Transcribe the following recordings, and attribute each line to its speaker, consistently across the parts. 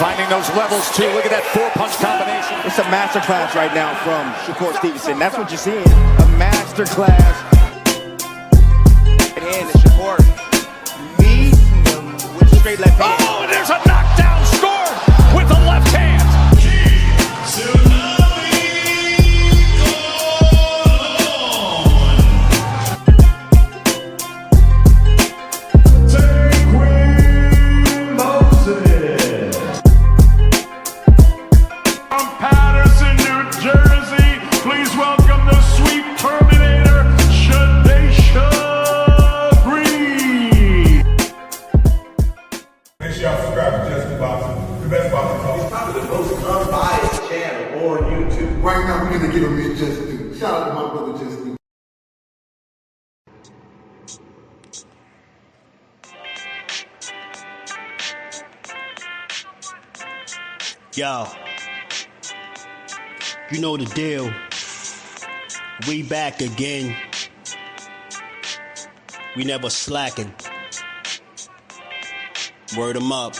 Speaker 1: Finding those levels, too. Look at that four-punch combination.
Speaker 2: It's a masterclass right now from Shakur Stevenson. That's what you're seeing. A masterclass. And Shakur meets him with a straight left hand.
Speaker 1: Oh, and there's a knockdown scored with the left hand.
Speaker 3: Right now, we're gonna give him his just due. Shout out to my brother, Just Due.
Speaker 4: Yo, you know the deal. We back again. We never slacking. Word 'em up.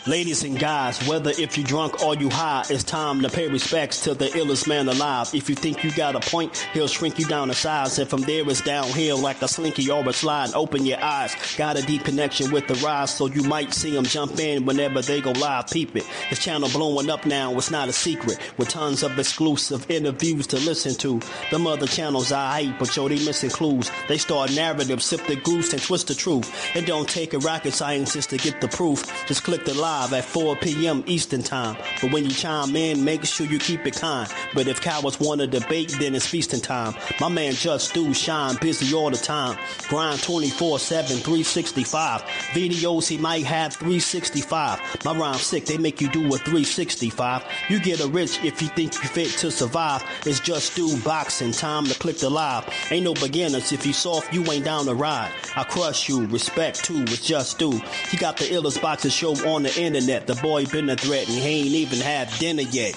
Speaker 4: Ladies and guys, whether if you drunk or you high, it's time to pay respects to the illest man alive. If you think you got a point, he'll shrink you down to size. And from there it's downhill like a slinky or a slide. Open your eyes. Got a deep connection with the rise, so you might see him jump in whenever they go live. Peep it. His channel blowing up now, it's not a secret. With tons of exclusive interviews to listen to. Them other channels I hate, but yo, they missing clues. They start narratives, sip the goose and twist the truth. It don't take a rocket scientist to get the proof. Just click the live at 4 p.m. Eastern time. But when you chime in, make sure you keep it kind. But if cowards want to debate, then it's feasting time. My man Just Do shine busy all the time. Grind 24/7, 365. Videos he might have 365. My rhyme sick, they make you do a 365. You get a rich if you think you fit to survive. It's Just Do boxing, time to click the live. Ain't no beginners, if you soft, you ain't down to ride. I crush you, respect too, it's Just Do. He got the illest boxing show on the internet. The boy been a threat and he ain't even had dinner yet.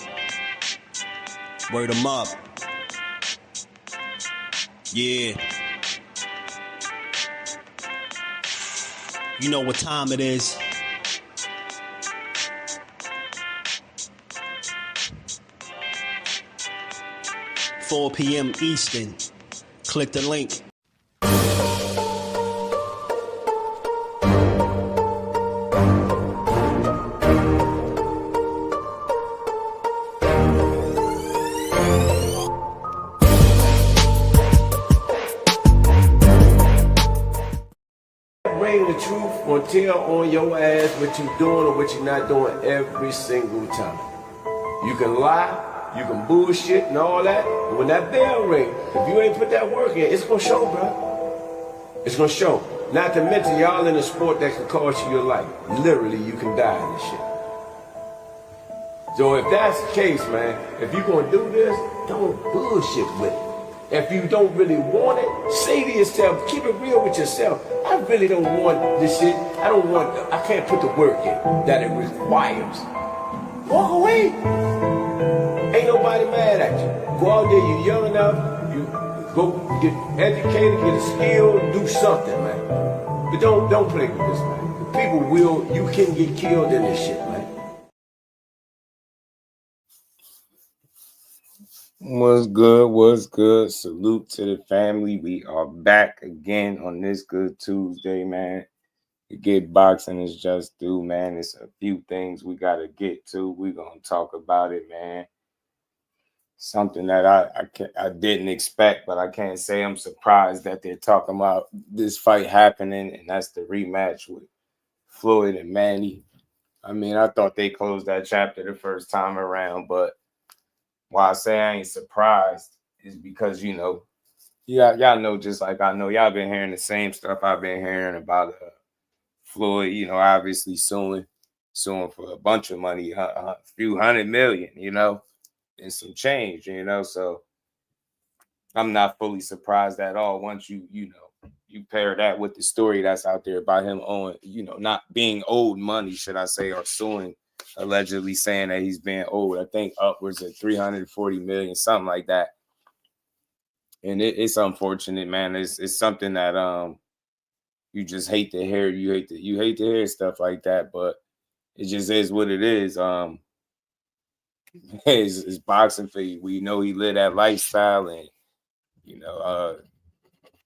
Speaker 4: Word 'em up. Yeah. You know what time it is. $4 p.m. Eastern. Click the link.
Speaker 5: The truth will tell on your ass what you're doing or what you're not doing every single time. You can lie, you can bullshit and all that, but when that bell rings, if you ain't put that work in, it's gonna show, bro. It's gonna show. Not to mention y'all in a sport that can cost you your life. Literally, you can die in this shit. So if that's the case, man, if you're gonna do this, don't bullshit with it. If you don't really want it, say to yourself, keep it real with yourself. I really don't want this shit. I can't put the work in that it requires. Walk away. Ain't nobody mad at you. Go out there, you're young enough, you go get educated, get a skill, do something, man. But don't play with this, man. People you can get killed in this shit, man.
Speaker 6: What's good? What's good? Salute to the family. We are back again on this good Tuesday, man. To get boxing is Just Do, man. It's a few things we got to get to. We're going to talk about it, man. Something that I didn't expect, but I can't say I'm surprised that they're talking about this fight happening, and that's the rematch with Floyd and Manny. I mean, I thought they closed that chapter the first time around, but why I say I ain't surprised is because, you know, y'all know, just like I know, y'all been hearing the same stuff I've been hearing about Floyd, you know, obviously suing for a bunch of money, a few $100 million, you know, and some change, you know. So I'm not fully surprised at all once you pair that with the story that's out there about him owing, you know, not being owed money, should I say, or suing, allegedly saying that he's being owed, I think upwards of $340 million, something like that. And it's unfortunate, man. It's something that you just hate to hear you hate to hear stuff like that, but it just is what it is. It's boxing for you. We know he live that lifestyle, and you know,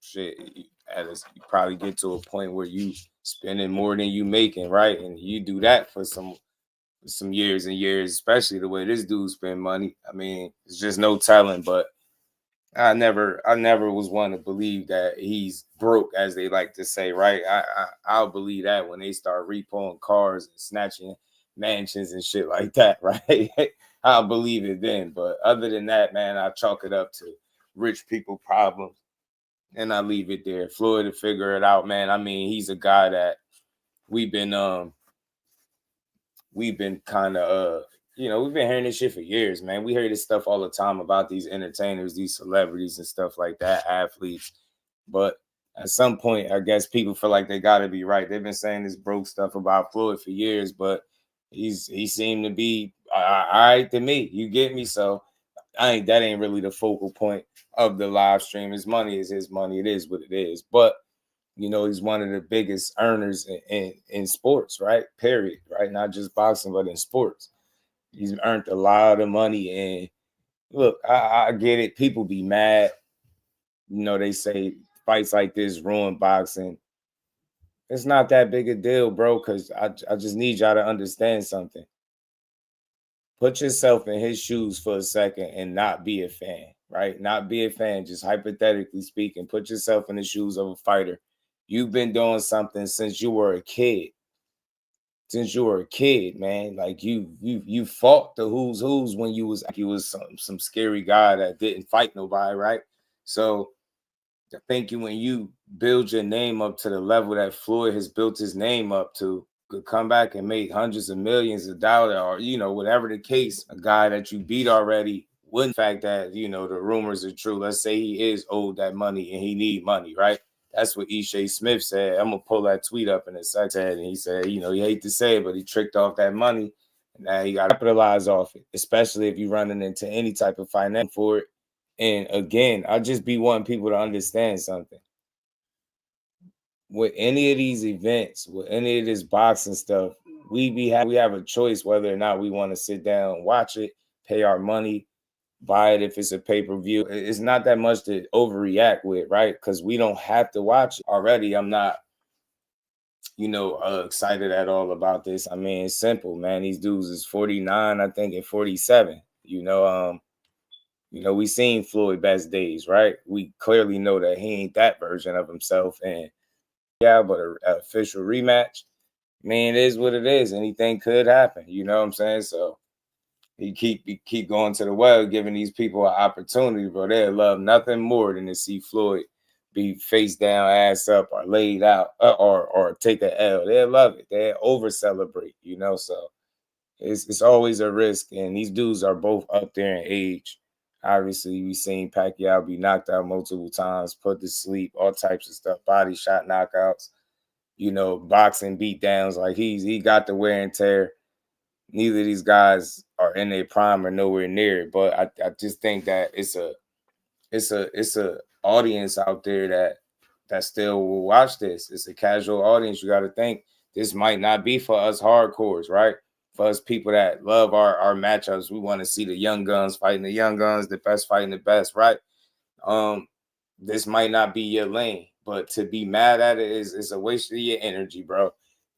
Speaker 6: shit. You probably get to a point where you spending more than you making, right? And you do that for some years and years, especially the way this dude spend money. I mean, it's just no telling. But I never was one to believe that he's broke, as they like to say, right? I'll believe that when they start repoing cars and snatching mansions and shit like that, right? I'll believe it then. But other than that, man, I chalk it up to rich people problems, and I leave it there. Floyd to figure it out, man. I mean, he's a guy that we've been kind of we've been hearing this shit for years, man. We hear this stuff all the time about these entertainers, these celebrities and stuff like that, athletes. But at some point, I guess people feel like they got to be right. They've been saying this broke stuff about Floyd for years, but he seemed to be all right to me. You get me? So that ain't really the focal point of the live stream. His money is his money. It is what it is. But he's one of the biggest earners in sports, right? Period. Right? Not just boxing, but in sports. He's earned a lot of money. And look, I get it. People be mad. They say fights like this ruin boxing. It's not that big a deal, bro, because I just need y'all to understand something. Put yourself in his shoes for a second and not be a fan, right? Not be a fan, just hypothetically speaking. Put yourself in the shoes of a fighter. You've been doing something since you were a kid. Since you were a kid, man. Like you fought the who's when you was some scary guy that didn't fight nobody, right? So I think when you build your name up to the level that Floyd has built his name up to, could come back and make hundreds of millions of dollars, or whatever the case, a guy that you beat already wouldn't. The fact that the rumors are true. Let's say he is owed that money and he need money, right? That's what Ishe Smith said. I'm gonna pull that tweet up in a second. And he said, he hate to say it, but he tricked off that money. And now he got to capitalize off it, especially if you're running into any type of finance for it. And again, I just be wanting people to understand something. With any of these events, with any of this boxing stuff, we have a choice whether or not we want to sit down and watch it, pay our money, buy it if it's a pay-per-view. It's not that much to overreact with, right? Because we don't have to watch it. Already, I'm not, excited at all about this. I mean, it's simple, man. These dudes is 49, I think, and 47. We seen Floyd best days, right? We clearly know that he ain't that version of himself. And yeah, but an official rematch, man, it is what it is. Anything could happen. You know what I'm saying? So he keep going to the well, giving these people an opportunity, bro. They love nothing more than to see Floyd be face down, ass up, or laid out, or take an L. They love it. They over celebrate, So it's always a risk, and these dudes are both up there in age. Obviously, we seen Pacquiao be knocked out multiple times, put to sleep, all types of stuff, body shot knockouts, boxing beatdowns. Like he got the wear and tear. Neither of these guys are in their prime or nowhere near it. But I just think that it's a audience out there that still will watch this. It's a casual audience. You got to think this might not be for us hardcores, right? For us people that love our matchups, we want to see the young guns fighting the young guns, the best fighting the best, right? This might not be your lane, but to be mad at it is a waste of your energy, bro.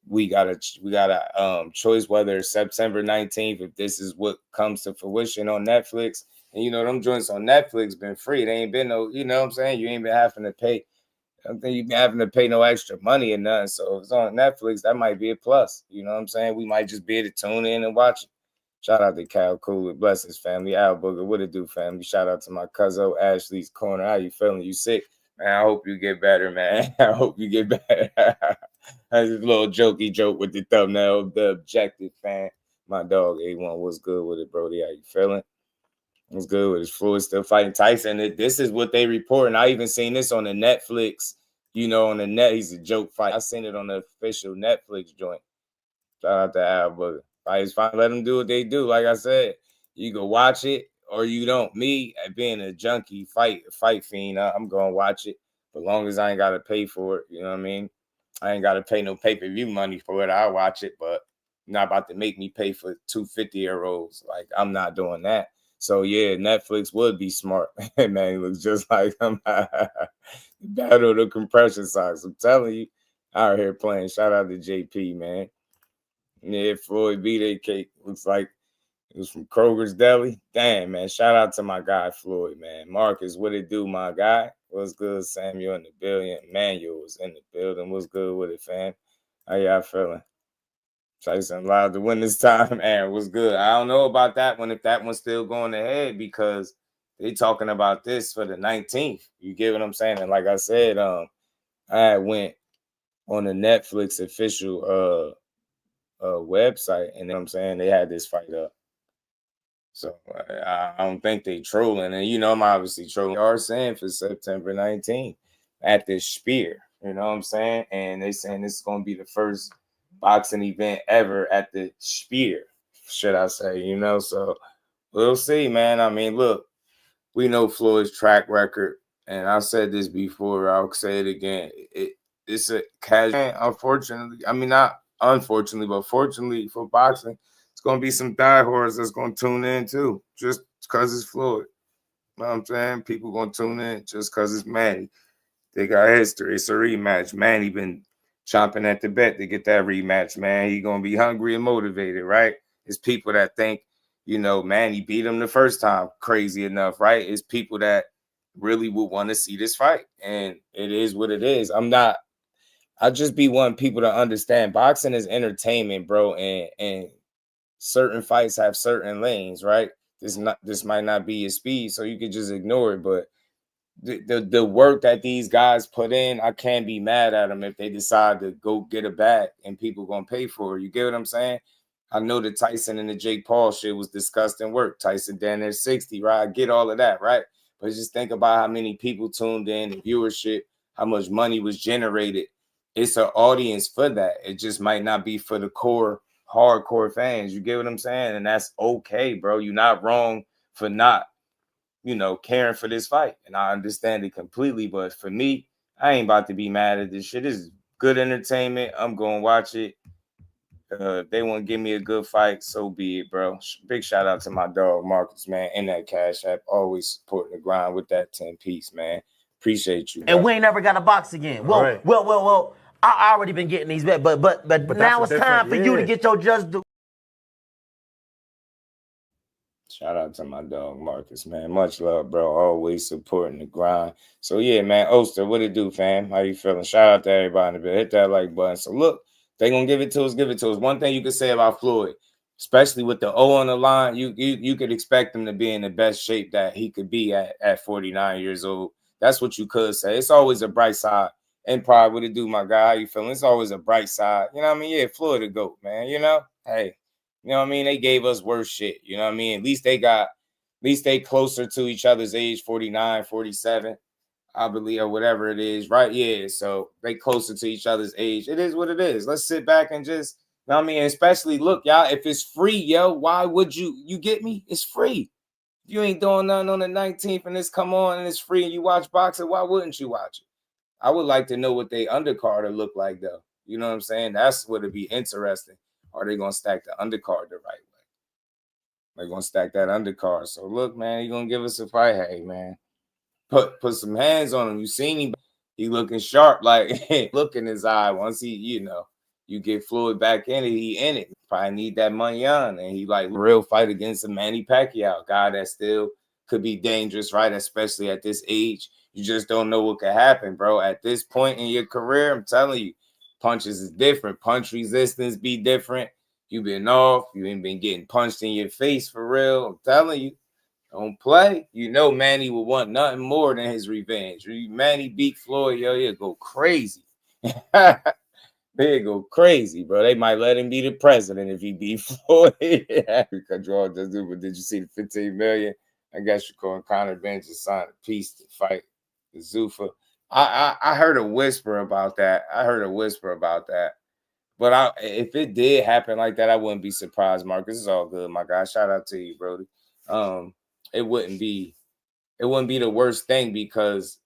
Speaker 6: We got a choice whether it's September 19th, if this is what comes to fruition on Netflix. And them joints on Netflix been free. They ain't been no, what I'm saying? You ain't been having to pay. I don't think you've been having to pay no extra money or nothing. So if it's on Netflix, that might be a plus. You know what I'm saying? We might just be able to tune in and watch it. Shout out to Cal Cooler. Blessings, family. Al Booger, what it do, family? Shout out to my cousin Ashley's Corner. How you feeling? You sick? Man, I hope you get better, man. I hope you get better. That's a little jokey joke with the thumbnail. The objective fan. My dog, A1, what's good with it, Brody? How you feeling? What's good with it? Floyd still fighting Tyson. This is what they report. And I even seen this on the Netflix, on the net. He's a joke fight. I seen it on the official Netflix joint. Shout out to Al Booger. Fights fine. Let them do what they do. Like I said, you can watch it or you don't. Me, being a junkie, fight fiend, I'm going to watch it. As long as I ain't got to pay for it. You know what I mean? I ain't got to pay no pay-per-view money for it. I watch it, but you're not about to make me pay for 2 50-year-olds. Like, I'm not doing that. So, yeah, Netflix would be smart. Man, it looks just like him. Battle of the compression socks. I'm telling you, out here playing. Shout out to JP, man. Yeah, Floyd B-Day cake. Looks like it was from Kroger's Deli. Damn, man. Shout out to my guy, Floyd, man. Marcus, what it do, my guy? What's good, Samuel in the building? Manuel was in the building. What's good with it, fam? How y'all feeling? Tyson allowed to win this time. Aaron, what's good? I don't know about that one, if that one's still going ahead, because they talking about this for the 19th. You get what I'm saying? And like I said, I went on the Netflix official website, and you know what I'm saying, they had this fight up. So I don't think they trolling. And, you know, I'm obviously trolling. They are saying for September 19th at this Spear. You know what I'm saying? And they saying this is going to be the first boxing event ever at the Spear, should I say, you know? So we'll see, man. I mean, look, we know Floyd's track record. And I said this before. I'll say it again. It's a casual, unfortunately. I mean, not unfortunately, but fortunately for boxing, it's going to be some diehards that's going to tune in too, just because it's Floyd. You know what I'm saying? People going to tune in just because it's Manny. They got history. It's a rematch. Manny been chomping at the bit to get that rematch, man. He going to be hungry and motivated, right? It's people that think, you know, Manny beat him the first time crazy enough, right? It's people that really would want to see this fight. And it is what it is. I just be wanting people to understand boxing is entertainment, bro. And certain fights have certain lanes, right? This might not be your speed, so you could just ignore it. But the work that these guys put in, I can't be mad at them if they decide to go get a bag and people gonna pay for it. You get what I'm saying? I know the Tyson and the Jake Paul shit was disgusting work. Tyson down there 60, right? I get all of that, right? But just think about how many people tuned in, the viewership, how much money was generated. It's an audience for that. It just might not be for the core hardcore fans. You get what I'm saying? And that's okay, bro. You're not wrong for not, you know, caring for this fight. And I understand it completely. But for me, I ain't about to be mad at this shit. This is good entertainment. I'm going to watch it. If they want to give me a good fight, so be it, bro. Big shout out to my dog, Marcus, man, and that Cash App. Always supporting the grind with that 10-piece, man. Appreciate you, bro.
Speaker 7: And we ain't never got a box again. Well,
Speaker 8: Right.
Speaker 7: well. I already been getting these, but now it's time for you to get your just due.
Speaker 6: Shout out to my dog, Marcus, man. Much love, bro. Always supporting the grind. So, yeah, man. Oster, what it do, fam? How you feeling? Shout out to everybody in the bit. Hit that like button. So, look, they going to give it to us, give it to us. One thing you could say about Floyd, especially with the O on the line, you could expect him to be in the best shape that he could be at 49 years old. That's what you could say. It's always a bright side. And probably what it do, my guy. How you feeling? It's always a bright side. You know what I mean? Yeah, Floyd the GOAT, man. You know? Hey. You know what I mean? They gave us worse shit. You know what I mean? At least they closer to each other's age, 49, 47, I believe, or whatever it is, right? Yeah, so they closer to each other's age. It is what it is. Let's sit back and just, you know what I mean? Especially, look, y'all, if it's free, yo, why would you get me? It's free. If you ain't doing nothing on the 19th and it's come on and it's free and you watch boxing, why wouldn't you watch it? I would like to know what they undercard will look like, though. You know what I'm saying? That's what would be interesting. Are they going to stack the undercard the right way? They're going to stack that undercard. So, look, man, he's going to give us a fight. Hey, man, put some hands on him. You seen him. He looking sharp. Like, look in his eye. Once he, you know, you get Floyd back in it, he in it. Probably need that money on. And he, like, real fight against a Manny Pacquiao, guy that still could be dangerous, right? Especially at this age. You just don't know what could happen, bro. At this point in your career, I'm telling you, punches is different. Punch resistance be different. You've been off. You ain't been getting punched in your face for real. I'm telling you, don't play. You know Manny would want nothing more than his revenge. Manny beat Floyd, yo, he'll go crazy. He'll go crazy, bro. They might let him be the president if he beat Floyd. Because draw just do, but did you see the $15 million? I guess you're calling Conor Bench to sign a piece to fight the Zuffa. I heard a whisper about that. But if it did happen like that, I wouldn't be surprised, Marcus. It's all good, my guy. Shout out to you, Brody. It wouldn't be the worst thing because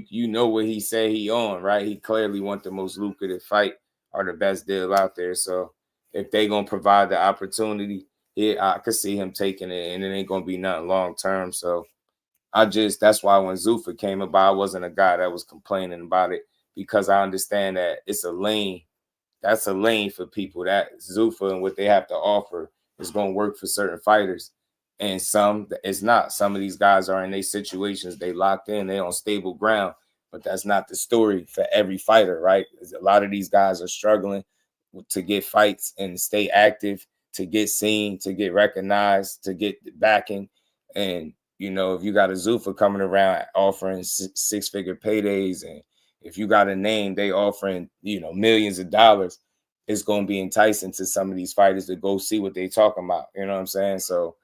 Speaker 6: you know what he said he on, right? He clearly want the most lucrative fight or the best deal out there. So if they gonna provide the opportunity, I could see him taking it, and it ain't gonna be nothing long term. So that's why when Zuffa came about, I wasn't a guy that was complaining about it, because I understand that it's a lane. That's a lane for people. That Zuffa and what they have to offer is going to work for certain fighters, and some it's not. Some of these guys are in their situations, they locked in, they on stable ground, but that's not the story for every fighter, right? A lot of these guys are struggling to get fights and stay active, to get seen, to get recognized, to get backing. And you know, if you got a Zuffa coming around offering six-figure paydays, and if you got a name, they offering, you know, millions of dollars, it's going to be enticing to some of these fighters to go see what they talking about. You know what I'm saying? So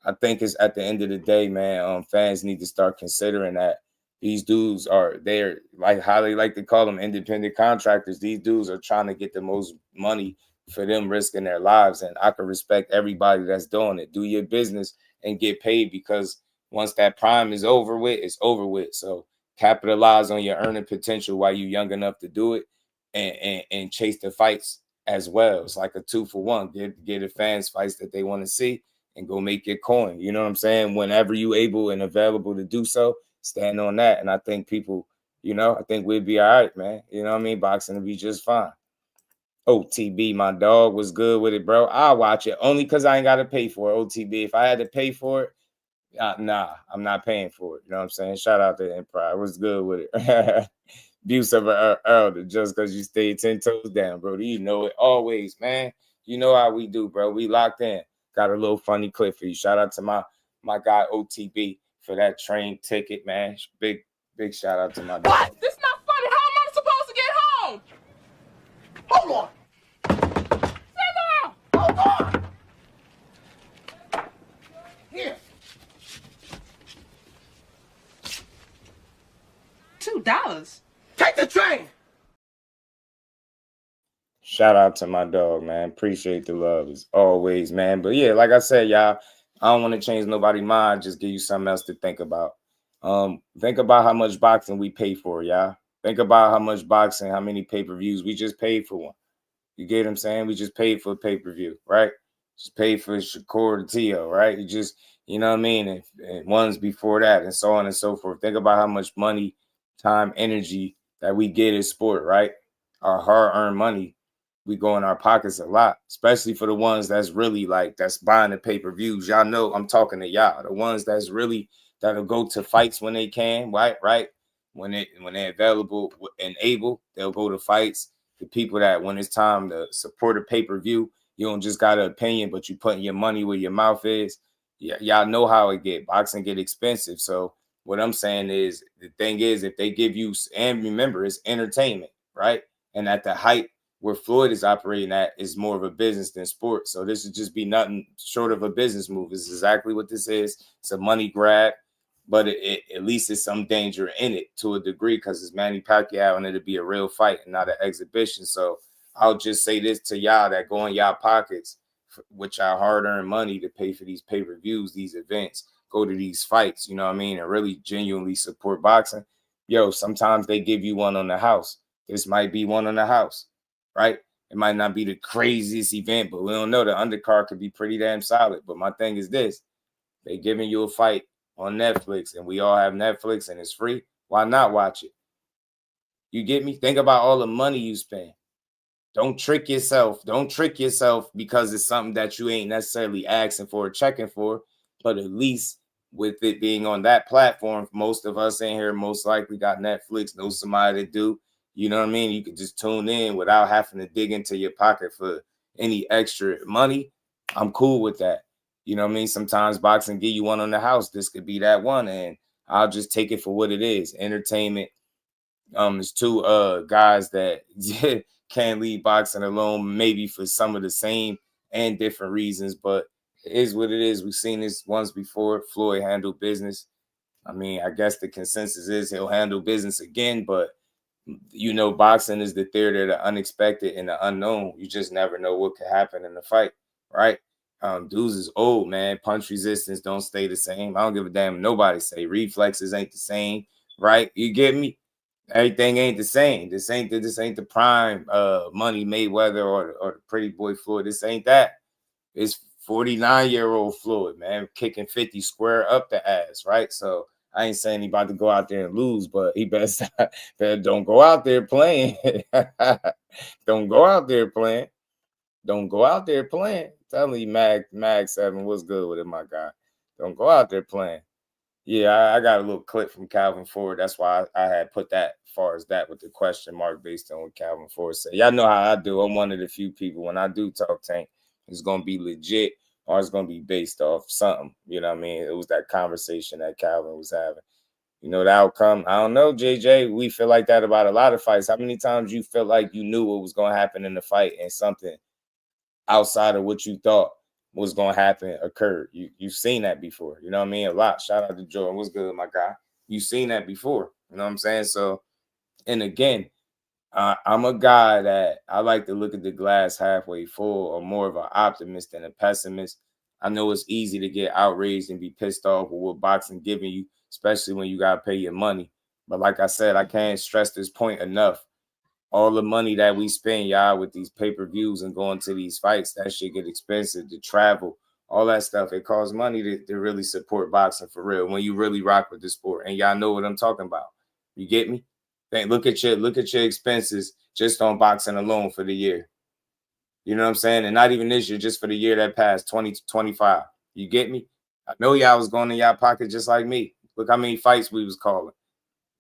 Speaker 6: I think it's at the end of the day, man, fans need to start considering that these dudes they're like how they like to call them independent contractors. These dudes are trying to get the most money for them risking their lives. And I can respect everybody that's doing it. Do your business and get paid, because once that prime is over with, it's over with. So capitalize on your earning potential while you're young enough to do it, and chase the fights as well. It's like a 2-for-1. Get the fans fights that they want to see and go make your coin. You know what I'm saying? Whenever you able and available to do so, stand on that. And I think people, you know, I think we'd be all right, man. You know what I mean? Boxing will be just fine. OTB, my dog, was good with it, bro. I'll watch it only because I ain't got to pay for it, OTB. If I had to pay for it, nah, I'm not paying for it. You know what I'm saying? Shout out to Empire. Was good with it. Abuse of an elder just because you stayed 10 toes down, bro. You know it always, man. You know how we do, bro. We locked in. Got a little funny clip for you. Shout out to my guy OTB for that train ticket, man. Big shout out to my dog.
Speaker 1: What? This not funny. How am I supposed to get home?
Speaker 3: Hold on.
Speaker 1: Sit down.
Speaker 3: Hold on. Here.
Speaker 1: $2.
Speaker 3: Take the train.
Speaker 6: Shout out to my dog, man. Appreciate the love as always, man. But yeah, like I said, y'all, I don't want to change nobody's mind. Just give you something else to think about. Think about how much boxing we pay for, y'all. Think about how much boxing, how many pay-per-views we just paid for one. You get what I'm saying? We just paid for a pay-per-view, right? Just paid for Shakur Tio, right? You know what I mean? And ones before that, and so on and so forth. Think about how much money, time, energy that we get in sport, right? Our hard-earned money, we go in our pockets a lot, especially for the ones that's really that's buying the pay-per-views. Y'all know I'm talking to y'all. The ones that'll go to fights when they can, right? When they're available and able, they'll go to fights. The people that when it's time to support a pay-per-view, you don't just got an opinion, but you putting your money where your mouth is. Yeah, y'all know how it get. Boxing get expensive. So what I'm saying is, the thing is, if they give you, and remember, it's entertainment, right? And at the height where Floyd is operating at is more of a business than sport. So this would just be nothing short of a business move. This is exactly what this is. It's a money grab, but at least it's some danger in it to a degree, because it's Manny Pacquiao and it'll be a real fight and not an exhibition. So I'll just say this to y'all that go in y'all pockets with y'all hard-earned money to pay for these pay-per-views, these events, go to these fights, you know what I mean, and really genuinely support boxing. Yo, sometimes they give you one on the house. This might be one on the house, right? It might not be the craziest event, but we don't know. The undercard could be pretty damn solid. But my thing is this: they giving you a fight on Netflix, and we all have Netflix, and it's free. Why not watch it? You get me? Think about all the money you spend. Don't trick yourself. Don't trick yourself because it's something that you ain't necessarily asking for or checking for. But at least with it being on that platform, most of us in here most likely got Netflix, know somebody that do. You know what I mean? You could just tune in without having to dig into your pocket for any extra money. I'm cool with that. You know what I mean? Sometimes boxing give you one on the house. This could be that one, and I'll just take it for what it is. Entertainment. There's two guys that can't leave boxing alone, maybe for some of the same and different reasons, but it is what it is. We've seen this once before. Floyd handled business. I mean, I guess the consensus is he'll handle business again, but you know, boxing is the theater of the unexpected and the unknown. You just never know what could happen in the fight, right? Dudes is old, man. Punch resistance don't stay the same. I don't give a damn what nobody say. Reflexes ain't the same, right? You get me? Everything ain't the same. This ain't the prime Money Mayweather or the pretty boy Floyd. This ain't that. It's 49-year-old Floyd, man, kicking 50 square up the ass, right? So I ain't saying he about to go out there and lose, but he better don't go out there playing. Don't go out there playing. Don't go out there playing. Tell me, Mag 7, what's good with it, my guy? Don't go out there playing. Yeah, I got a little clip from Calvin Ford. That's why I had put that as far as that with the question mark based on what Calvin Ford said. Y'all know how I do. I'm one of the few people when I do talk tank, it's going to be legit or it's going to be based off something. You know what I mean? It was that conversation that Calvin was having. You know, the outcome, I don't know, JJ. We feel like that about a lot of fights. How many times you felt like you knew what was going to happen in the fight and something outside of what you thought was going to happen occurred? You've seen that before. You know what I mean? A lot. Shout out to Jordan. What's good, my guy? You've seen that before. You know what I'm saying? So, and again, I'm a guy that I like to look at the glass halfway full, or more of an optimist than a pessimist. I know it's easy to get outraged and be pissed off with what boxing giving you, especially when you got to pay your money. But like I said, I can't stress this point enough. All the money that we spend, y'all, with these pay-per-views and going to these fights, that shit get expensive to travel, all that stuff. It costs money to really support boxing for real when you really rock with the sport. And y'all know what I'm talking about. You get me? Look at your expenses just on boxing alone for the year. You know what I'm saying? And not even this year, just for the year that passed, 2025. You get me? I know y'all was going in y'all pocket just like me. Look how many fights we was calling.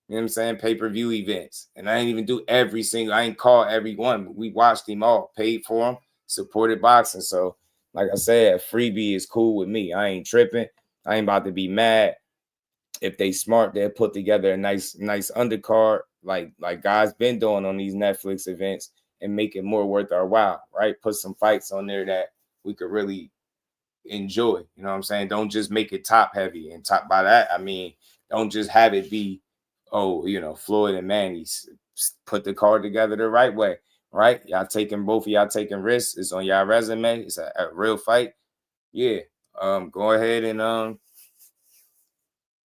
Speaker 6: You know what I'm saying? Pay-per-view events. And I ain't even do every single, I ain't call every one, but we watched them all, paid for them, supported boxing. So, like I said, a freebie is cool with me. I ain't tripping. I ain't about to be mad. If they smart, they'll put together a nice undercard, like guys been doing on these Netflix events, and make it more worth our while, right? Put some fights on there that we could really enjoy. You know what I'm saying? Don't just make it top heavy. And top by that, I mean, don't just have it be, oh, you know, Floyd and Manny. Put the card together the right way, right? Both of y'all taking risks. It's on y'all resume. It's a real fight. Yeah. Go ahead and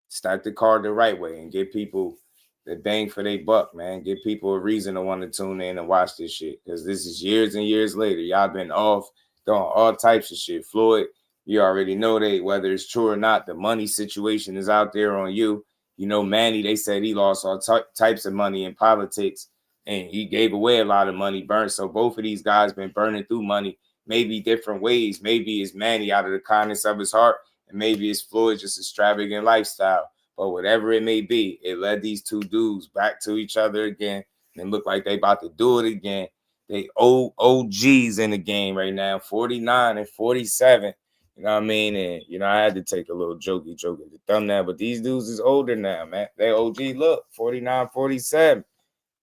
Speaker 6: stack the card the right way and give people the bang for their buck, man. Give people a reason to want to tune in and watch this shit, because this is years and years later. Y'all been off doing all types of shit. Floyd, you already know whether it's true or not, the money situation is out there on you. You know, Manny, they said he lost all types of money in politics, and he gave away a lot of money, burned. So both of these guys been burning through money, maybe different ways. Maybe it's Manny out of the kindness of his heart, and maybe it's Floyd just extravagant lifestyle. But whatever it may be, it led these two dudes back to each other again, and look like they about to do it again. They OGs in the game right now, 49 and 47. You know what I mean? And, you know, I had to take a little jokey at the thumbnail, but these dudes is older now, man. They OG, look, 49, 47.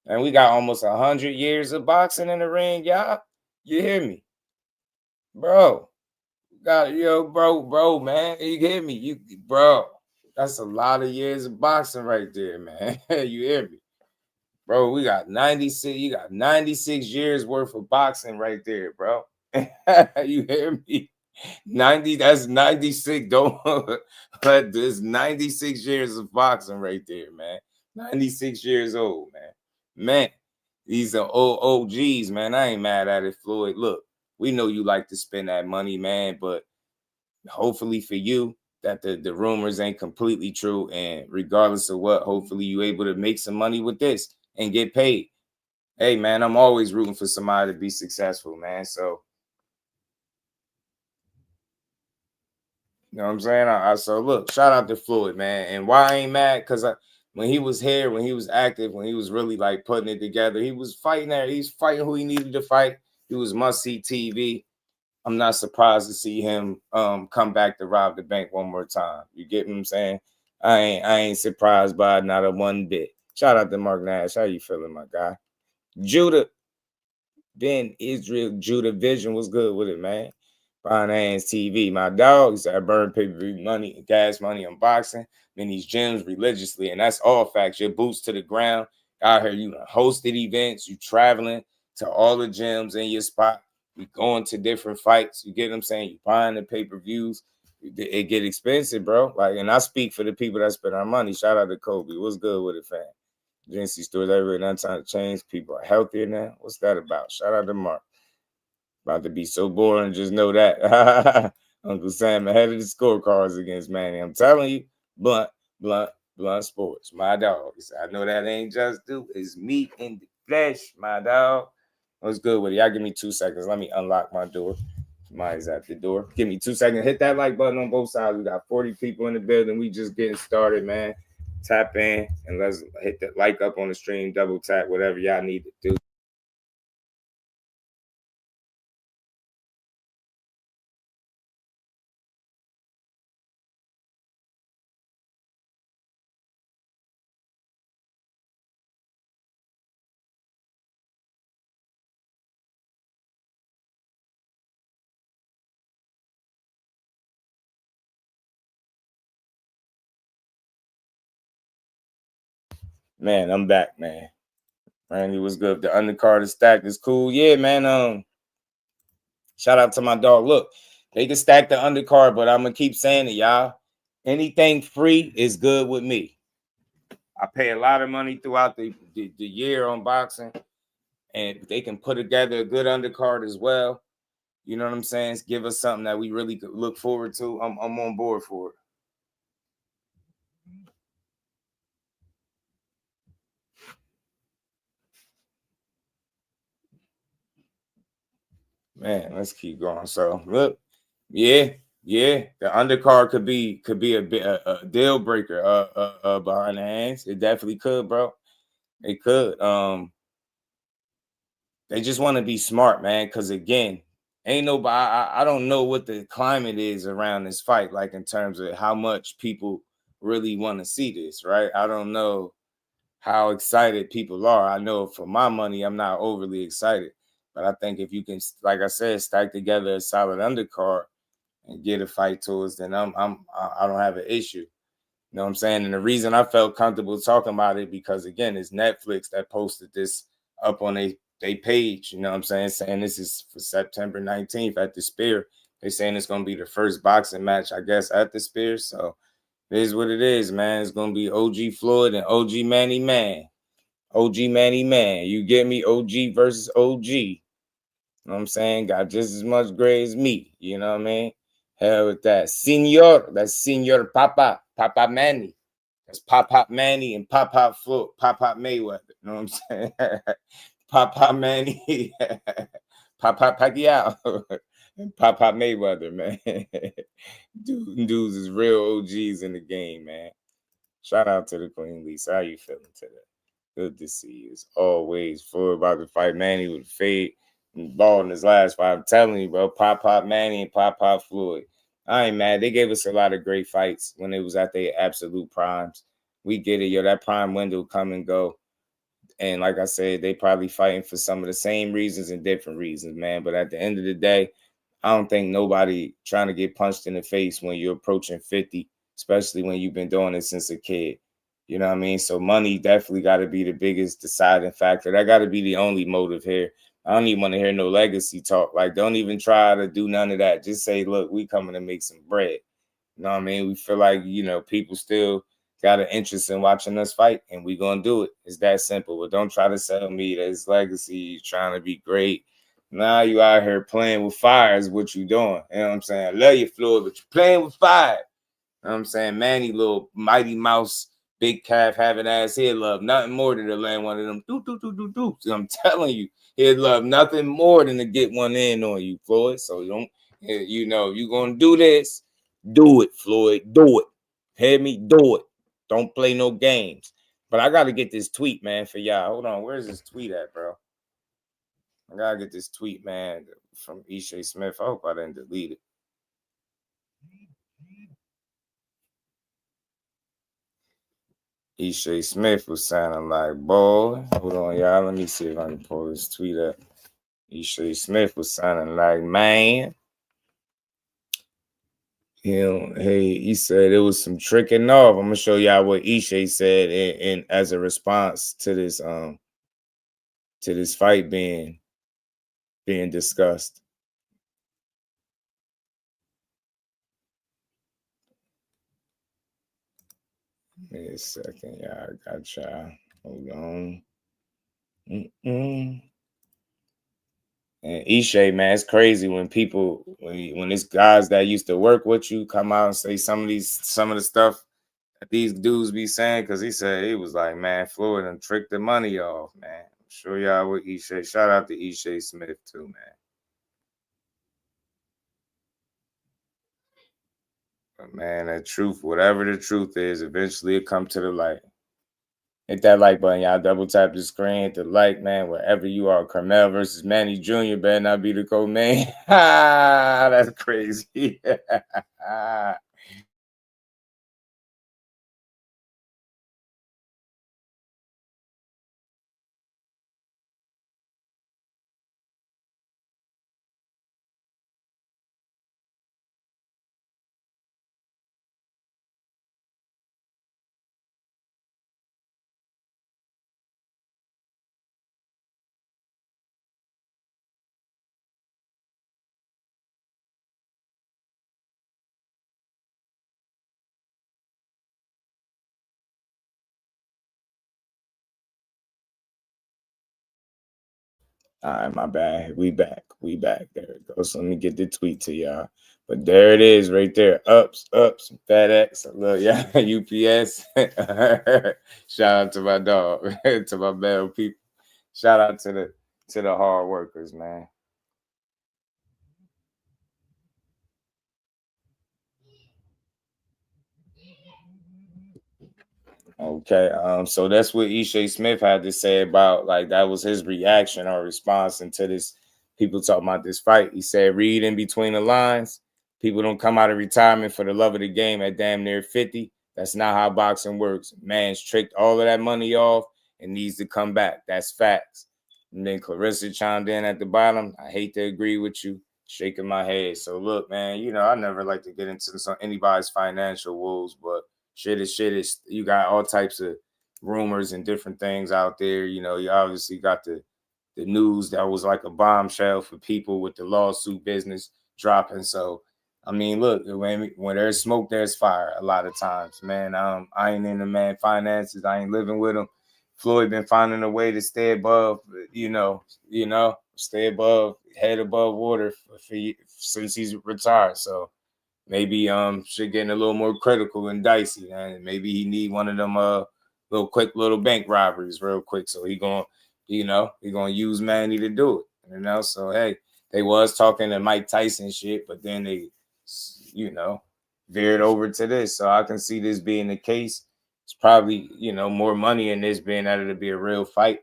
Speaker 6: And we got almost 100 years of boxing in the ring, y'all. You hear me? Bro. Bro, man. You hear me? Bro. That's a lot of years of boxing right there, man. You hear me? Bro, we got 96. You got 96 years worth of boxing right there, bro. You hear me? 90, that's 96. Don't let this 96 years of boxing right there, man. 96 years old, man. Man, these are old OGs, man. I ain't mad at it, Floyd. Look, we know you like to spend that money, man, but hopefully for you, that the rumors ain't completely true. And regardless of what, hopefully you able to make some money with this and get paid. Hey, man, I'm always rooting for somebody to be successful, man. So, you know what I'm saying? So, look, shout out to Floyd, man. And why I ain't mad? Because when he was here, when he was active, when he was really, like, putting it together, he was fighting there. He's fighting who he needed to fight. He was must-see TV. I'm not surprised to see him come back to rob the bank one more time. You get what I'm saying? I ain't surprised by it, not a one bit. Shout out to Mark Nash. How you feeling, my guy? Judah, Ben Israel, Judah Vision was good with it, man. Finance TV, my dog. He said I burn pay-per-view money, gas money on boxing, in these gyms religiously, and that's all facts. Your boots to the ground. Out here, you hosted events, you traveling to all the gyms in your spot. You going to different fights. You get what I'm saying? You buying the pay-per-views. It get expensive, bro. Like, and I speak for the people that spend our money. Shout out to Kobe. What's good with it, fam? Didn't see stores everywhere. Not time to change. People are healthier now. What's that about? Shout out to Mark. About to be so boring. Just know that. Uncle Sam ahead of the scorecards against Manny. I'm telling you, blunt sports. My dog. I know that ain't just do. It's meat in the flesh, my dog. What's good with it? Y'all give me 2 seconds. Let me unlock my door. Somebody's at the door. Give me 2 seconds. Hit that like button on both sides. We got 40 people in the building. We just getting started, man. Tap in and let's hit the like up on the stream. Double tap, whatever y'all need to do. Man, I'm back, man. Randy was good. The undercard is stacked. Is cool. Yeah, man. Shout out to my dog. Look, they can stack the undercard, but I'm gonna keep saying it, y'all. Anything free is good with me. I pay a lot of money throughout the year on boxing, and they can put together a good undercard as well. You know what I'm saying? Give us something that we really could look forward to. I'm on board for it. Man, let's keep going. So look, yeah, the undercard could be a deal breaker behind the hands. It definitely could, bro. It could. They just want to be smart, man. Because again, ain't nobody. I don't know what the climate is around this fight, like in terms of how much people really want to see this, right? I don't know how excited people are. I know for my money, I'm not overly excited. But I think if you can, like I said, stack together a solid undercard and get a fight to us, then I don't have an issue. You know what I'm saying? And the reason I felt comfortable talking about it because again, it's Netflix that posted this up on they page. You know what I'm saying this is for September 19th at the Spear. They're saying it's gonna be the first boxing match, I guess, at the Spear. So it is what it is, man. It's gonna be OG Floyd and OG Manny Man. OG Manny Man. You get me? OG versus OG. You know what I'm saying? Got just as much gray as me. You know what I mean? Hell with that. Senor. That's Senor Papa Manny. That's Pop Manny and Pop Floyd. Pop Mayweather. You know what I'm saying? Pop Manny. Pop Pacquiao. And Pop Mayweather, man. Dudes is real OGs in the game, man. Shout out to the Queen Lisa. How you feeling today? Good to see you. As always, Floyd about to fight Manny with fade and ball in his last fight. I'm telling you, bro. Pop Manny and Pop Floyd. I ain't mad. They gave us a lot of great fights when it was at their absolute primes. We get it, yo. That prime window come and go. And like I said, they probably fighting for some of the same reasons and different reasons, man. But at the end of the day, I don't think nobody trying to get punched in the face when you're approaching 50, especially when you've been doing it since a kid. You know what I mean? So money definitely got to be the biggest deciding factor. That got to be the only motive here. I don't even want to hear no legacy talk. Like, don't even try to do none of that. Just say, look, we coming to make some bread. You know what I mean? We feel like, people still got an interest in watching us fight, and we going to do it. It's that simple. But don't try to sell me that it's legacy, trying to be great. Now you out here playing with fire is what you doing. You know what I'm saying? I love you, Floyd, but you're playing with fire. You know what I'm saying? Manny, little Mighty Mouse, big calf, having ass, he'd love nothing more than to land one of them. So I'm telling you, he'd love nothing more than to get one in on you, Floyd. So don't, you're going to do this, do it, Floyd. Do it. Hear me? Do it. Don't play no games. But I got to get this tweet, man, for y'all. Hold on. Where's this tweet at, bro? I got to get this tweet, man, from Ishe Smith. I hope I didn't delete it. Ishe Smith was sounding like, boy. Hold on, y'all. Let me see if I can pull this tweet up. Ishe Smith was sounding like, man. He said it was some tricking off. I'm gonna show y'all what Ishe said in as a response to this fight being discussed. Wait a second, y'all. I got y'all. Hold on. And Ishe, man, it's crazy when people, when it's guys that used to work with you come out and say some of the stuff that these dudes be saying, because he said he was like, man, Floyd done tricked the money off, man. I'm sure y'all with Ishe. Shout out to Ishe Smith too, man. But man, that truth, whatever the truth is, eventually it come to the light. Hit that like button, y'all. Double tap the screen, hit the like, man. Wherever you are, Carmel versus Manny Jr. better not be the co-main. That's crazy. All right, my bad. We back. There it goes. Let me get the tweet to y'all. But there it is right there. Ups, FedEx. Look, yeah, UPS. Shout out to my dog, to my bell people. Shout out to the hard workers, man. Okay, so that's what Ishe Smith had to say about, like, that was his reaction or response into this. People talking about this fight. He said, read in between the lines. People don't come out of retirement for the love of the game at damn near 50. That's not how boxing works. Man's tricked all of that money off and needs to come back. That's facts. And then Clarissa chimed in at the bottom. I hate to agree with you, shaking my head. So look, man, you know, I never like to get into anybody's financial woes, but shit is you got all types of rumors and different things out there. You know, you obviously got the news that was like a bombshell for people with the lawsuit business dropping. So I mean, look, when there's smoke, there's fire a lot of times, man. I ain't in the man finances. I ain't living with him. Floyd been finding a way to stay above, stay above, head above water since he's retired. So maybe shit getting a little more critical and dicey, and maybe he need one of them little bank robberies real quick. So he gonna use Manny to do it. So hey, they was talking to Mike Tyson shit, but then they veered over to this. So I can see this being the case. It's probably more money in this being that it'll be a real fight.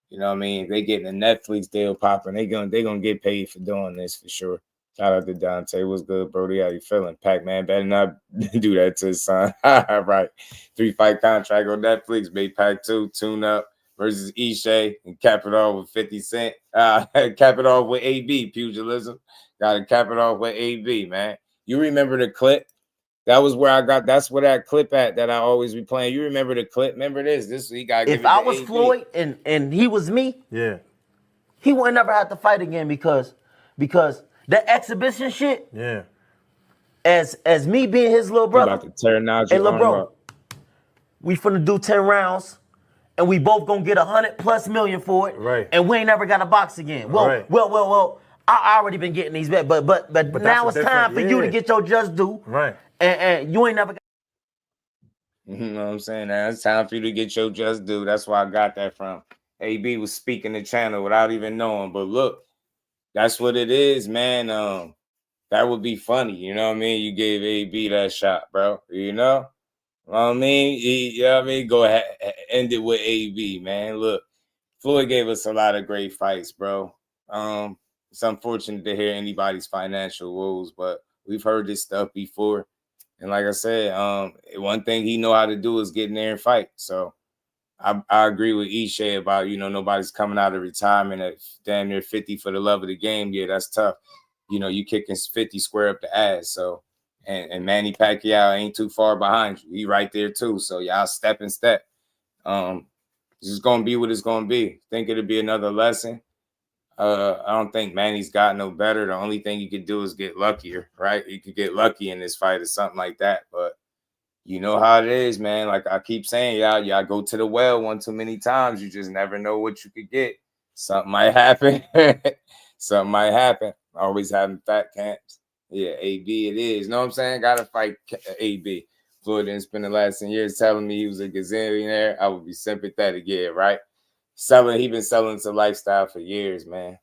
Speaker 6: You know what I mean? If they getting a Netflix deal popping, they gonna get paid for doing this for sure. Shout out to Dante. What's good, Brody? How you feeling? Pac-Man better not do that to his son. Right. 3-fight contract on Netflix. Made Pac-2 tune up versus Ishe and cap it off with 50 Cent. Cap it off with AB, pugilism. Gotta cap it off with AB, man. You remember the clip? That's where that clip at that I always be playing. You remember the clip? Remember this? He got.
Speaker 7: If I was Floyd and he was me,
Speaker 8: yeah,
Speaker 7: he would never have to fight again because that exhibition shit.
Speaker 8: Yeah.
Speaker 7: As me being his little brother.
Speaker 6: About to tear Nigel
Speaker 7: hey, little bro,
Speaker 6: up.
Speaker 7: we finna do 10 rounds, and we both gonna get $100+ million for it.
Speaker 8: Right.
Speaker 7: And we ain't never got a box again. Well,
Speaker 8: right.
Speaker 7: well. I already been getting these bets, but now it's time for you to get your just due.
Speaker 8: Right.
Speaker 7: And you ain't never got.
Speaker 6: You know what I'm saying? Now it's time for you to get your just due. That's where I got that from. AB was speaking the channel without even knowing. But look, that's what it is, man. That would be funny. You know what I mean? You gave AB that shot, bro. You know what I mean? Go ahead, end it with AB, man. Look, Floyd gave us a lot of great fights, bro. It's unfortunate to hear anybody's financial woes, but we've heard this stuff before. And like I said, one thing he know how to do is get in there and fight. So I agree with Ishe about, nobody's coming out of retirement at damn near 50 for the love of the game. Yeah, that's tough. You kicking 50 square up the ass. So, and Manny Pacquiao ain't too far behind you. He right there too. So y'all step and step. It's just going to be what it's going to be. Think it'll be another lesson. I don't think Manny's got no better. The only thing you could do is get luckier, right? You could get lucky in this fight or something like that. But you know how it is, man. Like I keep saying, y'all go to the well one too many times. You just never know what you could get. Something might happen. Something might happen. Always having fat camps. Yeah, AB it is. You know what I'm saying? Gotta fight AB. Floyd didn't spend the last 10 years telling me he was a gazillionaire. I would be sympathetic, yeah, right? He been selling to lifestyle for years, man.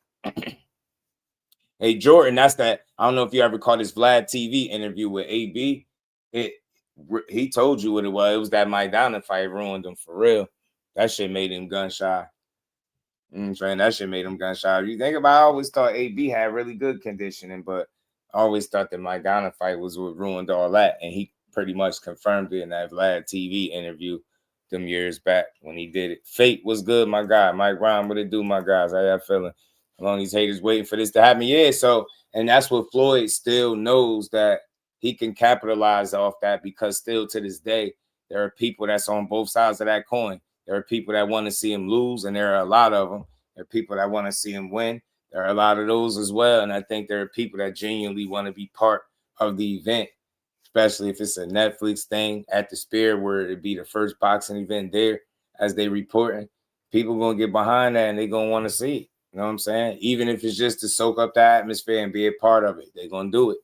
Speaker 6: Hey, Jordan, that's that. I don't know if you ever caught his Vlad TV interview with AB. He told you what it was. It was that Maidana fight ruined him for real. That shit made him gun shy. That shit made him gun shy. You think about it, I always thought AB had really good conditioning, but I always thought that Maidana fight was what ruined all that. And he pretty much confirmed it in that Vlad TV interview them years back when he did it. Fate was good, my guy. Mike Ryan, what it do, my guys? How y'all feeling? How long these haters waiting for this to happen? Yeah, so, and that's what Floyd still knows, that he can capitalize off that, because still to this day, there are people that's on both sides of that coin. There are people that want to see him lose, and there are a lot of them. There are people that want to see him win. There are a lot of those as well. And I think there are people that genuinely want to be part of the event, especially if it's a Netflix thing at the Spear, where it'd be the first boxing event there, as they reporting. People going to get behind that, and they're going to want to see it. You know what I'm saying? Even if it's just to soak up the atmosphere and be a part of it, they're going to do it.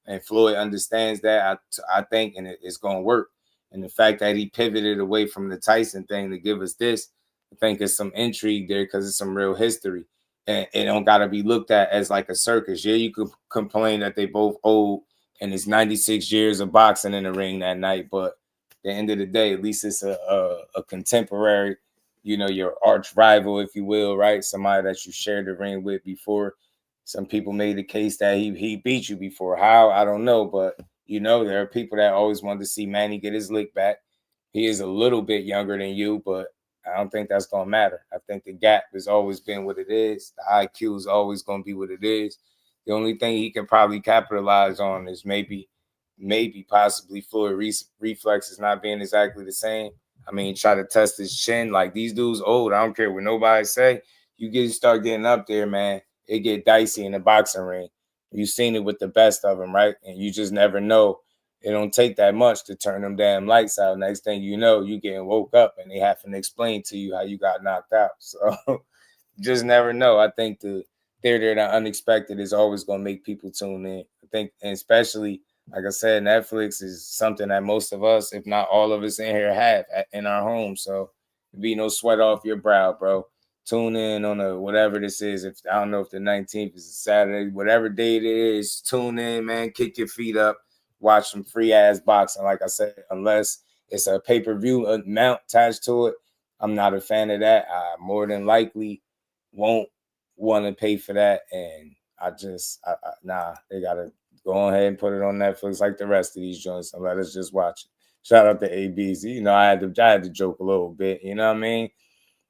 Speaker 6: And Floyd understands that, I think, and it's going to work. And the fact that he pivoted away from the Tyson thing to give us this, I think there's some intrigue there, because it's some real history. And it don't got to be looked at as like a circus. Yeah, you could complain that they both old and it's 96 years of boxing in the ring that night. But at the end of the day, at least it's a contemporary, you know, your arch rival, if you will, right? Somebody that you shared the ring with before. Some people made the case that he beat you before. How? I don't know. But, you know, there are people that always wanted to see Manny get his lick back. He is a little bit younger than you, but I don't think that's going to matter. I think the gap has always been what it is. The IQ is always going to be what it is. The only thing he can probably capitalize on is maybe possibly Floyd reflexes not being exactly the same. I mean, try to test his chin. Like, these dudes old. I don't care what nobody say. You start getting up there, man. It get dicey in the boxing ring. You've seen it with the best of them, right? And you just never know. It don't take that much to turn them damn lights out. Next thing you know, you getting woke up and they have to explain to you how you got knocked out. So just never know. I think the theater that unexpected is always going to make people tune in. I think, and especially, like I said, Netflix is something that most of us, if not all of us in here, have in our homes. So be no sweat off your brow, bro. Tune in on a whatever this is. If I don't know if the 19th is a Saturday, whatever day it is, tune in, man. Kick your feet up. Watch some free ass boxing. Like I said, unless it's a pay-per-view amount attached to it, I'm not a fan of that. I more than likely won't want to pay for that. And they gotta go ahead and put it on Netflix like the rest of these joints and let us just watch it. Shout out to ABZ. You know, I had to joke a little bit. You know what I mean?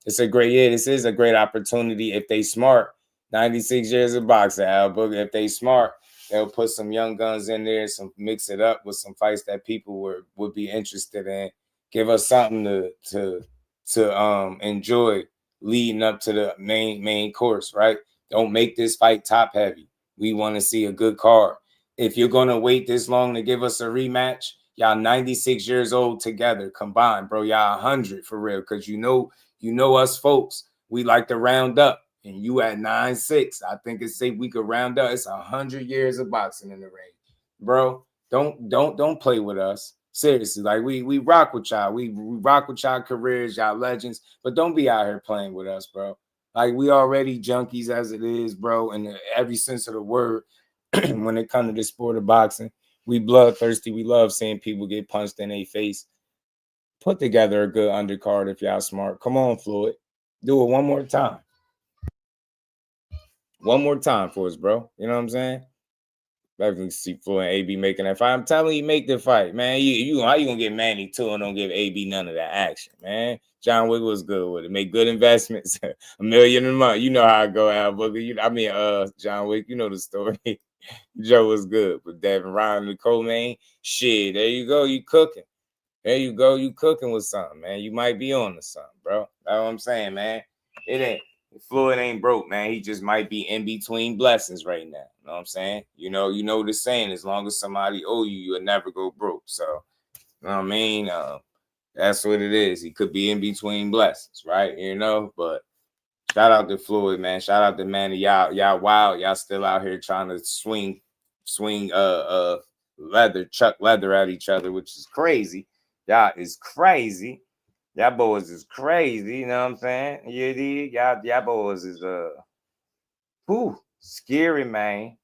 Speaker 6: This is a great opportunity if they smart. 96 years of boxing, Al Booger. If they smart, they'll put some young guns in there, mix it up with some fights that people would be interested in. Give us something to enjoy leading up to the main course, right? Don't make this fight top heavy. We want to see a good card. If you're gonna wait this long to give us a rematch, y'all 96 years old together combined, bro. Y'all 100 for real, because you know us folks, we like to round up. And you at 9'6", I think it's safe we could round up. It's 100 years of boxing in the ring, bro. Don't play with us. Seriously, like we rock with y'all. We rock with y'all careers, y'all legends. But don't be out here playing with us, bro. Like, we already junkies as it is, bro. In every sense of the word, when it comes to the sport of boxing, we bloodthirsty. We love seeing people get punched in their face. Put together a good undercard if y'all smart. Come on, Floyd. Do it one more time. One more time for us, bro. You know what I'm saying? Definitely see Floyd and AB making that fight. I'm telling you, make the fight, man. You how you gonna get Manny too and don't give AB none of that action, man? John Wick was good with it. Make good investments. $1 million a month. You know how I go, Al Booger. John Wick, you know the story. Joe was good. But Devin, Ryan, Nicole, man, shit, there you go. You cooking. There you go. You cooking with something, man. You might be on to something, bro. That's what I'm saying, man. It ain't. Floyd ain't broke, man. He just might be in between blessings right now. You know what I'm saying? You know the saying, as long as somebody owe you, you'll never go broke. So You know what I mean? That's what it is. He could be in between blessings, right? You know, but shout out to Floyd, man. Shout out to Manny. Y'all wild. Y'all still out here trying to swing chuck leather at each other, which is crazy. Y'all is crazy. Y'all boys is crazy. You know what I'm saying? Y'all boys is scary, man.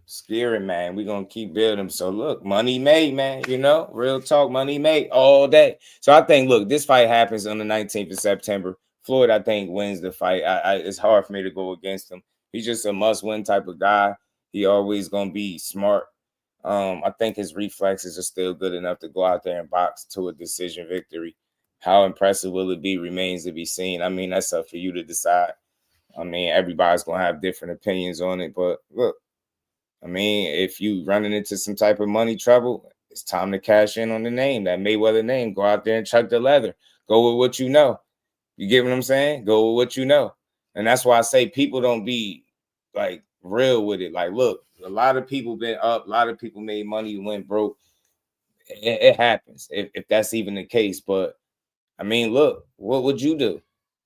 Speaker 6: Scary, man. We're gonna keep building. So look, money made, man. You know, real talk, money made all day. So I think, look, this fight happens on the 19th of September. Floyd, I think, wins the fight. It's hard for me to go against him. He's just a must-win type of guy. He always gonna be smart. I think his reflexes are still good enough to go out there and box to a decision victory. How impressive will it be remains to be seen. I mean, that's up for you to decide. I mean, everybody's gonna have different opinions on it, but look. I mean, if you running into some type of money trouble, it's time to cash in on the name, that Mayweather name. Go out there and chuck the leather. Go with what you know. You get what I'm saying? Go with what you know. And that's why I say people don't be like real with it. Like, look, a lot of people been up. A lot of people made money, went broke. It happens if that's even the case. But I mean, look, what would you do?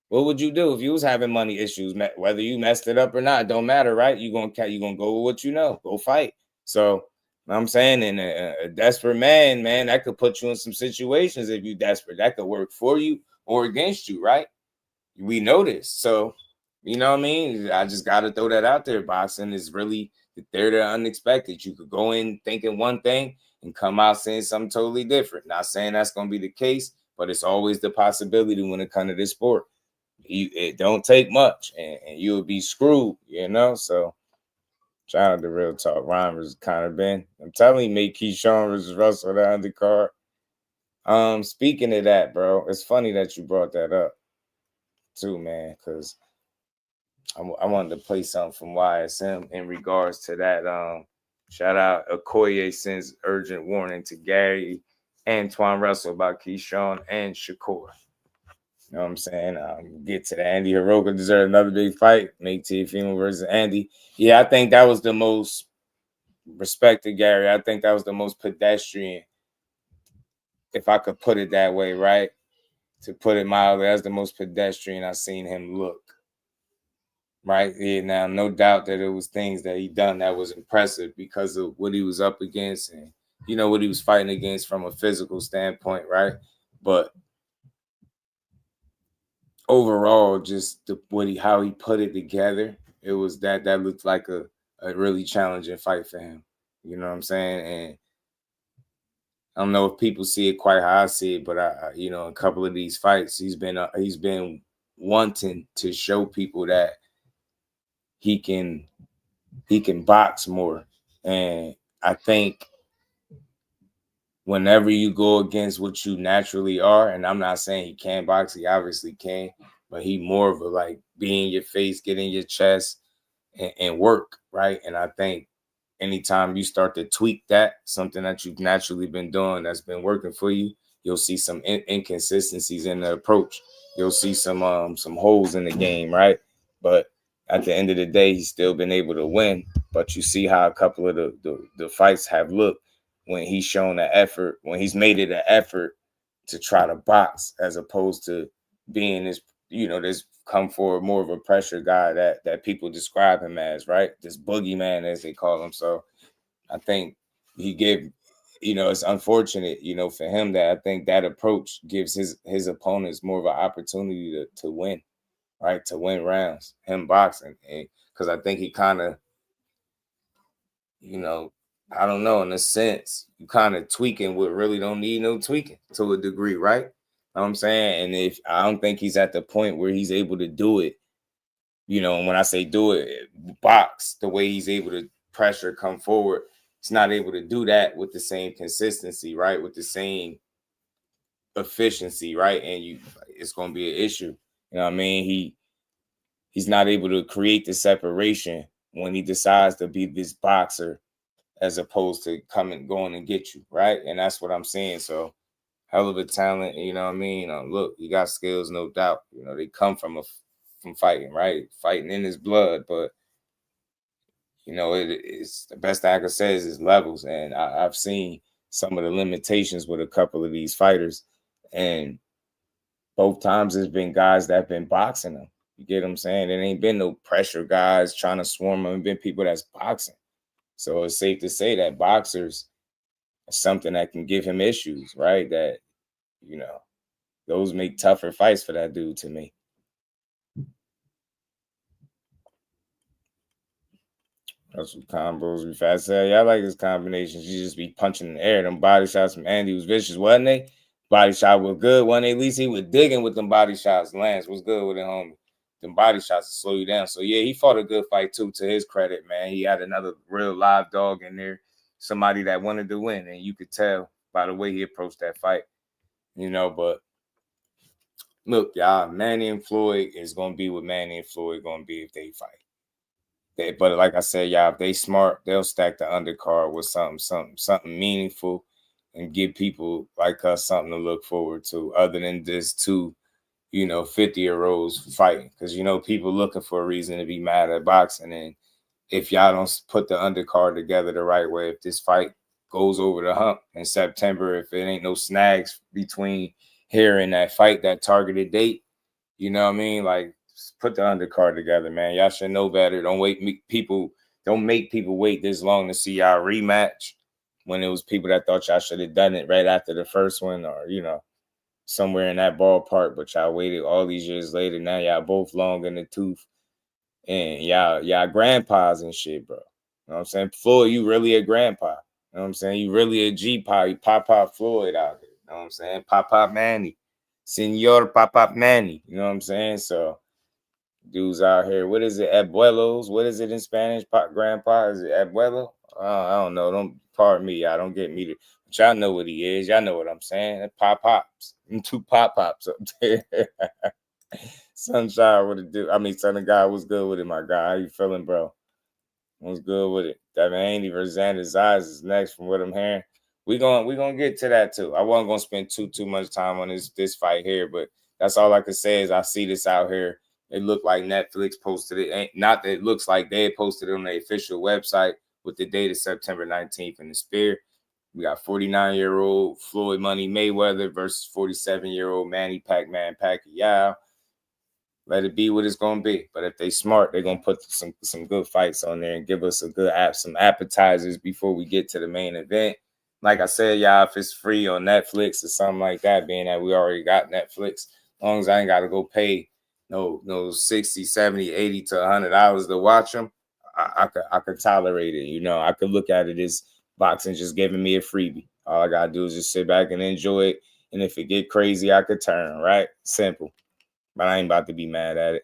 Speaker 6: What would you do if you was having money issues? Whether you messed it up or not, don't matter, right? You gonna go with what you know. Go fight. So, you know what I'm saying, and a desperate man, that could put you in some situations if you desperate. That could work for you or against you, right? We know this. So, you know what I mean? I just got to throw that out there. Boxing is really the unexpected. You could go in thinking one thing and come out saying something totally different. Not saying that's going to be the case, but it's always the possibility when it comes to this sport. It don't take much, and you'll be screwed, you know? So, shout out to Real Talk. Rhymers kind of been. I'm telling you, make Keyshawn versus Russell the undercard. Speaking of that, bro, it's funny that you brought that up too, man, because I wanted to play something from YSM in regards to that. Shout out Okoye sends urgent warning to Gary Antoine Russell about Keyshawn and Shakur. You know what I'm saying? Get to the Andy Hiroka deserve another big fight. Make Teofimo versus Andy. Yeah, I think that was the most respected Gary. I think that was the most pedestrian, if I could put it that way, right? To put it mildly, that's the most pedestrian I've seen him look. Right? Yeah, now, no doubt that it was things that he done that was impressive because of what he was up against and, you know, what he was fighting against from a physical standpoint, right? But overall, just how he put it together, it was that looked like a really challenging fight for him. You know what I'm saying? And I don't know if people see it quite how I see it, but I you know, a couple of these fights, he's been wanting to show people that he can box more. And I think whenever you go against what you naturally are, and I'm not saying he can't box, he obviously can, but he more of a like be in your face, get in your chest, and work, right? And I think anytime you start to tweak that, something that you've naturally been doing that's been working for you, you'll see some inconsistencies in the approach. You'll see some holes in the game, right? But at the end of the day, he's still been able to win. But you see how a couple of the fights have looked when he's shown the effort, when he's made it an effort to try to box as opposed to being this, you know, this come forward more of a pressure guy that people describe him as, right? This boogeyman, as they call him. So I think he gave, you know, it's unfortunate, you know, for him that I think that approach gives his opponents more of an opportunity to win, right? To win rounds, him boxing. And because I think he kind of, you know, I don't know, in a sense, you kind of tweaking what really don't need no tweaking to a degree, right? You know what I'm saying? And if I don't think he's at the point where he's able to do it, you know, and when I say do it, box the way he's able to pressure come forward, he's not able to do that with the same consistency, right? With the same efficiency, right? And it's going to be an issue. You know what I mean? He's not able to create the separation when he decides to be this boxer as opposed to going and get you, right? And that's what I'm saying. So, hell of a talent, you know what I mean? Look, you got skills, no doubt. You know, they come from fighting, right? Fighting in his blood, but you know, it's the best thing I could say is his levels. And I've seen some of the limitations with a couple of these fighters. And both times it's been guys that have been boxing them. You get what I'm saying? There ain't been no pressure guys trying to swarm them. It's been people that's boxing. So it's safe to say that boxers are something that can give him issues, right? That, you know, those make tougher fights for that dude to me. That's what combos be fast. Yeah, I like his combinations. You just be punching in the air. Them body shots from Andy was vicious, wasn't they? Body shot was good, wasn't they? At least he was digging with them body shots. Lance was good with it, homie. Them body shots to slow you down. So, yeah, he fought a good fight, too, to his credit, man. He had another real live dog in there, somebody that wanted to win, and you could tell by the way he approached that fight, you know. But, look, y'all, Manny and Floyd is going to be what Manny and Floyd going to be if they fight. But like I said, y'all, if they smart, they'll stack the undercard with something meaningful and give people like us something to look forward to other than just two, 50-year-olds fighting. Because, people looking for a reason to be mad at boxing. And if y'all don't put the undercard together the right way, if this fight goes over the hump in September, if it ain't no snags between here and that fight, that targeted date, you know what I mean? Like, put the undercard together, man. Y'all should know better. Don't make people wait this long to see y'all rematch when it was people that thought y'all should have done it right after the first one or, somewhere in that ballpark. But y'all waited all these years later. Now y'all both long in the tooth. And y'all grandpas and shit, bro. You know what I'm saying? Floyd, you really a grandpa. You know what I'm saying? You really a G-pa. You Pop Floyd out here. You know what I'm saying? Pop Manny. Senor Pop Manny. You know what I'm saying? So dudes out here, what is it? Abuelos? What is it in Spanish? Grandpa? Is it abuelo? I don't know. Don't pardon me. Y'all don't get me to. But y'all know what he is. Y'all know what I'm saying. Pops. And two pops up there. Sunshine, what it do? I mean, son of God, what's good with it, my guy? How you feeling, bro? What's good with it? Devin Haney versus Xander Zayas is next from what I'm hearing. We gonna get to that too. I wasn't gonna spend too much time on this fight here, but that's all I can say is I see this out here. It looked like Netflix posted it. Not that it looks like they posted it on their official website with the date of September 19th in the Spear. We got 49-year-old Floyd Money Mayweather versus 47-year-old Manny Pacquiao. Let it be what it's going to be. But if they smart, they're going to put some good fights on there and give us some appetizers before we get to the main event. Like I said, y'all, if it's free on Netflix or something like that, being that we already got Netflix, as long as I ain't got to go pay no 60, 70, 80 to $100 to watch them, I could tolerate it. I could look at it as boxing just giving me a freebie. All I got to do is just sit back and enjoy it. And if it get crazy, I could turn, right? Simple. But I ain't about to be mad at it.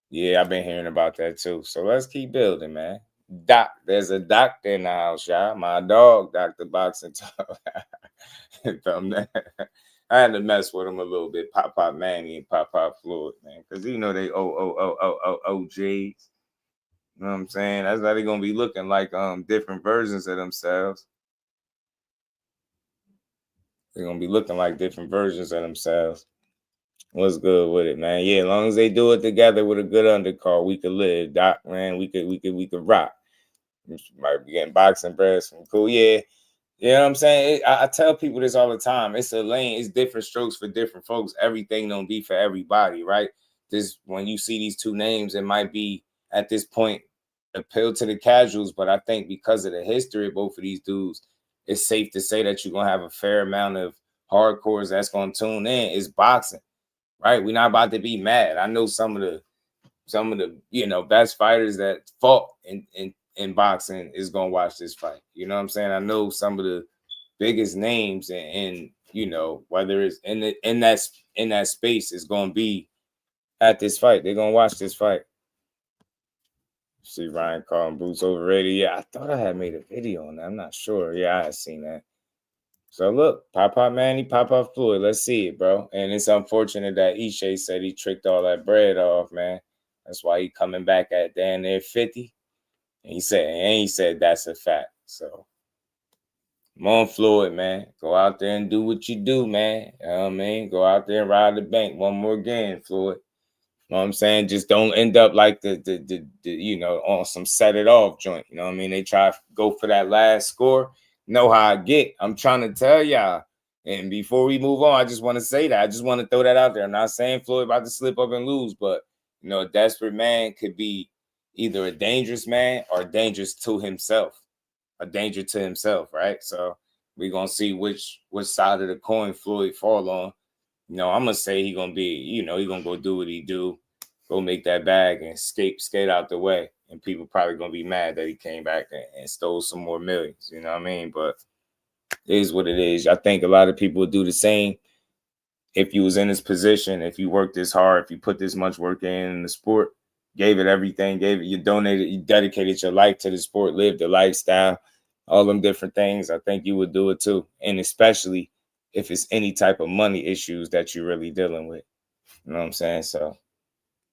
Speaker 6: Yeah, I've been hearing about that too. So let's keep building, man. Doc, there's a doctor in the house, y'all. My dog, Dr. Boxing Talk. I had to mess with him a little bit. Pop Manny and Pop Floyd, man. Because they OGs. You know what I'm saying? That's how they're going to be looking like different versions of themselves. They're going to be looking like different versions of themselves. What's good with it, man? Yeah, as long as they do it together with a good undercard, we could live, Doc, man. We could rock. Might be getting boxing breads from cool. Yeah. You know what I'm saying? I tell people this all the time. It's a lane. It's different strokes for different folks. Everything don't be for everybody, right? When you see these two names, it might be at this point appeal to the casuals, but I think because of the history of both of these dudes, it's safe to say that you're gonna have a fair amount of hardcores that's gonna tune in. It's boxing, right? We're not about to be mad. I know some of the best fighters that fought in boxing is gonna watch this fight. You know what I'm saying? I know some of the biggest names and whether it's in that space is gonna be at this fight. They're gonna watch this fight. See Ryan calling Bruce overrated. Yeah, I thought I had made a video on that. I'm not sure. Yeah, I had seen that. So look, Pop Manny, Pop Floyd. Let's see it, bro. And it's unfortunate that Ishe said he tricked all that bread off, man. That's why he coming back at damn near 50. And he said that's a fact. So come on, Floyd, man. Go out there and do what you do, man. You know what I mean? Go out there and ride the bank one more game, Floyd. You know what I'm saying? Just don't end up like the on some set it off joint. You know what I mean? They try to go for that last score. know how I get. I'm trying to tell y'all. And before we move on, I just want to say that. I just want to throw that out there. I'm not saying Floyd about to slip up and lose, but, you know, a desperate man could be either a dangerous man or dangerous to himself, a danger to himself, right? So we're going to see which side of the coin Floyd fall on. You know, I'm going to say he's going to be, you know, he's going to go do what he do, go make that bag and skate out the way. And people probably going to be mad that he came back and stole some more millions, you know what I mean? But it is what it is. I think a lot of people would do the same if you was in this position, if you worked this hard, if you put this much work in the sport, gave it everything, you donated, you dedicated your life to the sport, lived the lifestyle, all them different things. I think you would do it too. And especially if it's any type of money issues that you're really dealing with. You know what I'm saying? So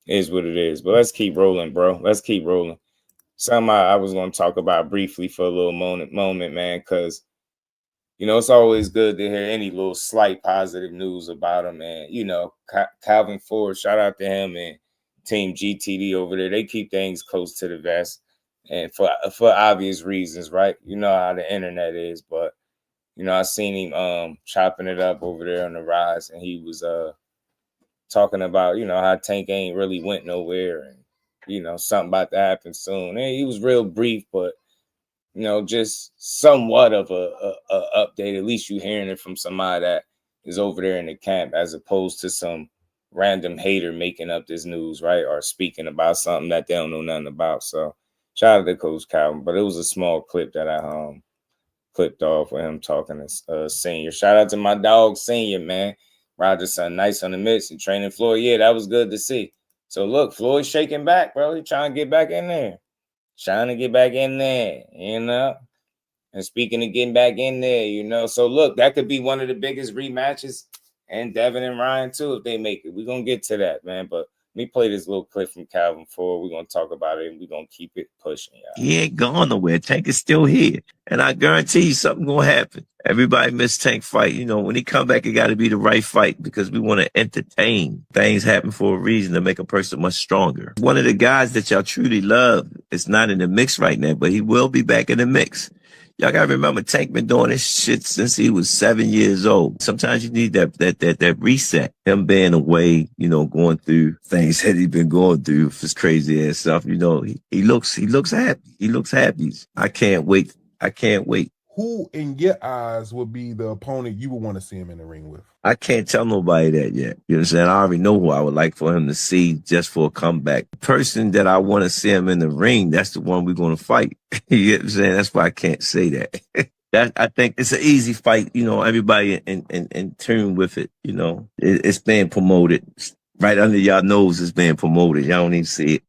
Speaker 6: it is what it is. But let's keep rolling, bro. Let's keep rolling. Something I was going to talk about briefly for a little moment, man, because, you know, it's always good to hear any little slight positive news about him. And, you know, Calvin Ford, shout out to him and Team GTD over there. They keep things close to the vest and for obvious reasons, right? You know how the internet is. But, you know, I seen him chopping it up over there on the rise. And he was talking about, you know, how Tank ain't really went nowhere. And, you know, something about to happen soon. And he was real brief, but, you know, just somewhat of a update. At least you hearing it from somebody that is over there in the camp, as opposed to some random hater making up this news, right? Or speaking about something that they don't know nothing about. So shout out to Coach Calvin. But it was a small clip that I clipped off with him talking to Senior. Shout out to my dog Senior, man. Roger's son, nice on the mix and training Floyd. Yeah, that was good to see. So look, Floyd's shaking back, bro. He trying to get back in there. Trying to get back in there, you know. And speaking of getting back in there, you know. So, look, that could be one of the biggest rematches. And Devin and Ryan, too, if they make it. We're going to get to that, man. But let me play this little clip from Calvin Ford. We're going to talk about it, and we're going to keep it pushing, y'all.
Speaker 8: He ain't gone nowhere. Tank is still here. And I guarantee you something going to happen. Everybody miss Tank fight. You know, when he come back, it got to be the right fight because we want to entertain. Things happen for a reason to make a person much stronger. One of the guys that y'all truly love is not in the mix right now, but he will be back in the mix. Y'all gotta remember, Tank been doing this shit since he was 7 years old. Sometimes you need that reset. Him being away, you know, going through things that he's been going through, his crazy ass stuff. You know, he looks happy. He looks happy. I can't wait.
Speaker 9: Who, in your eyes, would be the opponent you would want to see him in the ring with?
Speaker 8: I can't tell nobody that yet. You understand? I already know who I would like for him to see just for a comeback. The person that I want to see him in the ring, that's the one we're going to fight. You know what I'm saying? That's why I can't say that. I think it's an easy fight. You know, everybody in tune with it. You know, it's being promoted right under y'all nose. It's being promoted. Y'all don't even see it.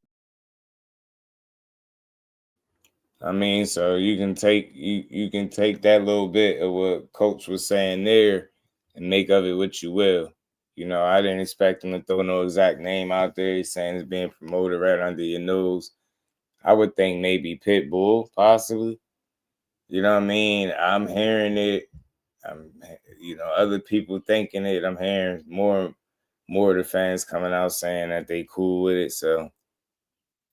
Speaker 6: I mean, so you can take that little bit of what Coach was saying there and make of it what you will. You know, I didn't expect him to throw no exact name out there. He's saying it's being promoted right under your nose. I would think maybe Pitbull, possibly. You know what I mean? I'm hearing it. You know, other people thinking it. I'm hearing more of the fans coming out saying that they cool with it. So,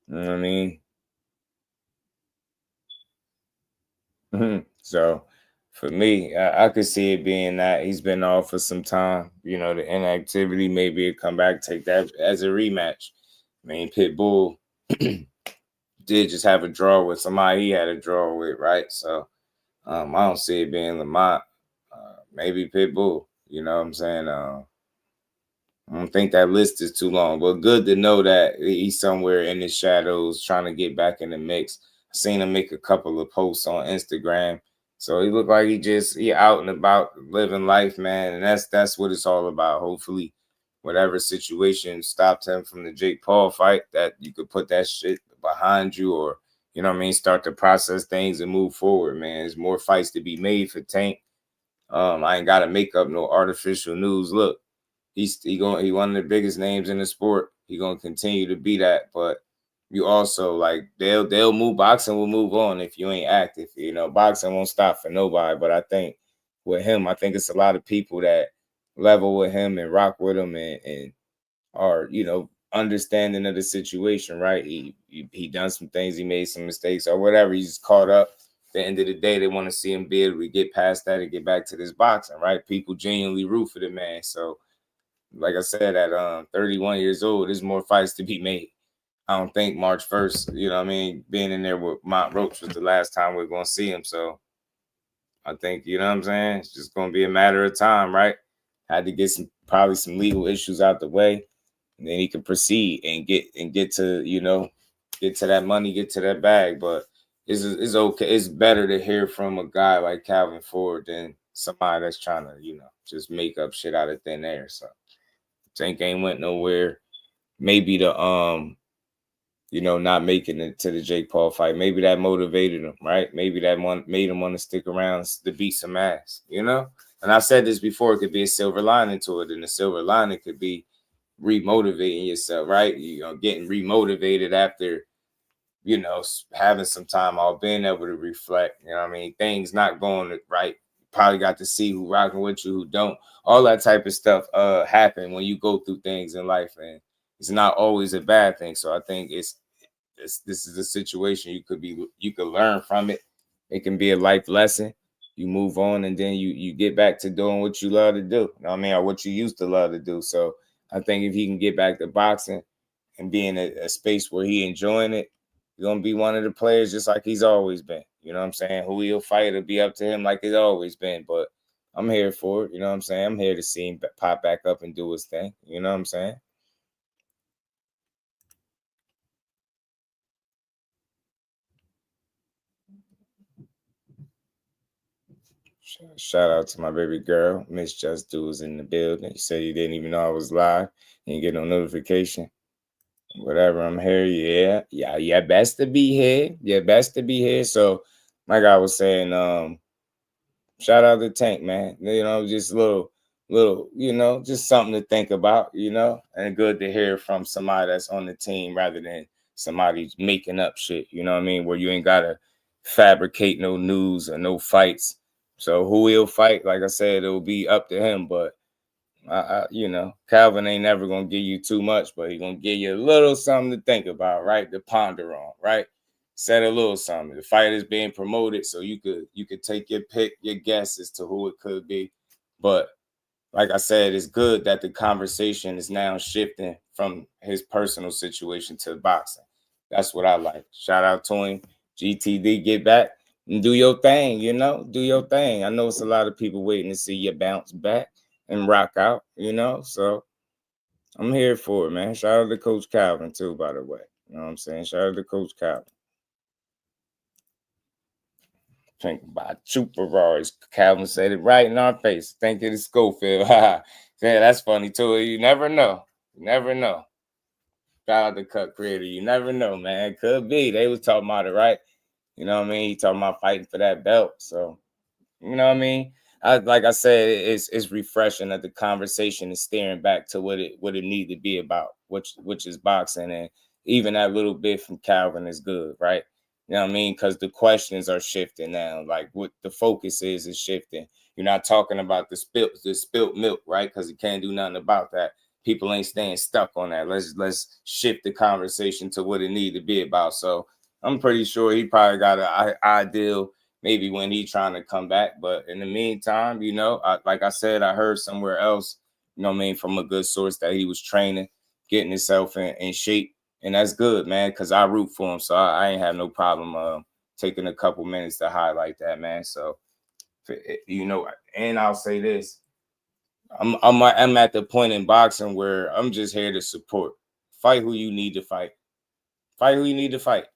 Speaker 6: you know what I mean? So for me, I could see it being that he's been off for some time. You know, the inactivity, maybe it come back, take that as a rematch. I mean, Pitbull did just have a draw with somebody he had a draw with, right? So I don't see it being Lamont. Maybe Pitbull. You know what I'm saying? I don't think that list is too long, but good to know that he's somewhere in the shadows trying to get back in the mix. I seen him make a couple of posts on Instagram. So he looked like he out and about living life, man. And that's what it's all about. Hopefully, whatever situation stopped him from the Jake Paul fight, that you could put that shit behind you, or, you know what I mean, start to process things and move forward, man. There's more fights to be made for Tank. I ain't got to make up no artificial news. Look, he one of the biggest names in the sport. He gonna continue to be that, but you also, like, they'll move. Boxing will move on if you ain't active. You know, boxing won't stop for nobody. But I think with him, I think it's a lot of people that level with him and rock with him and are, you know, understanding of the situation, right? He done some things, he made some mistakes or whatever. He's caught up. the end of the day, they want to see him be able to get past that and get back to this boxing, right? People genuinely root for the man. So, like I said, at 31 years old, there's more fights to be made. I don't think March 1st, you know what I mean, being in there with Mont Roach was the last time we're going to see him. So I think, you know what I'm saying, it's just going to be a matter of time, right? Had to get probably some legal issues out the way, and then he can proceed and get to, you know, get to that money, get to that bag. But it's okay. It's better to hear from a guy like Calvin Ford than somebody that's trying to, you know, just make up shit out of thin air. So Tank ain't went nowhere. Maybe the you know, not making it to the Jake Paul fight. Maybe that motivated him, right? Maybe that one made him want to stick around to beat some ass, you know? And I said this before, it could be a silver lining to it. And the silver lining could be remotivating yourself, right? You know, getting remotivated after, you know, having some time off, being able to reflect, you know what I mean? Things not going right. Probably got to see who rocking with you, who don't. All that type of stuff happen when you go through things in life, and it's not always a bad thing. So I think this is a situation you could learn from it. It can be a life lesson. You move on, and then you get back to doing what you love to do. You know what I mean? Or what you used to love to do. So I think if he can get back to boxing and be in a space where he enjoying it, he's gonna be one of the players just like he's always been. You know what I'm saying? Who he'll fight, it'll be up to him like it's always been. But I'm here for it. You know what I'm saying? I'm here to see him pop back up and do his thing. You know what I'm saying? Shout out to my baby girl, Miss Just Do was in the building. He said he didn't even know I was live. He didn't get no notification. Whatever, I'm here. Yeah. Best to be here. Yeah, best to be here. So, like I was saying, shout out to Tank, man. You know, just little, you know, just something to think about, you know, and good to hear from somebody that's on the team rather than somebody making up shit. You know what I mean? Where you ain't gotta fabricate no news or no fights. So who he'll fight, like I said, it'll be up to him. But you know, Calvin ain't never gonna give you too much, but he's gonna give you a little something to think about, right? To ponder on, right? Said a little something. The fight is being promoted, so you could take your pick, your guess as to who it could be. But like I said, it's good that the conversation is now shifting from his personal situation to boxing. That's what I like. Shout out to him. GTD, get back and do your thing, you know? Do your thing. I know it's a lot of people waiting to see you bounce back and rock out, you know? So I'm here for it, man. Shout out to Coach Calvin, too, by the way. You know what I'm saying? Shout out to Coach Calvin. Think about two Ferraris. Calvin said it right in our face. Think it is Schofield. Yeah, that's funny, too. You never know. You never know. Shout out to Cut Creator. You never know, man. Could be. They was talking about it, right? You know what I mean? He talking about fighting for that belt. So, you know what I mean? Like I said, it's refreshing that the conversation is steering back to what it need to be about, which is boxing. And even that little bit from Calvin is good, right? You know what I mean? Because the questions are shifting now. Like what the focus is shifting. You're not talking about the spilt milk, right? Because you can't do nothing about that. People ain't staying stuck on that. Let's shift the conversation to what it need to be about. So I'm pretty sure he probably got an ideal maybe when he trying to come back. But in the meantime, you know, like I said, I heard somewhere else, you know what I mean, from a good source that he was training, getting himself in shape. And that's good, man, because I root for him. So I ain't have no problem taking a couple minutes to highlight that, man. So, you know, and I'll say this. I'm at the point in boxing where I'm just here to support. Fight who you need to fight. Fight who you need to fight.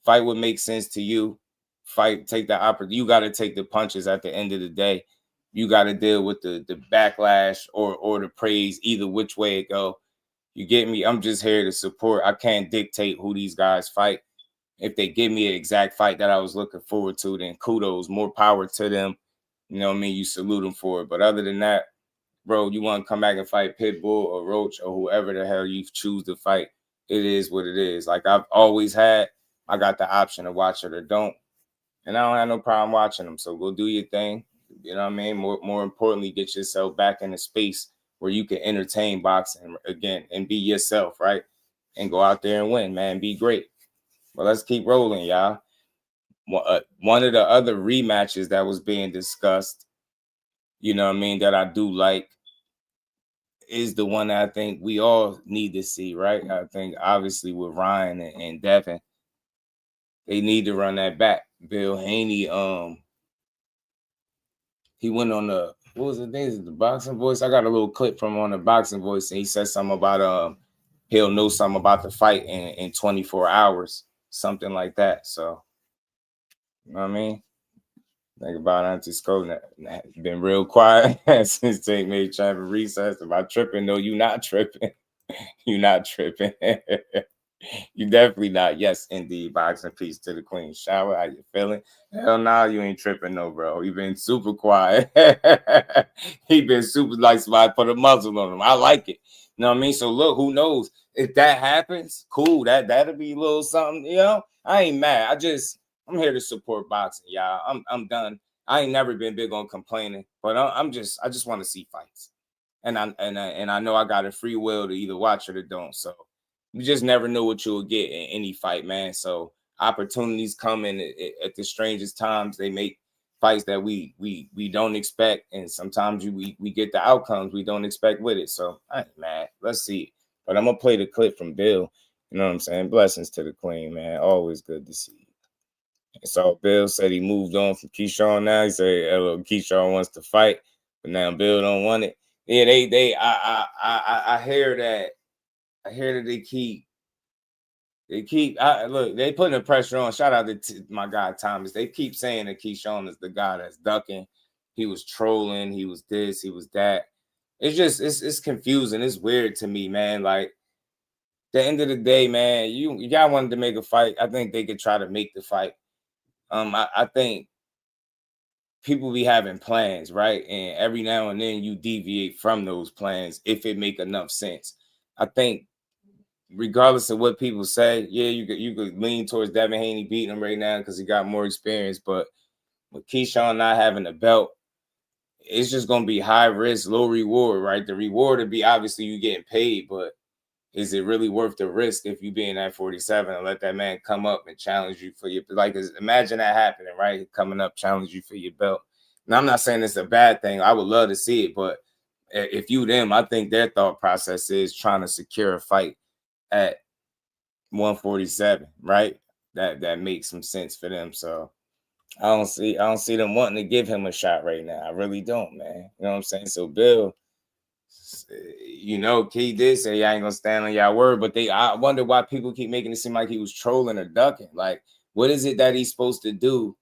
Speaker 6: Fight what makes sense to you. Fight, take the opportunity. You got to take the punches at the end of the day. You got to deal with the backlash or the praise, either which way it go. You get me? I'm just here to support. I can't dictate who these guys fight. If they give me an exact fight that I was looking forward to, then kudos, more power to them. You know what I mean? You salute them for it. But other than that, bro, you want to come back and fight Pitbull or Roach or whoever the hell you choose to fight, it is what it is. Like I've always had, I got the option to watch it or don't. And I don't have no problem watching them. So go do your thing. You know what I mean? More importantly, get yourself back in a space where you can entertain boxing again and be yourself, right? And go out there and win, man. Be great. But let's keep rolling, y'all. one of the other rematches that was being discussed, you know what I mean, that I do like is the one that I think we all need to see, right? I think obviously with Ryan and Devin, they need to run that back. Bill Haney, he went on the, what was the thing? Is it the Boxing Voice? I got a little clip from on the Boxing Voice, and he said something about he'll know something about the fight in 24 hours, something like that. So, you know what I mean? Think about Auntie Scott been real quiet since they made champion recess. About tripping, no, you not tripping. You not tripping. You definitely not. Yes, indeed. Boxing peace to the queen. Shower, how you feeling? Hell nah, you ain't tripping, no, bro. You been super quiet. He been super like somebody put a muzzle on him. I like it. You know what I mean? So look, who knows if that happens? Cool. That'll be a little something. You know, I ain't mad. I'm here to support boxing, y'all. I'm done. I ain't never been big on complaining, but I just want to see fights, and I know I got a free will to either watch it or don't. So you just never know what you'll get in any fight, man. So opportunities come in at the strangest times. They make fights that we don't expect, and sometimes we get the outcomes we don't expect with it. So I ain't mad. Let's see. But I'm gonna play the clip from Bill. You know what I'm saying? Blessings to the queen, man. Always good to see you. So Bill said he moved on from Keyshawn now. He said Keyshawn wants to fight, but now Bill don't want it. Yeah, I hear that. I hear that they keep look, they putting the pressure on. Shout out to my guy Thomas. They keep saying that Keyshawn is the guy that's ducking. He was trolling, he was this, he was that. It's just it's confusing. It's weird to me, man. Like the end of the day, man, you guys wanted to make a fight. I think they could try to make the fight. I think people be having plans, right? And every now and then you deviate from those plans if it make enough sense. I think regardless of what people say, yeah, you could lean towards Devin Haney beating him right now because he got more experience. But with Keyshawn not having a belt, it's just gonna be high risk, low reward, right? The reward would be obviously you getting paid, but is it really worth the risk if you being at 47 and let that man come up and challenge you for your, like, imagine that happening, right? Coming up, challenge you for your belt. Now, I'm not saying it's a bad thing. I would love to see it, but if you them, I think their thought process is trying to secure a fight at 147, right? That makes some sense for them. So I don't see them wanting to give him a shot right now. I really don't, man. You know what I'm saying? So Bill, you know, Key did say y'all ain't gonna stand on y'all word, but I wonder why people keep making it seem like he was trolling or ducking. Like, what is it that he's supposed to do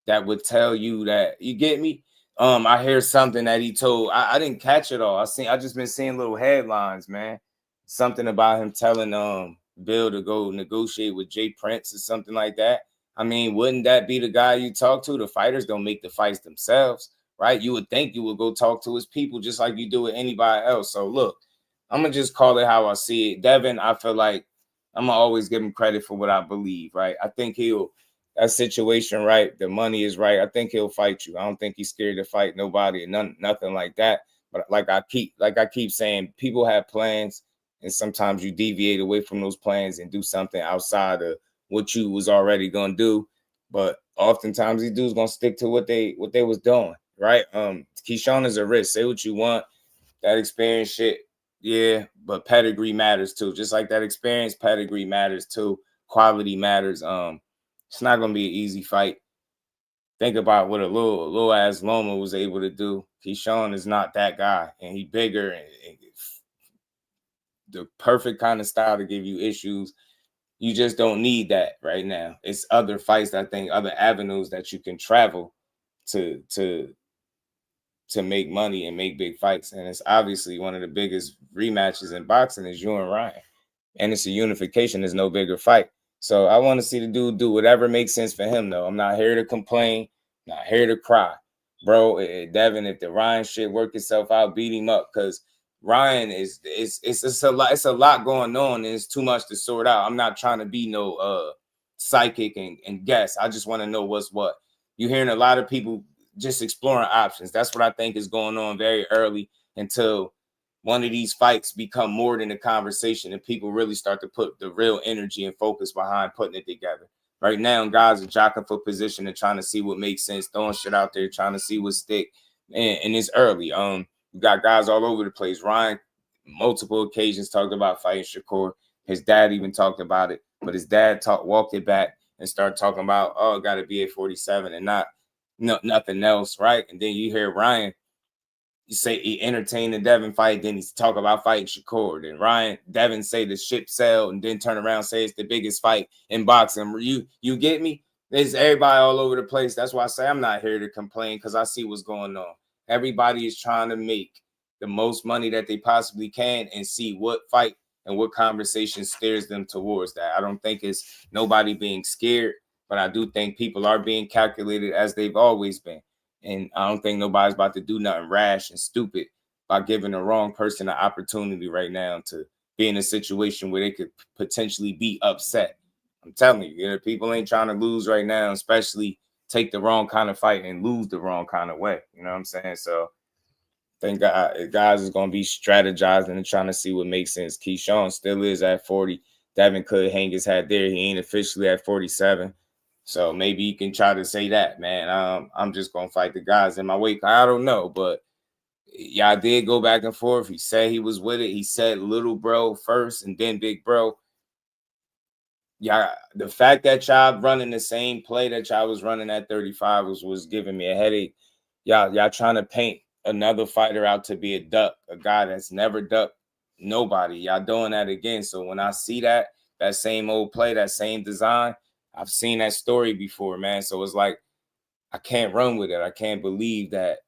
Speaker 6: that would tell you that, you get me? I hear something that he told. I didn't catch it all. I just been seeing little headlines, man. Something about him telling Bill to go negotiate with Jay Prince or something like that. I mean, wouldn't that be the guy you talk to? The fighters don't make the fights themselves, right? You would think you would go talk to his people just like you do with anybody else. So look, I'm gonna just call it how I see it. Devin, I feel like I'm gonna always give him credit for what I believe, right? I think that situation, right? The money is right. I think he'll fight you. I don't think he's scared to fight nobody and nothing like that. But like I keep saying, people have plans, and sometimes you deviate away from those plans and do something outside of what you was already gonna do. But oftentimes these dudes gonna stick to what they was doing, right? Keyshawn is a risk. Say what you want. That experience shit, yeah, but pedigree matters too. Just like that experience, pedigree matters too. Quality matters. It's not gonna be an easy fight. Think about what a little ass Loma was able to do. Keyshawn is not that guy, and he bigger and the perfect kind of style to give you issues. You just don't need that right now. It's other fights, I think, other avenues that you can travel to make money and make big fights. And it's obviously one of the biggest rematches in boxing is you and Ryan. And it's a unification. There's no bigger fight. So I want to see the dude do whatever makes sense for him, though. I'm not here to complain, not here to cry. Bro, Devin, if the Ryan shit work itself out, beat him up, because Ryan it's a lot going on, and it's too much to sort out. I'm not trying to be no psychic and guess. I just want to know what's what. You're hearing a lot of people just exploring options. That's what I think is going on very early until one of these fights become more than a conversation and people really start to put the real energy and focus behind putting it together. Right now, guys are jockeying for position and trying to see what makes sense, throwing shit out there, trying to see what stick. And it's early. You got guys all over the place. Ryan, multiple occasions, talked about fighting Shakur. His dad even talked about it, but his dad walked it back and started talking about, oh, it got to be at 47 and nothing else, right? And then you hear Ryan, you say he entertained the Devin fight, then he's talk about fighting Shakur. Then Devin say the ship sailed, and then turn around and say it's the biggest fight in boxing. You get me? There's everybody all over the place. That's why I say I'm not here to complain, because I see what's going on. Everybody is trying to make the most money that they possibly can and see what fight and what conversation steers them towards that. I don't think it's nobody being scared, but I do think people are being calculated as they've always been. And I don't think nobody's about to do nothing rash and stupid by giving the wrong person an opportunity right now to be in a situation where they could potentially be upset. I'm telling you, people ain't trying to lose right now, especially take the wrong kind of fight and lose the wrong kind of way. You know what I'm saying? So I think guys is going to be strategizing and trying to see what makes sense. Keyshawn still is at 40. Devin could hang his hat there. He ain't officially at 47. So maybe you can try to say that, man. I'm just going to fight the guys in my weight. I don't know, but y'all did go back and forth. He said he was with it. He said little bro first and then big bro. Yeah, the fact that y'all running the same play that y'all was running at 35 was giving me a headache. Y'all trying to paint another fighter out to be a duck, a guy that's never ducked nobody. Y'all doing that again. So when I see that same old play, that same design, I've seen that story before, man. So it's like, I can't run with it. I can't believe that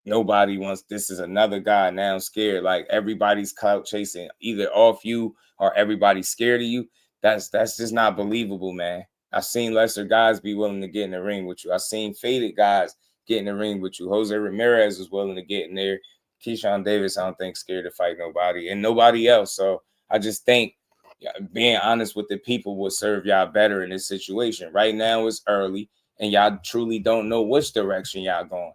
Speaker 6: nobody wants, this is another guy now scared. Like everybody's clout chasing either off you or everybody's scared of you. That's just not believable, man. I've seen lesser guys be willing to get in the ring with you. I've seen faded guys get in the ring with you. Jose Ramirez was willing to get in there. Keyshawn Davis, I don't think scared to fight nobody and nobody else. So I just think being honest with the people will serve y'all better in this situation. Right now it's early and y'all truly don't know which direction y'all going.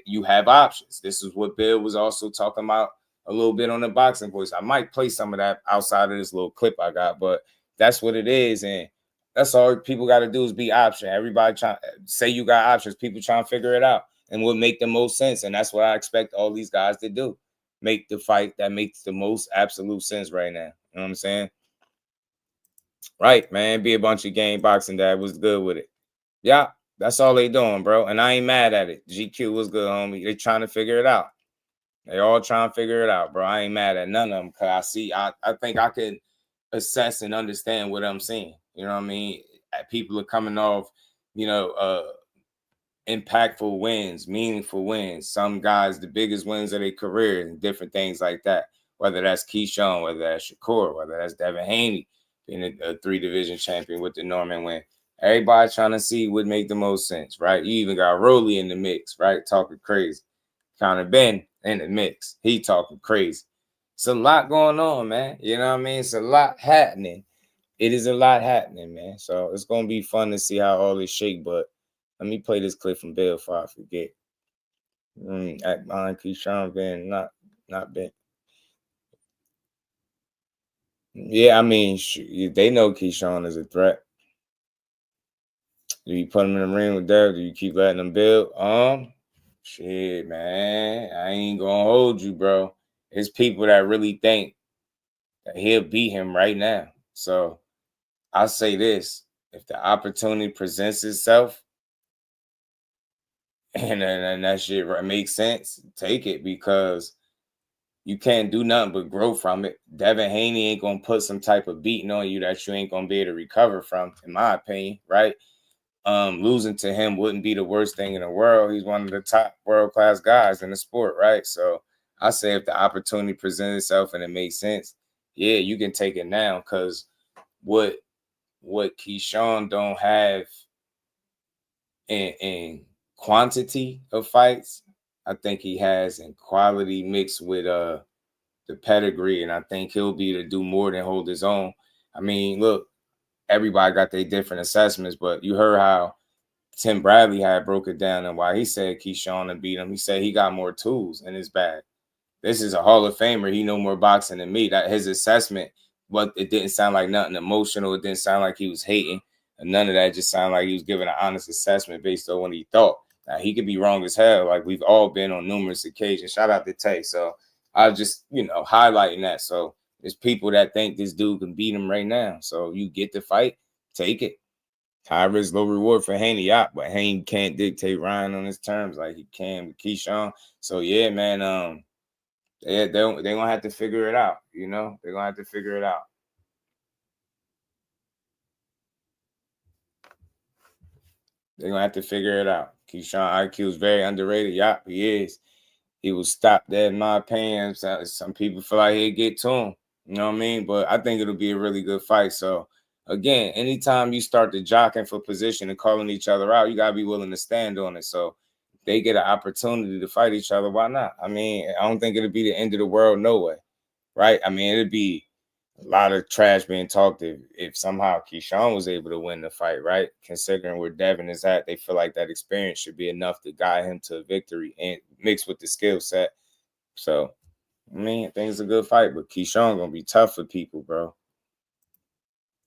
Speaker 6: You have options. This is what Bill was also talking about a little bit on the Boxing Voice. I might play some of that outside of this little clip I got, but that's what it is. And that's all people got to do is be option. Everybody trying say you got options. People trying to figure it out and what make the most sense. And that's what I expect all these guys to do. Make the fight that makes the most absolute sense right now. You know what I'm saying? Right, man. Be a bunch of game boxing dad was good with it. Yeah, that's all they doing, bro. And I ain't mad at it. GQ was good, homie. They trying to figure it out. They all trying to figure it out, bro. I ain't mad at none of them because I think I can assess and understand what I'm seeing. You know what I mean? People are coming off, impactful wins, meaningful wins. Some guys, the biggest wins of their career and different things like that. Whether that's Keyshawn, whether that's Shakur, whether that's Devin Haney being a 3-division champion with the Norman win. Everybody trying to see what make the most sense, right? You even got Rolly in the mix, right? Talking crazy. Kind of Ben in the mix. He talking crazy. It's a lot going on, man. You know what I mean? It's a lot happening. It is a lot happening, man. So it's going to be fun to see how all this shake. But let me play this clip from Bill before I forget. Act behind Keyshawn Ben, not Ben. Yeah, I mean, they know Keyshawn is a threat. Do you put him in the ring with Derek? Do you keep letting him build? Shit, man. I ain't gonna hold you, bro. It's people that really think that he'll beat him right now. So I'll say this. If the opportunity presents itself and that shit makes sense, take it because you can't do nothing but grow from it. Devin Haney ain't gonna put some type of beating on you that you ain't gonna be able to recover from, in my opinion, right? Losing to him wouldn't be the worst thing in the world. He's one of the top world-class guys in the sport, right? So I say if the opportunity presents itself and it makes sense, yeah, you can take it now because what Keyshawn don't have in quantity of fights, I think he has in quality mixed with the pedigree, and I think he'll be to do more than hold his own. I mean, look, everybody got their different assessments, but you heard how Tim Bradley had broke it down and why he said Keyshawn to beat him. He said he got more tools in his bag. This is a Hall of Famer. He know more boxing than me. That his assessment, but it didn't sound like nothing emotional. It didn't sound like he was hating. And none of that. Just sounded like he was giving an honest assessment based on what he thought. Now, he could be wrong as hell, like we've all been on numerous occasions. Shout out to Tay. So I was just, highlighting that. So there's people that think this dude can beat him right now. So you get the fight, take it. High risk, low reward for Haney. Yeah, but Haney can't dictate Ryan on his terms like he can with Keyshawn. So yeah, man, they're gonna have to figure it out. They're gonna have to figure it out. They're gonna have to figure it out. Keyshawn IQ is very underrated. Yeah, he is. He will stop that, in my opinion. Some people feel like he'll get to him. You know what I mean? But I think it'll be a really good fight. So again, anytime you start to jockeying for position and calling each other out, you gotta be willing to stand on it. So if they get an opportunity to fight each other, why not? I mean, I don't think it'll be the end of the world, no way. Right? I mean, it'd be a lot of trash being talked if somehow Keyshawn was able to win the fight, right? Considering where Devin is at, they feel like that experience should be enough to guide him to a victory and mixed with the skill set. So, I mean, I think it's a good fight, but Keyshawn gonna be tough for people, bro.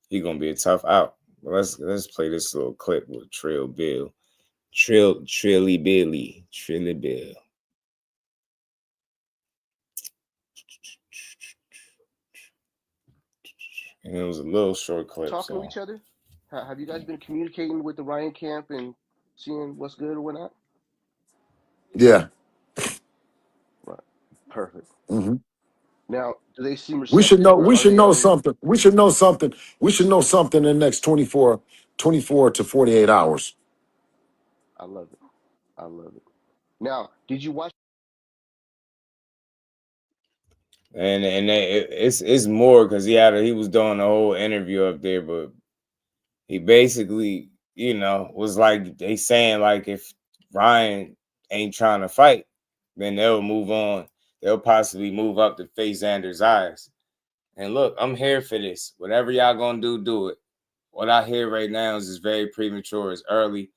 Speaker 6: He gonna be a tough out. Let's play this little clip with Trilly Bill. And it was a little short clip.
Speaker 10: Talking to each other? Have you guys been communicating with the Ryan camp and seeing what's good or whatnot?
Speaker 3: Yeah.
Speaker 10: Right. Perfect.
Speaker 3: Mm-hmm.
Speaker 10: Now, do they seem receptive?
Speaker 3: We should know. We
Speaker 10: Are
Speaker 3: should
Speaker 10: they
Speaker 3: know
Speaker 10: already-
Speaker 3: something. We should know something. We should know something in the next 24 to 48 hours.
Speaker 10: I love it. I love it. Now, did you watch?
Speaker 6: And it's more because he was doing the whole interview up there, but he basically, was like they saying like if Ryan ain't trying to fight, then they'll move on. They'll possibly move up to face Xander's eyes. And look, I'm here for this. Whatever y'all gonna do it. What I hear right now is very premature. It's early.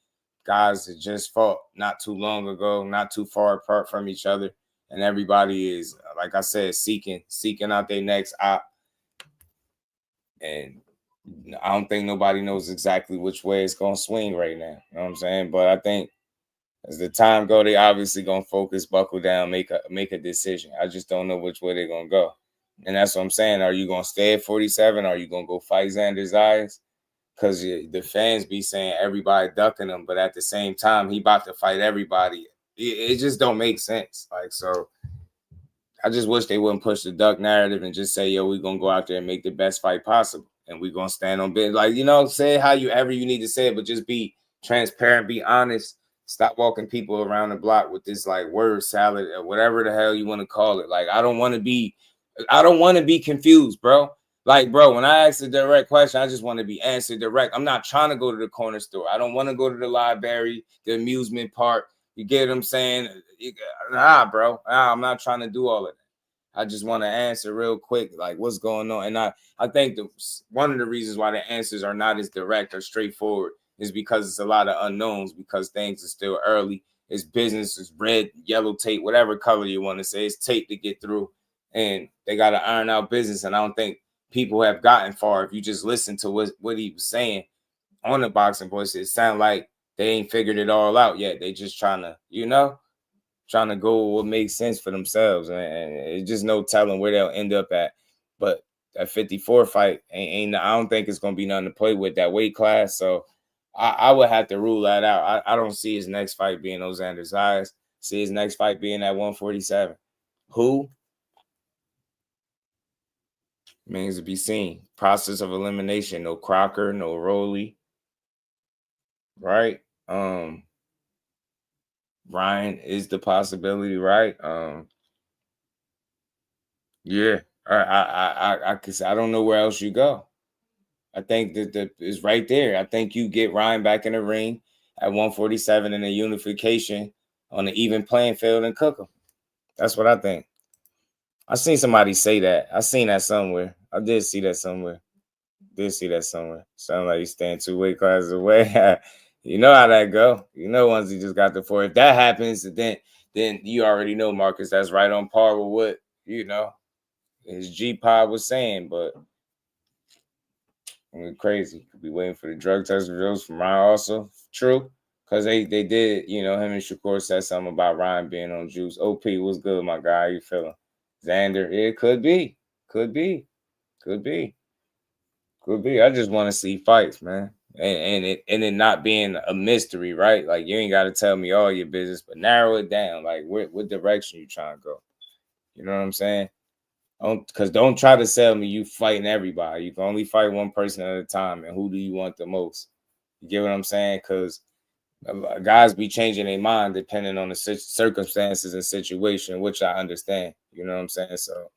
Speaker 6: Guys that just fought not too long ago, not too far apart from each other. And everybody is, like I said, seeking out their next op. And I don't think nobody knows exactly which way it's going to swing right now. You know what I'm saying? But I think as the time go, they obviously going to focus, buckle down, make a decision. I just don't know which way they're going to go. And that's what I'm saying. Are you going to stay at 47? Are you going to go fight Xander's eyes? Because the fans be saying everybody ducking him, but at the same time, he about to fight everybody. It just don't make sense. Like, so I just wish they wouldn't push the duck narrative and just say, yo, we're going to go out there and make the best fight possible. And we're going to stand on bit. Like, say it however you need to say it, but just be transparent, be honest. Stop walking people around the block with this like word salad or whatever the hell you want to call it. Like, I don't want to be confused, bro. Like, bro, when I ask a direct question, I just want to be answered direct. I'm not trying to go to the corner store. I don't want to go to the library, the amusement park. You get what I'm saying? Nah, bro. Nah, I'm not trying to do all of that. I just want to answer real quick, like, what's going on. And I think one of the reasons why the answers are not as direct or straightforward is because it's a lot of unknowns, because things are still early. It's business, it's red, yellow tape, whatever color you want to say. It's tape to get through. And they got to iron out business. And I don't think people have gotten far. If you just listen to what he was saying on the Boxing Voice, it sounded like they ain't figured it all out yet. They just trying to go with what makes sense for themselves. And it's just no telling where they'll end up at. But that 54 fight ain't I don't think it's going to be nothing to play with, that weight class. So I would have to rule that out. I don't see his next fight being those Xander's eyes. See his next fight being at 147. Who? Remains to be seen. Process of elimination. No Crocker, no Rowley. Right? Ryan is the possibility, right? Yeah. I don't know where else you go. I think that is right there. I think you get Ryan back in the ring at 147 in a unification on an even playing field and cook him. That's what I think. I seen somebody say that. I seen that somewhere. I did see that somewhere. Sound like he's staying 2 weight classes away. You know how that go. Once he just got the 4. If that happens, then you already know, Marcus, that's right on par with what, his G-Pod was saying. But Crazy. Could be waiting for the drug test results from Ryan also. True. Because they did, him and Shakur said something about Ryan being on juice. OP, what's good, my guy? How you feeling? Xander, it could be. Could be. Could be. Could be. I just want to see fights, man. And it not being a mystery, right? Like, you ain't got to tell me all your business, but narrow it down. Like, what direction you trying to go? You know what I'm saying? Don't try to sell me you fighting everybody. You can only fight one person at a time. And who do you want the most? You get what I'm saying? Because guys be changing their mind depending on the circumstances and situation, which I understand. You know what I'm saying? So,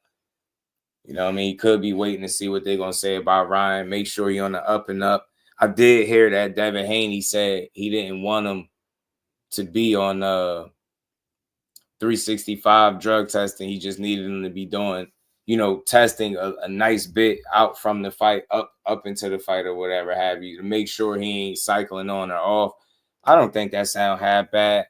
Speaker 6: you could be waiting to see what they're going to say about Ryan. Make sure you're on the up and up. I did hear that Devin Haney said he didn't want him to be on 365 drug testing. He just needed him to be doing, testing a nice bit out from the fight up into the fight or whatever have you, to make sure he ain't cycling on or off. I don't think that sound half bad.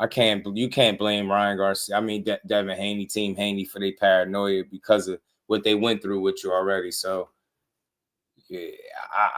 Speaker 6: You can't blame Ryan Garcia. I mean, Devin Haney, Team Haney, for their paranoia because of what they went through with you already. So yeah,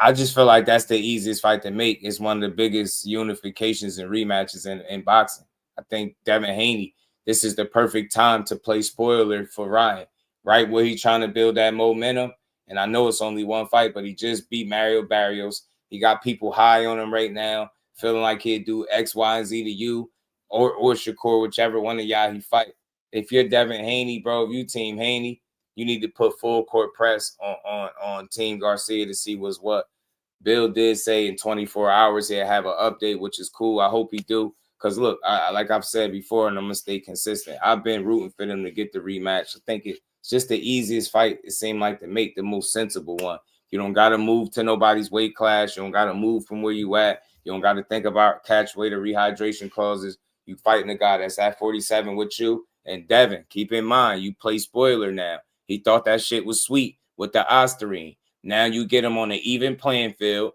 Speaker 6: I just feel like that's the easiest fight to make. It's one of the biggest unifications and rematches in boxing. I think Devin Haney, this is the perfect time to play spoiler for Ryan, right where he's trying to build that momentum. And I know it's only one fight, but he just beat Mario Barrios. He got people high on him right now, feeling like he'd do X, Y, and Z to you or Shakur, whichever one of y'all he fight. If you're Devin Haney, bro, if you Team Haney, you need to put full court press on Team Garcia to see what's what. Bill did say in 24 hours he'll have an update, which is cool. I hope he do. Because, look, like I've said before, and I'm going to stay consistent, I've been rooting for them to get the rematch. I think it's just the easiest fight, it seemed like, to make the most sensible one. You don't got to move to nobody's weight class. You don't got to move from where you at. You don't got to think about catch weight or rehydration clauses. You fighting a guy that's at 47 with you. And Devin, keep in mind, you play spoiler now. He thought that shit was sweet with the Osterine. Now you get him on an even playing field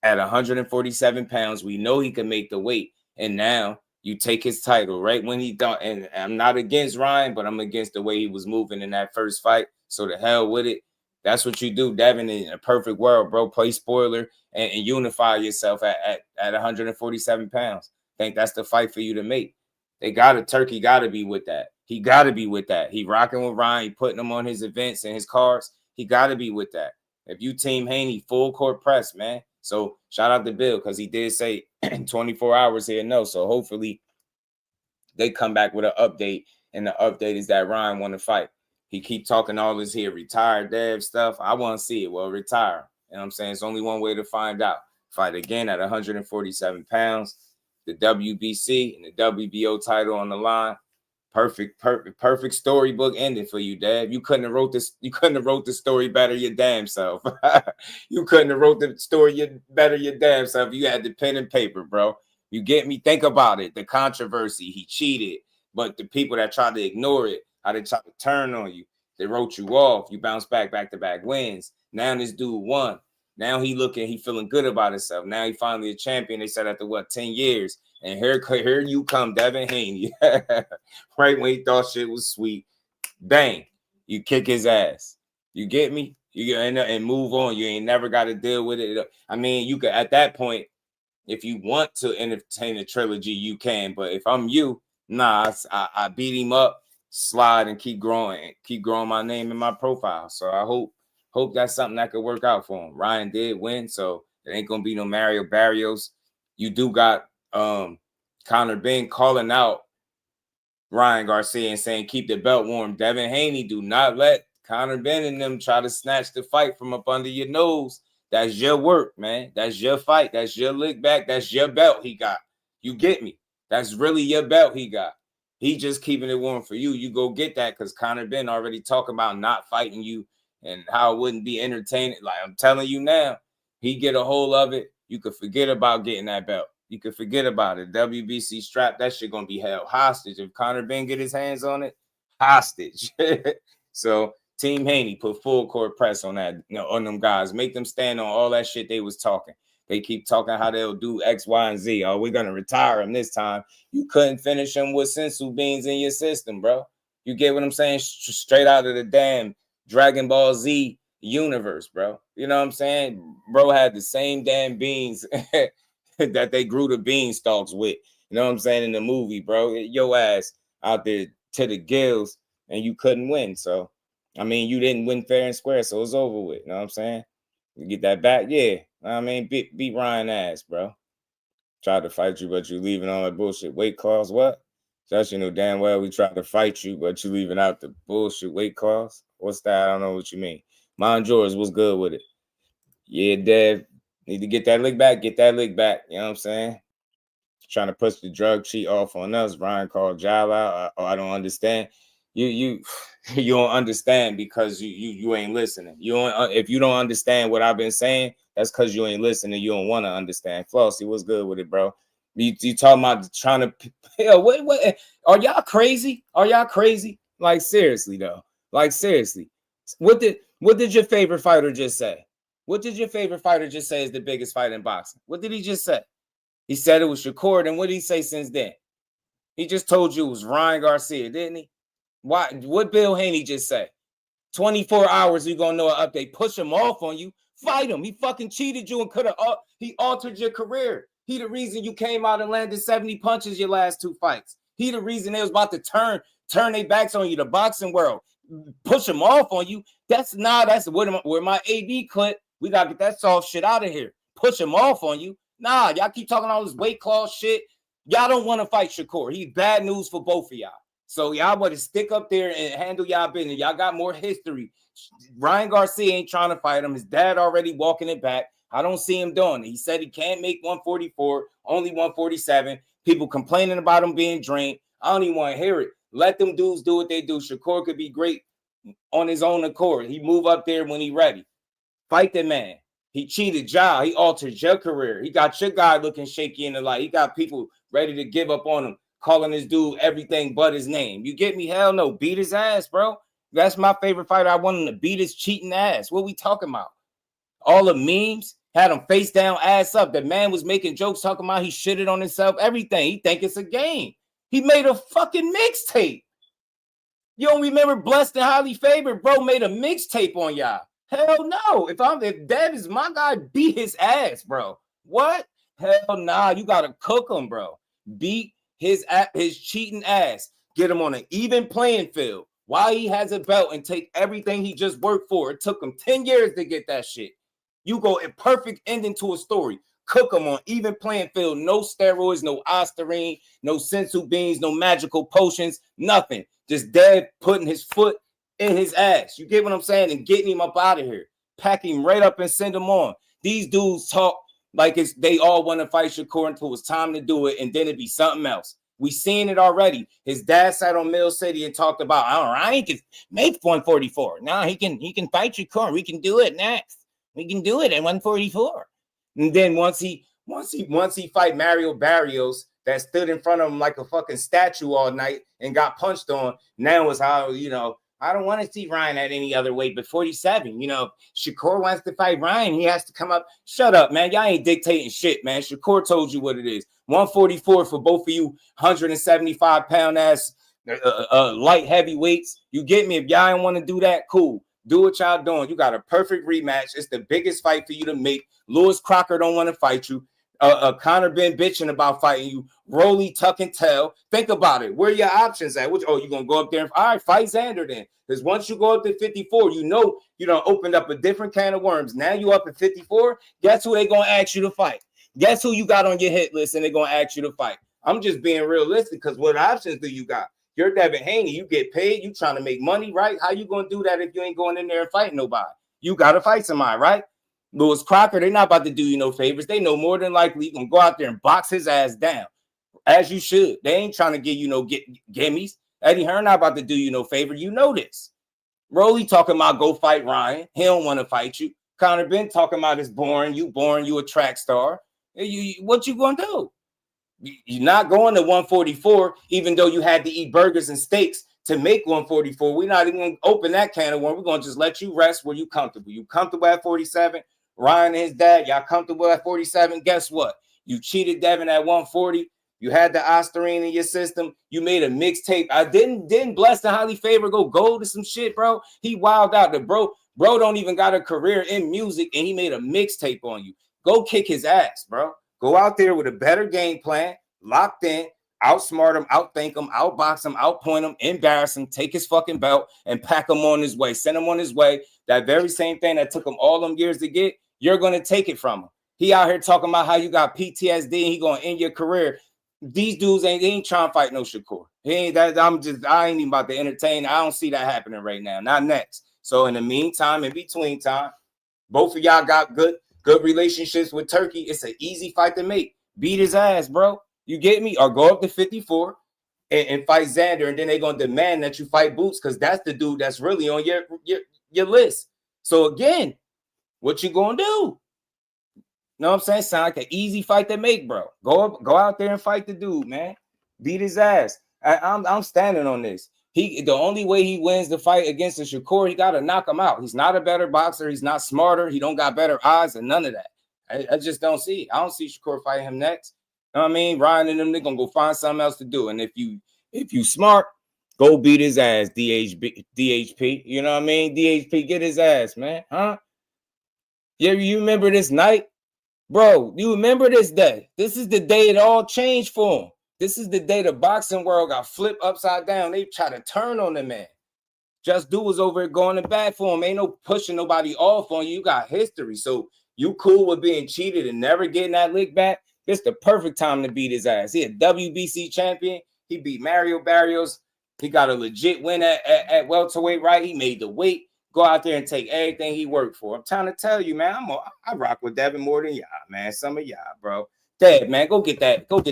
Speaker 6: at 147 pounds. We know he can make the weight. And now you take his title right when he done. And I'm not against Ryan, but I'm against the way he was moving in that first fight. So the hell with it. That's what you do, Devin, in a perfect world, bro. Play spoiler and unify yourself at 147 pounds. I think that's the fight for you to make. Turkey got to be with that. He got to be with that. He rocking with Ryan. He putting him on his events and his cards. He got to be with that. If you Team Haney, full court press, man. So shout out to Bill because he did say in 24 hours he'll know. So hopefully they come back with an update, and the update is that Ryan want to fight. He keep talking all this here retired Dev stuff. I want to see it. Well, retire. You know what I'm saying? It's only one way to find out. Fight again at 147 pounds. The WBC and the WBO title on the line. Perfect storybook ending for you, Dad. You couldn't have wrote this. You couldn't have wrote the story better your damn self. You couldn't have wrote the story better your damn self. You had the pen and paper, bro. You get me? Think about it. The controversy. He cheated, but the people that tried to ignore it, how they tried to turn on you, they wrote you off. You bounce back-to-back wins. Now this dude won. Now he feeling good about himself. Now he finally a champion. They said after 10 years. And here you come, Devin Haney. Right when he thought shit was sweet. Bang. You kick his ass. You get me? And move on. You ain't never got to deal with it. I mean, you could, at that point, if you want to entertain a trilogy, you can. But if I'm you, nah, I beat him up, slide, and keep growing my name in my profile. So I hope that's something that could work out for him. Ryan did win, so it ain't gonna be no Mario Barrios. You do got Conor Ben calling out Ryan Garcia and saying keep the belt warm. Devin Haney, do not let Conor Ben and them try to snatch the fight from up under your nose. That's your work, man. That's your fight. That's your lick back. That's your belt he got. You get me? That's really your belt he got. He just keeping it warm for you. You go get that because Conor Ben already talking about not fighting you and how it wouldn't be entertaining. Like I'm telling you now, he get a hold of it. You could forget about getting that belt. You could forget about it. WBC strap, that shit gonna be held hostage. If Conor Ben get his hands on it, hostage. So Team Haney put full court press on that, on them guys. Make them stand on all that shit they was talking. They keep talking how they'll do X, Y, and Z. Oh, we're gonna retire him this time. You couldn't finish him with sensu beans in your system, bro. You get what I'm saying? Straight out of the damn Dragon Ball Z universe, bro. You know what I'm saying? Bro had the same damn beans that they grew the beanstalks with. You know what I'm saying? In the movie, bro. Your ass out there to the gills and you couldn't win. So, I mean, you didn't win fair and square, so it's over with. You know what I'm saying? You get that back, yeah. I mean, beat Ryan ass, bro. Tried to fight you, but you leaving all that bullshit weight class. What? Just you know damn well we tried to fight you, but you leaving out the bullshit weight class. What's that? I don't know what you mean. Mind yours, what's good with it? Yeah, Dev. Need to get that lick back. Get that lick back. You know what I'm saying? Trying to push the drug cheat off on us. Ryan called Jal out. I don't understand. You don't understand because you ain't listening. You don't, if you don't understand what I've been saying, that's because you ain't listening. You don't want to understand. Flossie, what's good with it, bro? You talking about trying to hell, what are y'all crazy? Are y'all crazy? Like seriously though. Like seriously. What did your favorite fighter just say? What did your favorite fighter just say is the biggest fight in boxing? What did he just say? He said it was Shakur. And what did he say since then? He just told you it was Ryan Garcia, didn't he? Why? What Bill Haney just say? 24 hours, you're going to know an update. Push him off on you. Fight him. He fucking cheated you and could have, he altered your career. He the reason you came out and landed 70 punches your last 2 fights. He the reason they was about to turn their backs on you, the boxing world. Push him off on you. That's where my AD clip. We got to get that soft shit out of here. Push him off on you. Nah, y'all keep talking all this weight class shit. Y'all don't want to fight Shakur. He's bad news for both of y'all. So y'all better stick up there and handle y'all business. Y'all got more history. Ryan Garcia ain't trying to fight him. His dad already walking it back. I don't see him doing it. He said he can't make 144, only 147. People complaining about him being drained. I don't even want to hear it. Let them dudes do what they do. Shakur could be great on his own accord. He move up there when he ready. Fight the man. He cheated y'all. He altered your career. He got your guy looking shaky in the light. He got people ready to give up on him, calling this dude everything but his name. You get me? Hell no. Beat his ass, bro. That's my favorite fighter. I want him to beat his cheating ass. What we talking about? All the memes had him face down, ass up. The man was making jokes talking about he shitted on himself, everything. He think it's a game. He made a fucking mixtape. You don't remember Blessed and Highly Favored? Bro made a mixtape on y'all. Hell no. If Dev is my guy, beat his ass, bro. What? Hell nah. You gotta cook him, bro. Beat his cheating ass. Get him on an even playing field. While he has a belt and take everything he just worked for. It took him 10 years to get that shit. You go a perfect ending to a story. Cook him on even playing field. No steroids, no Ostarine, no sensu beans, no magical potions, nothing. Just Dev putting his foot in his ass. You get what I'm saying? And getting him up out of here. Pack him right up and send him on. These dudes talk like they all want to fight Shakur until it's time to do it, and then it'd be something else. We seen it already. His dad sat on Mill City and talked about, Ryan can make 144. Now he can fight Shakur. We can do it next. We can do it at 144. And then once he fight Mario Barrios that stood in front of him like a fucking statue all night and got punched on, now is how, I don't want to see Ryan at any other weight but 47. Shakur wants to fight Ryan. He has to come up. Shut up, man. Y'all ain't dictating shit, man. Shakur told you what it is. 144 for both of you 175-pound ass light heavyweights. You get me? If y'all don't want to do that, cool. Do what y'all doing. You got a perfect rematch. It's the biggest fight for you to make. Lewis Crocker don't want to fight you. Connor been bitching about fighting you. Rolly, tuck and tell. Think about it. Where are your options at? You're going to go up there and all right, fight Xander then. Because once you go up to 54, you done opened up a different can of worms. Now you up at 54. Guess who they going to ask you to fight? Guess who you got on your hit list and they're going to ask you to fight? I'm just being realistic because what options do you got? You're Devin Haney. You get paid. You trying to make money, right? How you going to do that if you ain't going in there and fighting nobody? You got to fight somebody, right? Lewis Crocker, they're not about to do you no favors. They know more than likely you're going to go out there and box his ass down, as you should. They ain't trying to give you no gimmies. Eddie Hearn not about to do you no favor. You know this. Rolly talking about go fight Ryan. He don't want to fight you. Connor been talking about it's boring. You a track star. What you going to do? You're not going to 144, even though you had to eat burgers and steaks to make 144. We're not even going to open that can of worms. We're going to just let you rest where you comfortable. You comfortable at 47? Ryan and his dad, y'all comfortable at 47? Guess what? You cheated Devin at 140. You had the Ostarine in your system. You made a mixtape. I didn't Blessed and Highly Favored go gold to some shit, bro. He wilded out. The bro Bro don't even got a career in music, and he made a mixtape on you. Go kick his ass, bro. Go out there with a better game plan, locked in, outsmart him, outthink him, outbox him, outpoint him, embarrass him, take his fucking belt, and pack him on his way. Send him on his way. That very same thing that took him all them years to get, you're going to take it from him. He out here talking about how you got PTSD and he going to end your career. These dudes ain't trying to fight no Shakur. He ain't that. I ain't even about to entertain. I don't see that happening right now. Not next. So in the meantime, in between time, both of y'all got good relationships with Turkey. It's an easy fight to make. Beat his ass, bro. You get me? Or go up to 54 and fight Xander, and then they're gonna demand that you fight Boots because that's the dude that's really on your list. So again, what you gonna do? Know what I'm saying? Sound like an easy fight to make, bro. Go out there and fight the dude, man. Beat his ass. I'm standing on this. The only way he wins the fight against the Shakur, he gotta knock him out. He's not a better boxer. He's not smarter. He don't got better eyes and none of that. I just don't see it. I don't see Shakur fighting him next. You know what I mean? Ryan and them, they're gonna go find something else to do. And if you smart, go beat his ass, DHP. You know what I mean? DHP, get his ass, man. Huh? Yeah, you remember this night? Bro, you remember this day? This is the day it all changed for him. This is the day the boxing world got flipped upside down. They try to turn on the man. Just Do was over here going to bat for him. Ain't no pushing nobody off on you. You got history. So you cool with being cheated and never getting that lick back? It's the perfect time to beat his ass. He a WBC champion. He beat Mario Barrios. He got a legit win at welterweight, right? He made the weight. Go out there and take everything he worked for. I'm trying to tell you, man, I rock with Devin more than y'all, man. Some of y'all, bro. Dad, man, go get that work.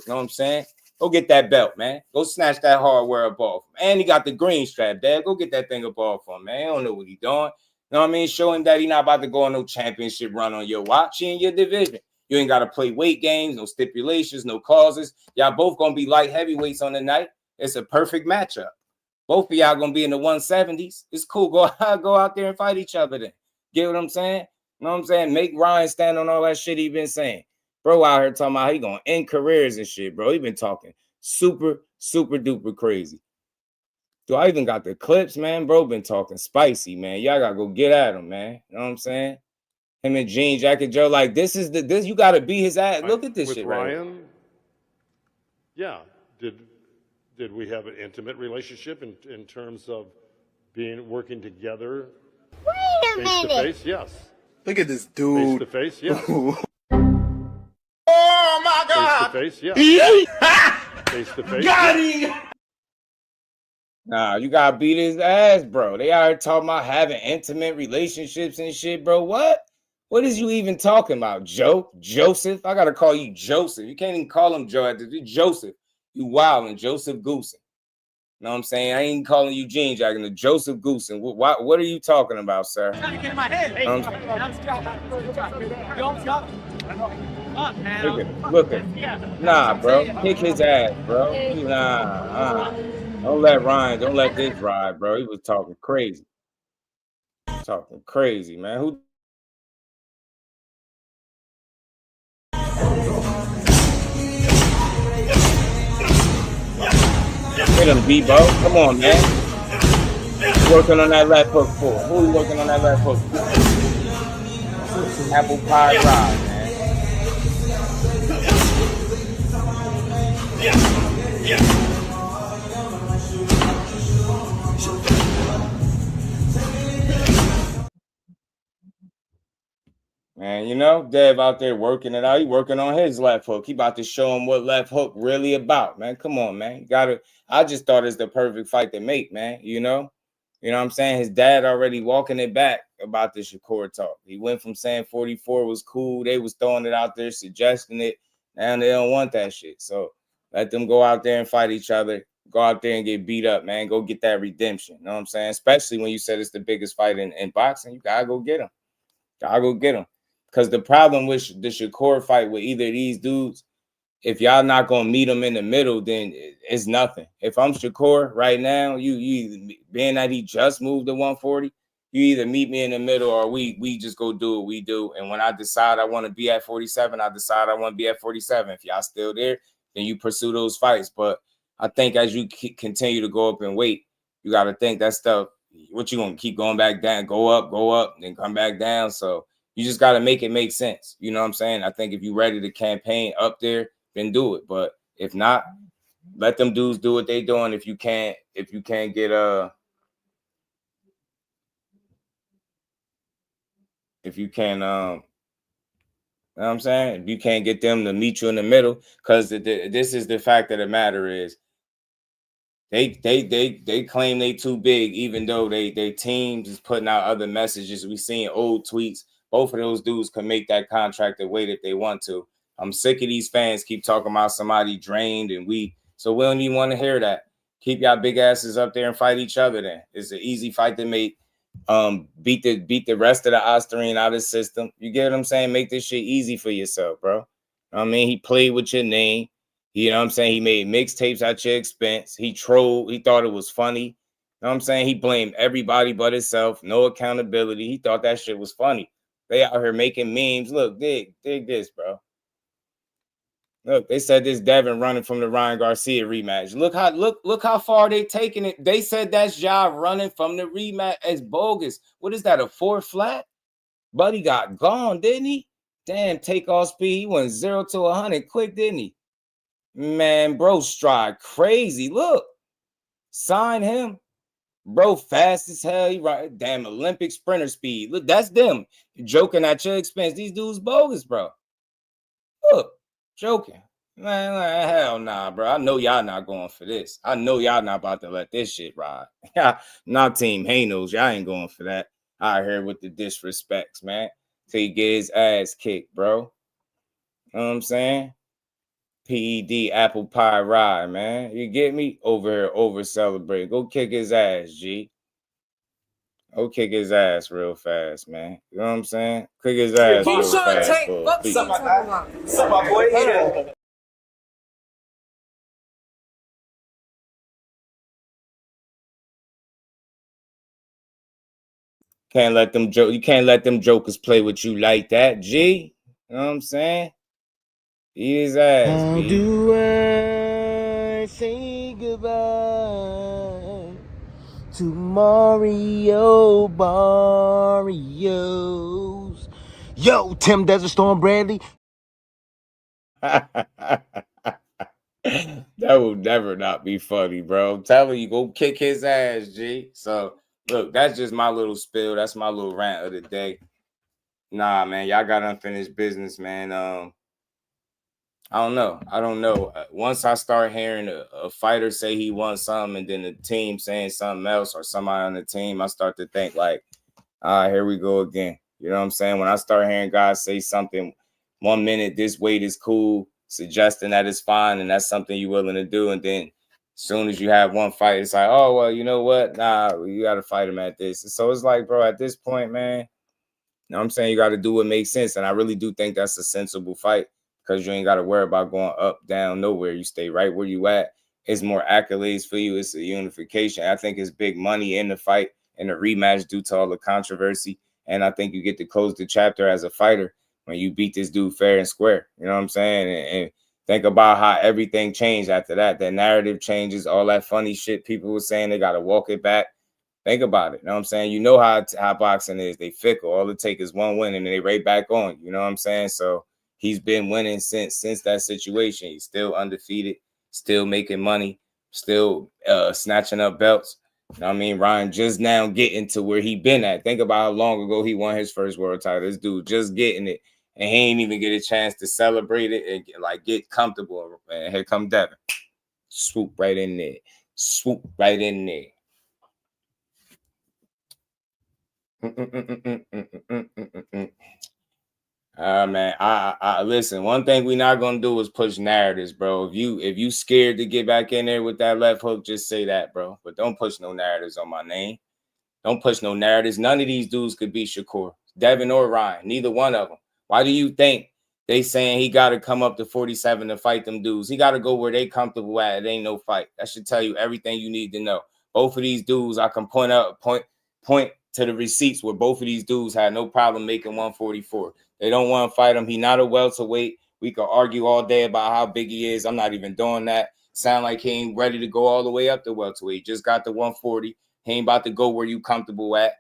Speaker 6: You know what I'm saying? Go get that belt, man. Go snatch that hardware up off him. And he got the green strap, Dad. Go get that thing up off him, man. He don't know what he doing. You know what I mean? Show him that he not about to go on no championship run on your watch. He in your division. You ain't got to play weight games, no stipulations, no causes. Y'all both going to be light heavyweights on the night. It's a perfect matchup. Both of y'all going to be in the 170s. It's cool. Go out there and fight each other then. Get what I'm saying? You know what I'm saying? Make Ryan stand on all that shit he been saying. Bro out here talking about how he going to end careers and shit, bro. He been talking super, super duper crazy. Do I even got the clips, man? Bro been talking spicy, man. Y'all got to go get at him, man. You know what I'm saying? Him and Jean Jacket Joe, like, this you got to beat his ass. Look at this
Speaker 11: with
Speaker 6: shit,
Speaker 11: Ryan,
Speaker 6: right?
Speaker 11: Yeah. Did we have an intimate relationship in terms of working together?
Speaker 12: Wait a minute.
Speaker 11: Face to face, yes.
Speaker 2: Look at this dude.
Speaker 11: Face to face, yes.
Speaker 2: Oh my God.
Speaker 11: Face to face, yes. Face to face.
Speaker 2: Got
Speaker 11: yes.
Speaker 2: him.
Speaker 6: Nah, you gotta beat his ass, bro. They out here talking about having intimate relationships and shit, bro. What? What is you even talking about, Joseph? I gotta call you Joseph. You can't even call him Joe. Joseph. You wildin', Joseph Goosen. You know what I'm saying? I ain't calling you Gene Jackson, the Joseph Goosen. What are you talking about, sir?
Speaker 1: Trying to get in my head. Hey,
Speaker 6: Look at. Nah, bro. Kick his ass, bro. Nah. Don't let this ride, bro. He was talking crazy. Talking crazy, man. Who? Hit him, Bebo. Come on, man. Working on that left hook for? Who you working on that left hook for? Apple pie ride, man. Man, you know, Dev out there working it out. He working on his left hook. He about to show him what left hook really about, man. Come on, man. I just thought it's the perfect fight to make, man. You know what I'm saying? His dad already walking it back about the Shakur talk. He went from saying 44 was cool. They was throwing it out there, suggesting it. Now they don't want that shit. So let them go out there and fight each other. Go out there and get beat up, man. Go get that redemption. You know what I'm saying? Especially when you said it's the biggest fight in boxing. You gotta go get him. Because the problem with the Shakur fight with either of these dudes, if y'all not going to meet them in the middle, then it's nothing. If I'm Shakur right now, you being that he just moved to 140, you either meet me in the middle or we just go do what we do. And when I decide I want to be at 47, I decide I want to be at 47. If y'all still there, then you pursue those fights. But I think as you continue to go up in weight, you got to think that stuff what you gonna keep going back down, go up, then come back down. So you just gotta make it make sense. You know what I'm saying? I think if you're ready to campaign up there, then do it. But if not, let them dudes do what they doing. If you can't get if you can you know what I'm saying? If you can't get them to meet you in the middle, because this is the fact of the matter is they claim they too big, even though they teams is putting out other messages. We seeing old tweets. Both of those dudes can make that contract the way that they want to. I'm sick of these fans keep talking about somebody drained and weak. So we don't even want to hear that. Keep y'all big asses up there and fight each other then. It's an easy fight to make. Beat the rest of the Austrian out of the system. You get what I'm saying? Make this shit easy for yourself, bro. I mean, he played with your name. You know what I'm saying? He made mixtapes at your expense. He trolled. He thought it was funny. You know what I'm saying? He blamed everybody but himself. No accountability. He thought that shit was funny. They out here making memes. Look, dig this, bro. Look, they said this Devin running from the Ryan Garcia rematch. Look how far they taking it. They said that's Ja running from the rematch as bogus. What is that, a 4 flat? Buddy got gone, didn't he? Damn, takeoff speed. He went 0 to 100 quick, didn't he? Man, bro, stride crazy. Look, sign him. Bro, fast as hell. He right, damn Olympic sprinter speed. Look, that's them joking at your expense. These dudes bogus, bro. Look, joking. Man, hell nah, bro. I know y'all not going for this. I know y'all not about to let this shit ride. Not Team Hanos. Y'all ain't going for that. Out here with the disrespects, man. Till he get his ass kicked, bro. You know what I'm saying? PED apple pie ride, man. You get me? Over here, over celebrate. Go kick his ass, G. Go kick his ass real fast, man. You know what I'm saying? Kick his ass real fast. What's up, my boy? Can't let them joke. You can't let them jokers play with you like that, G. You know what I'm saying? Eat his ass,
Speaker 7: How
Speaker 6: B.
Speaker 7: do I say goodbye to Mario Barrios? Yo, Tim Desert Storm Bradley.
Speaker 6: That will never not be funny, bro. I'm telling you, go kick his ass, G. So, look, that's just my little spill. That's my little rant of the day. Nah, man, y'all got unfinished business, man. I don't know. Once I start hearing a fighter say he wants something and then the team saying something else or somebody on the team, I start to think like, all right, here we go again. You know what I'm saying? When I start hearing guys say something 1 minute, this weight is cool, suggesting that it's fine and that's something you're willing to do. And then as soon as you have one fight, it's like, oh, well, you know what? Nah, you got to fight him at this. So it's like, bro, at this point, man, you know what I'm saying? You got to do what makes sense. And I really do think that's a sensible fight because you ain't got to worry about going up, down, nowhere. You stay right where you at. It's more accolades for you. It's a unification. I think it's big money in the fight and the rematch due to all the controversy. And I think you get to close the chapter as a fighter when you beat this dude fair and square. You know what I'm saying? And think about how everything changed after that. The narrative changes, all that funny shit people were saying, they got to walk it back. Think about it. You know what I'm saying? You know how boxing is. They fickle. All it takes is one win and they right back on. You know what I'm saying? So he's been winning since that situation. He's still undefeated, still making money, still snatching up belts. You know what I mean? Ryan just now getting to where he been at. Think about how long ago he won his first world title. This dude just getting it, and he ain't even get a chance to celebrate it and get comfortable. And here come Devin. Swoop right in there. Swoop right in there. Man, I listen. One thing we're not gonna do is push narratives, bro. If you scared to get back in there with that left hook, just say that, bro. But don't push no narratives on my name. Don't push no narratives. None of these dudes could beat Shakur, Devin or Ryan. Neither one of them. Why do you think they saying he got to come up to 47 to fight them dudes? He got to go where they comfortable at. It ain't no fight. That should tell you everything you need to know. Both of these dudes, I can point to the receipts where both of these dudes had no problem making 144. They don't want to fight him. He not a welterweight. We could argue all day about how big he is. I'm not even doing that. Sound like he ain't ready to go all the way up to welterweight. Just got the 140. He ain't about to go where you comfortable at.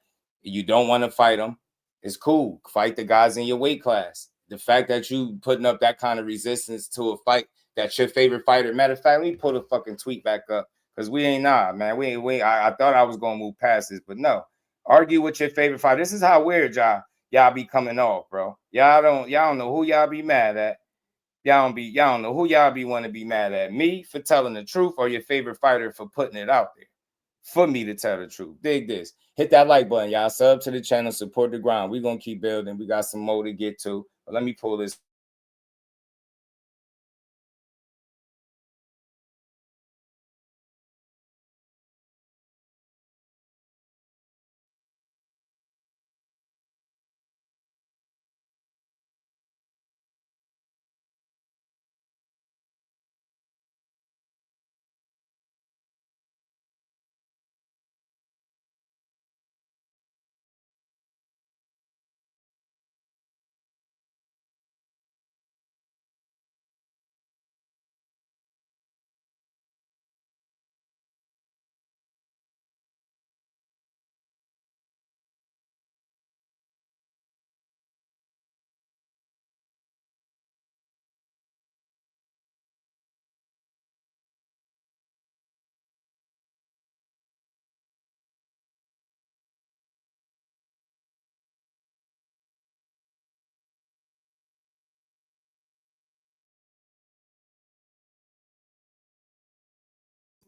Speaker 6: You don't want to fight him. It's cool. Fight the guys in your weight class. The fact that you putting up that kind of resistance to a fight that's your favorite fighter. Matter of fact, let me pull the fucking tweet back up because we ain't man. We ain't. I thought I was gonna move past this, but no. Argue with your favorite fighter. This is how weird y'all be coming off, bro. Y'all don't know who y'all be mad at. Y'all don't know who y'all be want to be mad at. Me for telling the truth or your favorite fighter for putting it out there. For me to tell the truth. Dig this. Hit that like button, y'all. Sub to the channel. Support the grind. We're going to keep building. We got some more to get to. But let me pull this.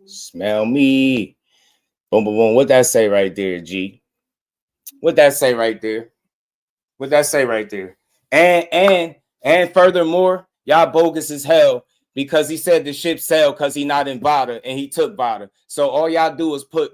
Speaker 6: Smell me. Boom, boom, boom. What that say right there, G? What that say right there? What that say right there? And furthermore, y'all bogus as hell because he said the ship sailed because he not in Vada and he took Vada. So all y'all do is put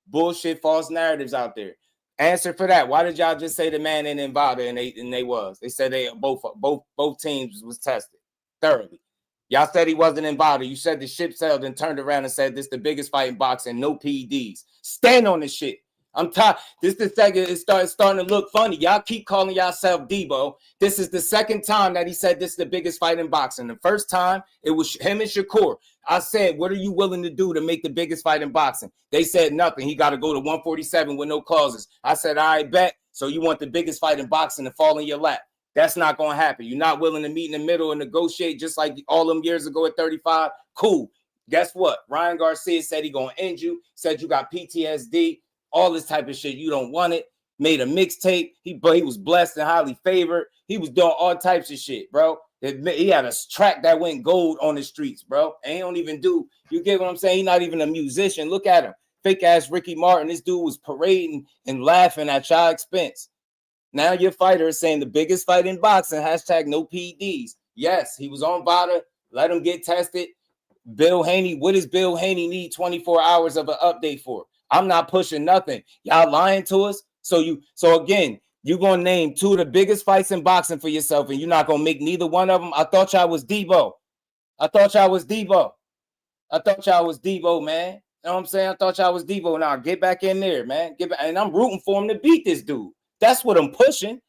Speaker 6: bullshit, false narratives out there. Answer for that. Why did y'all just say the man ain't in Vada and they was? They said they both teams was tested thoroughly. Y'all said he wasn't in Vada. You said the ship sailed and turned around and said this the biggest fight in boxing, no PEDs. Stand on this shit. I'm tired. This the second it's starting to look funny. Y'all keep calling yourself Debo. This is the second time that he said this is the biggest fight in boxing. The first time it was him and Shakur. I said, what are you willing to do to make the biggest fight in boxing? They said nothing. He got to go to 147 with no clauses. I said, all right, bet. So you want the biggest fight in boxing to fall in your lap. That's not going to happen. You're not willing to meet in the middle and negotiate just like all them years ago at 35. Cool. Guess what? Ryan Garcia said he going to end you. Said you got PTSD. All this type of shit. You don't want it. Made a mixtape. He was blessed and highly favored. He was doing all types of shit, bro. He had a track that went gold on the streets, bro. And he don't even do, you get what I'm saying? He's not even a musician. Look at him. Fake ass Ricky Martin. This dude was parading and laughing at y'all expense. Now your fighter is saying the biggest fight in boxing, hashtag no PEDs. Yes, he was on Vada. Let him get tested. Bill Haney, what does Bill Haney need 24 hours of an update for? I'm not pushing nothing. Y'all lying to us. So again, you're going to name two of the biggest fights in boxing for yourself, and you're not going to make neither one of them. I thought y'all was Debo. I thought y'all was Debo, man. You know what I'm saying? I thought y'all was Debo. Now get back in there, man. Get back. And I'm rooting for him to beat this dude. That's what I'm pushing.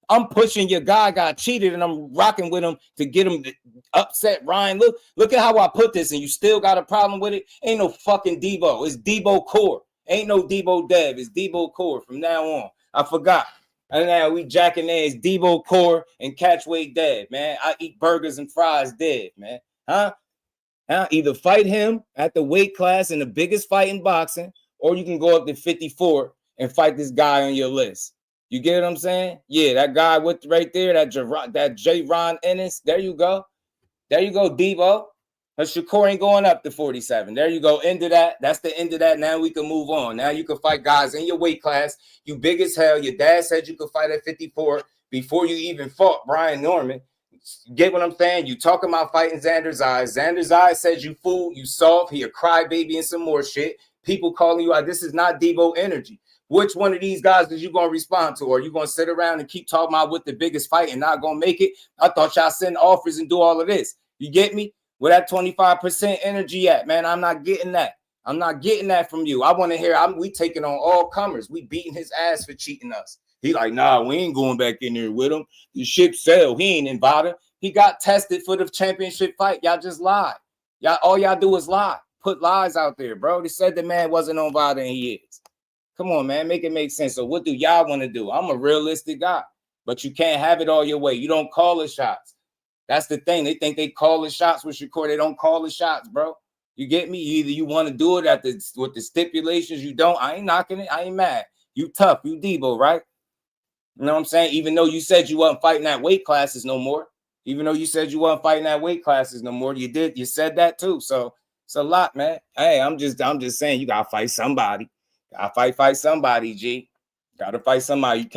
Speaker 6: I'm pushing your guy got cheated, and I'm rocking with him to get him to upset Ryan. Look at how I put this, and you still got a problem with it? Ain't no fucking Debo. It's Debo Core. Ain't no Debo Dev. It's Debo Core from now on. I forgot. And now we jacking there. It's Debo Core and Catchway Dev, man. I eat burgers and fries dead, man. Huh? Either fight him at the weight class in the biggest fight in boxing, or you can go up to 54 and fight this guy on your list. You get what I'm saying? Yeah, that guy with right there, that J. Ron Ennis. There you go. There you go, Debo. But Shakur ain't going up to 47. There you go. End of that. That's the end of that. Now we can move on. Now you can fight guys in your weight class. You big as hell. Your dad said you could fight at 54 before you even fought Brian Norman. Get what I'm saying? You talking about fighting Xander's Eyes. Xander's Eyes says you fool, you soft, he a crybaby and some more shit. People calling you out. This is not Debo energy. Which one of these guys is you going to respond to? Or are you going to sit around and keep talking about what the biggest fight and not going to make it? I thought y'all send offers and do all of this. You get me? Where that 25% energy at, man? I'm not getting that. I'm not getting that from you. I want to hear, we taking on all comers. We beating his ass for cheating us. He like, nah, we ain't going back in there with him. The ship sailed. He ain't in Vada. He got tested for the championship fight. Y'all just lied. All y'all do is lie. Put lies out there, bro. They said the man wasn't on Vada and he is. Come on, man, make it make sense. So what do y'all want to do? I'm a realistic guy, but you can't have it all your way. You don't call the shots. That's the thing. They think they call the shots with Shakur. They don't call the shots, bro. You get me? Either you want to do it with the stipulations, you don't. I ain't knocking it. I ain't mad. You tough. You Debo, right? You know what I'm saying? Even though you said you wasn't fighting that weight classes no more. Even though you said you wasn't fighting that weight classes no more. You said that too. So it's a lot, man. Hey, I'm just saying you gotta fight somebody. Gotta fight somebody, G. Gotta fight somebody.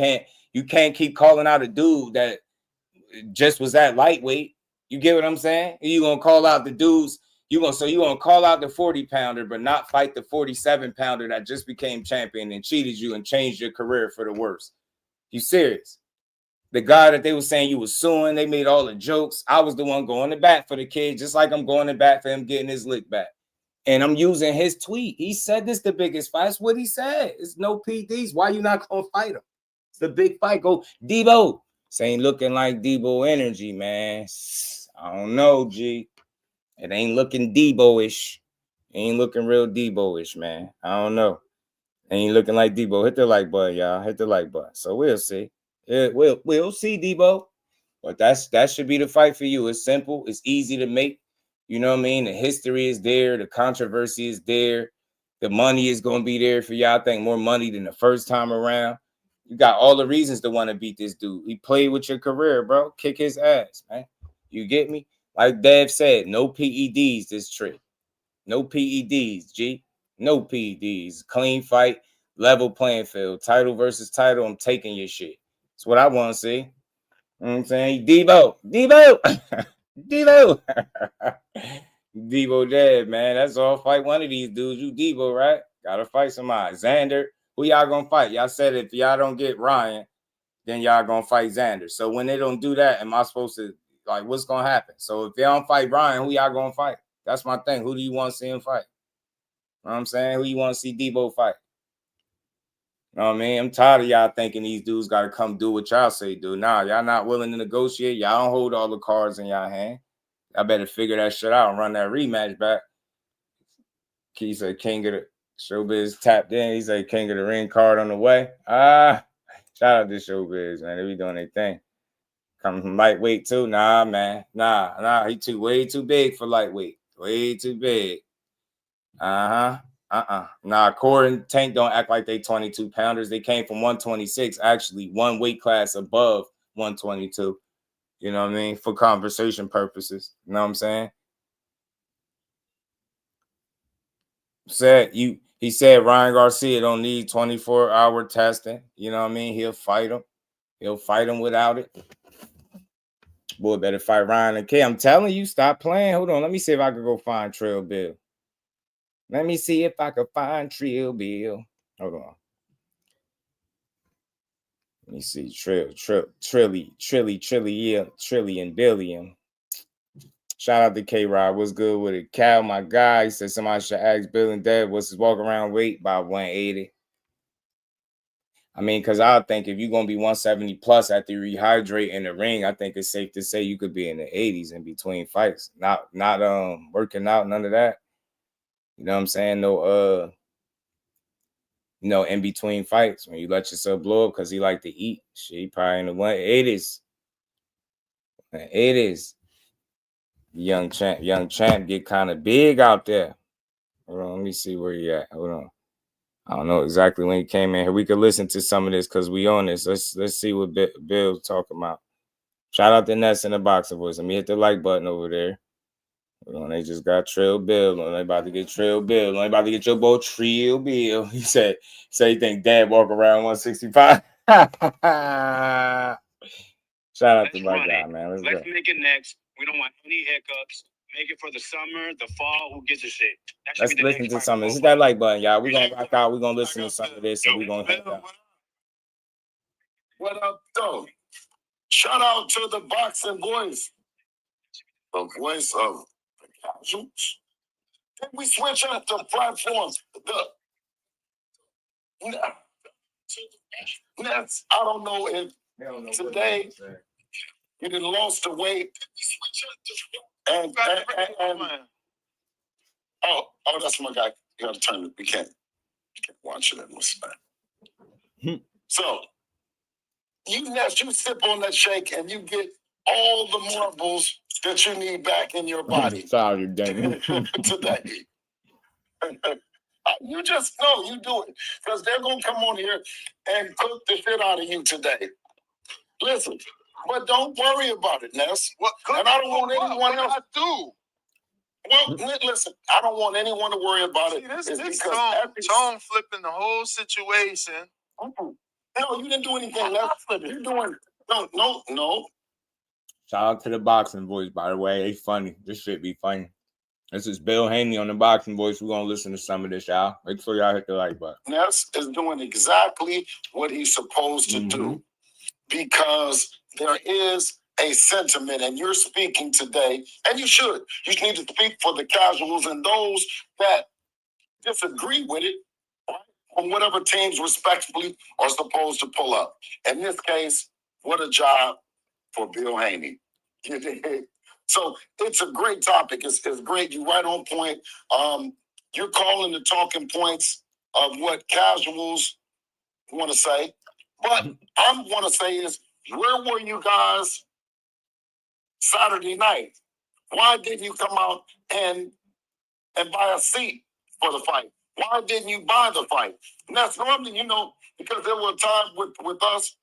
Speaker 6: You can't keep calling out a dude that just was that lightweight. You get what I'm saying? You gonna call out the dudes. You gonna call out the 40-pounder, but not fight the 47-pounder that just became champion and cheated you and changed your career for the worse. You serious? The guy that they were saying you was suing, they made all the jokes. I was the one going to bat for the kid, just like I'm going to bat for him getting his lick back. And I'm using his tweet. He said this the biggest fight. That's what he said. It's no PDs. Why you not gonna fight him? It's the big fight. Go Debo. This ain't looking like Debo energy, man. I don't know, G. It ain't looking Debo-ish. It ain't looking real Debo-ish, man. I don't know. It ain't looking like Debo. Hit the like button, y'all. Hit the like button. So we'll see. We'll see, Debo. But that should be the fight for you. It's simple. It's easy to make. You know what I mean? The history is there. The controversy is there. The money is going to be there for y'all. I think more money than the first time around. You got all the reasons to want to beat this dude. He played with your career, bro. Kick his ass, man. You get me? Like Dev said, no PEDs this trip. No PEDs, G. No PEDs. Clean fight, level playing field. Title versus title. I'm taking your shit. That's what I want to see. You know what I'm saying? Debo. Debo dead, man. That's all. Fight one of these dudes. You Debo, right? Gotta fight somebody. Xander. Who y'all gonna fight? Y'all said if y'all don't get Ryan, then y'all gonna fight Xander. So when they don't do that, am I supposed to, like, what's gonna happen? So if they don't fight Ryan, who y'all gonna fight? That's my thing. Who do you want to see him fight? You know what I'm saying? Who you want to see Debo fight? You know what I mean? I'm tired of y'all thinking these dudes got to come do what y'all say do. Nah, y'all not willing to negotiate. Y'all don't hold all the cards in y'all hand. I better figure that shit out and run that rematch back. He said, King of the Showbiz tapped in. He said, King of the Ring card on the way. Shout out to Showbiz, man. They be doing their thing. Coming from lightweight, too. Nah, man. Nah. He way too big for lightweight. Way too big. Nah, Core and Tank don't act like they 22 pounders. They came from 126, actually, one weight class above 122. You know what I mean? For conversation purposes. You know what I'm saying? He said Ryan Garcia don't need 24-hour testing. You know what I mean? He'll fight him. He'll fight him without it. Boy, better fight Ryan and K. I'm telling you, stop playing. Hold on. Let me see if I can go find Trail Bill. Let me see if I can find Trill Bill. Hold on. Let me see. Trillion, billion. Shout out to K-Rod. What's good with it? Cal, my guy, he said somebody should ask Bill and Dad what's his walk around weight by 180. I mean, because I think if you're going to be 170 plus after you rehydrate in the ring, I think it's safe to say you could be in the 80s in between fights. Not working out, none of that. You know what I'm saying? No, in between fights when you let yourself blow up because he like to eat. Shit, he probably in the 180s. 180s. Young champ get kind of big out there. Hold on, let me see where he at. Hold on. I don't know exactly when he came in here. We could listen to some of this because we on this. Let's see what Bill's talking about. Shout out to Ness in the boxing voice. Let me hit the like button over there. Hold on, they just got Trail Bill. They about to get Trail Bill. They about to get your boy Trail Bill. He said he think Dad walk around 165. Shout out to my guy, man. Let's make it next. We don't want any hiccups. Make it for the summer, the fall. Who gives a shit? Let's listen to some of this. Hit that like button, y'all. We're going to rock out. We're going to listen to some of this, and we're going to hit that.
Speaker 3: What up, though? Shout out to the boxing voice. The voice of the casuals. Can we switch up the platforms? Nets, I don't know if today you done lost the weight. And oh, that's my guy. You gotta turn it. We can't watch it in this time. So you sip on that shake and you get all the marbles that you need back in your body.
Speaker 6: Sorry, Devin.
Speaker 3: Today. You just know you do it because they're gonna come on here and cook the shit out of you today. Listen, but don't worry about it, Ness. And I don't want anyone else to do. Well, listen, I don't want anyone to worry about it.
Speaker 12: See, this tone flipping the whole situation.
Speaker 3: No, you didn't do anything. You're doing no.
Speaker 6: Shout out to the Boxing Voice, by the way. They funny. This shit be funny. This is Bill Haney on the Boxing Voice. We're gonna listen to some of this, y'all. Make sure y'all hit the like button.
Speaker 3: Ness is doing exactly what he's supposed to do because there is a sentiment, and you're speaking today, and you should. You need to speak for the casuals and those that disagree with it, right? On whatever teams respectively are supposed to pull up. In this case, what a job for Bill Haney. So it's a great topic. It's great. You're right on point. You're calling the talking points of what casuals want to say. But I want to say is, where were you guys Saturday night? Why didn't you come out and buy a seat for the fight? Why didn't you buy the fight? And that's normally, because there were times with us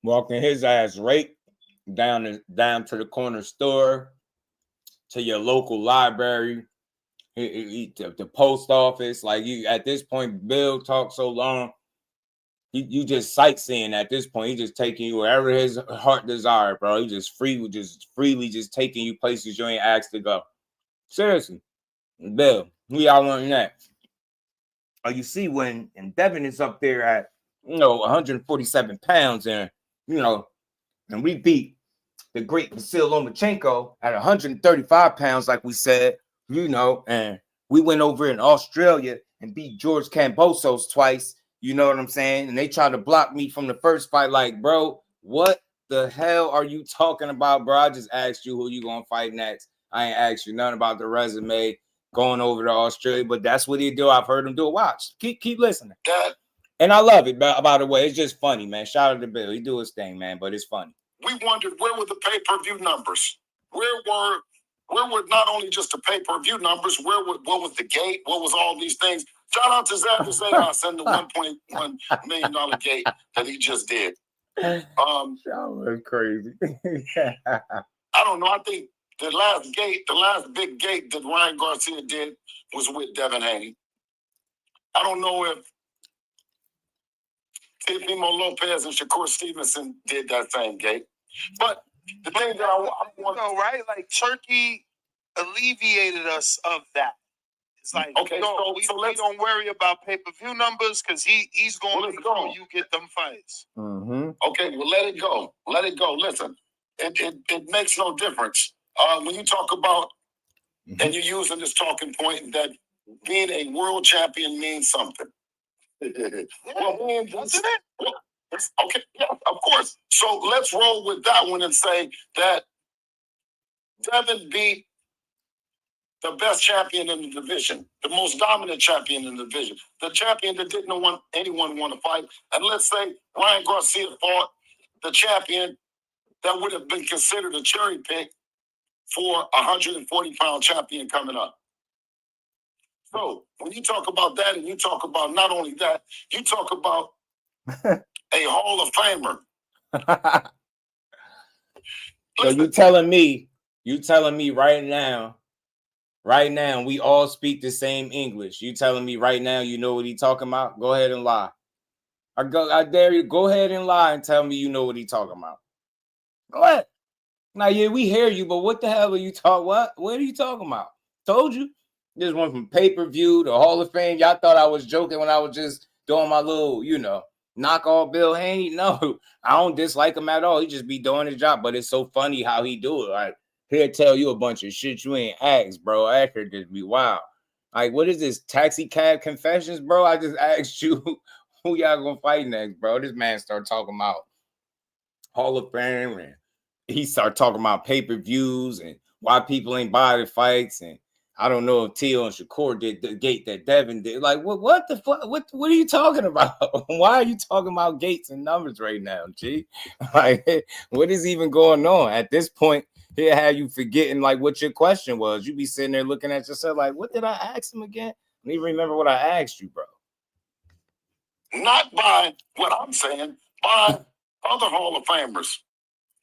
Speaker 6: walking his ass right down to the corner store, to your local library, the post office. Like, you at this point, Bill talked so long. You just sightseeing at this point. He just taking you wherever his heart desire, bro. He just freely taking you places you ain't asked to go. Seriously, Bill, who y'all want next? Oh, you see when Devin is up there at 147 pounds, and and we beat the great Vasil Lomachenko at 135 pounds, like we said, and we went over in Australia and beat George Kambosos twice. You know what I'm saying? And they tried to block me from the first fight. Like, bro, what the hell are you talking about, bro? I just asked you who you gonna fight next. I ain't asked you nothing about the resume going over to Australia, but that's what he do. I've heard him do it. Watch. Keep listening. And I love it, by the way. It's just funny, man. Shout out to Bill. He do his thing, man, but it's funny.
Speaker 3: We wondered, where were the pay-per-view numbers? Where were not only just the pay-per-view numbers, what was the gate? What was all these things? Shout out to Zach Zayas and the $1.1 million gate that he just did.
Speaker 6: That was crazy.
Speaker 3: I don't know. I think the last big gate that Ryan Garcia did was with Devin Haney. I don't know if Teofimo Lopez and Shakur Stevenson did that same gate. But the thing that I want to know,
Speaker 12: right? Like, Turkey alleviated us of that. It's like,
Speaker 3: okay,
Speaker 12: we don't worry about pay-per-view numbers because he's going to make sure you get them fights.
Speaker 3: Okay, well, let it go. Let it go. Listen, it makes no difference. When you talk about, and you're using this talking point that being a world champion means something. Well, doesn't it? Okay, yeah, of course. So let's roll with that one and say that Devin beat the best champion in the division, the most dominant champion in the division, the champion that didn't want anyone want to fight. And let's say Ryan Garcia fought the champion that would have been considered a cherry pick for a 140-pound champion coming up. So when you talk about that, and you talk about not only that, you talk about a Hall of Famer.
Speaker 6: So you telling me right now, we all speak the same English. You telling me right now you know what he talking about? Go ahead and lie. I dare you, go ahead and lie and tell me you know what he talking about. Go ahead. Now, yeah, we hear you, but what the hell are you talking? What are you talking about? Told you. This went from pay-per-view to Hall of Fame. Y'all thought I was joking when I was just doing my little, knock off Bill Haney. No, I don't dislike him at all. He just be doing his job, but it's so funny how he do it. Like, he'll tell you a bunch of shit you ain't asked, bro. That could just be wild. Like, what is this, taxi cab confessions, bro? I just asked you who y'all gonna fight next, bro. This man started talking about Hall of Fame, and he started talking about pay-per-views and why people ain't buy the fights, and I don't know if Tio and Shakur did the gate that Devin did. Like, what the fuck? What are you talking about? Why are you talking about gates and numbers right now, G? Like, what is even going on? At this point, here have you forgetting like what your question was. You be sitting there looking at yourself like, what did I ask him again? I don't even remember what I asked you, bro.
Speaker 3: Not by what I'm saying, by other Hall of Famers.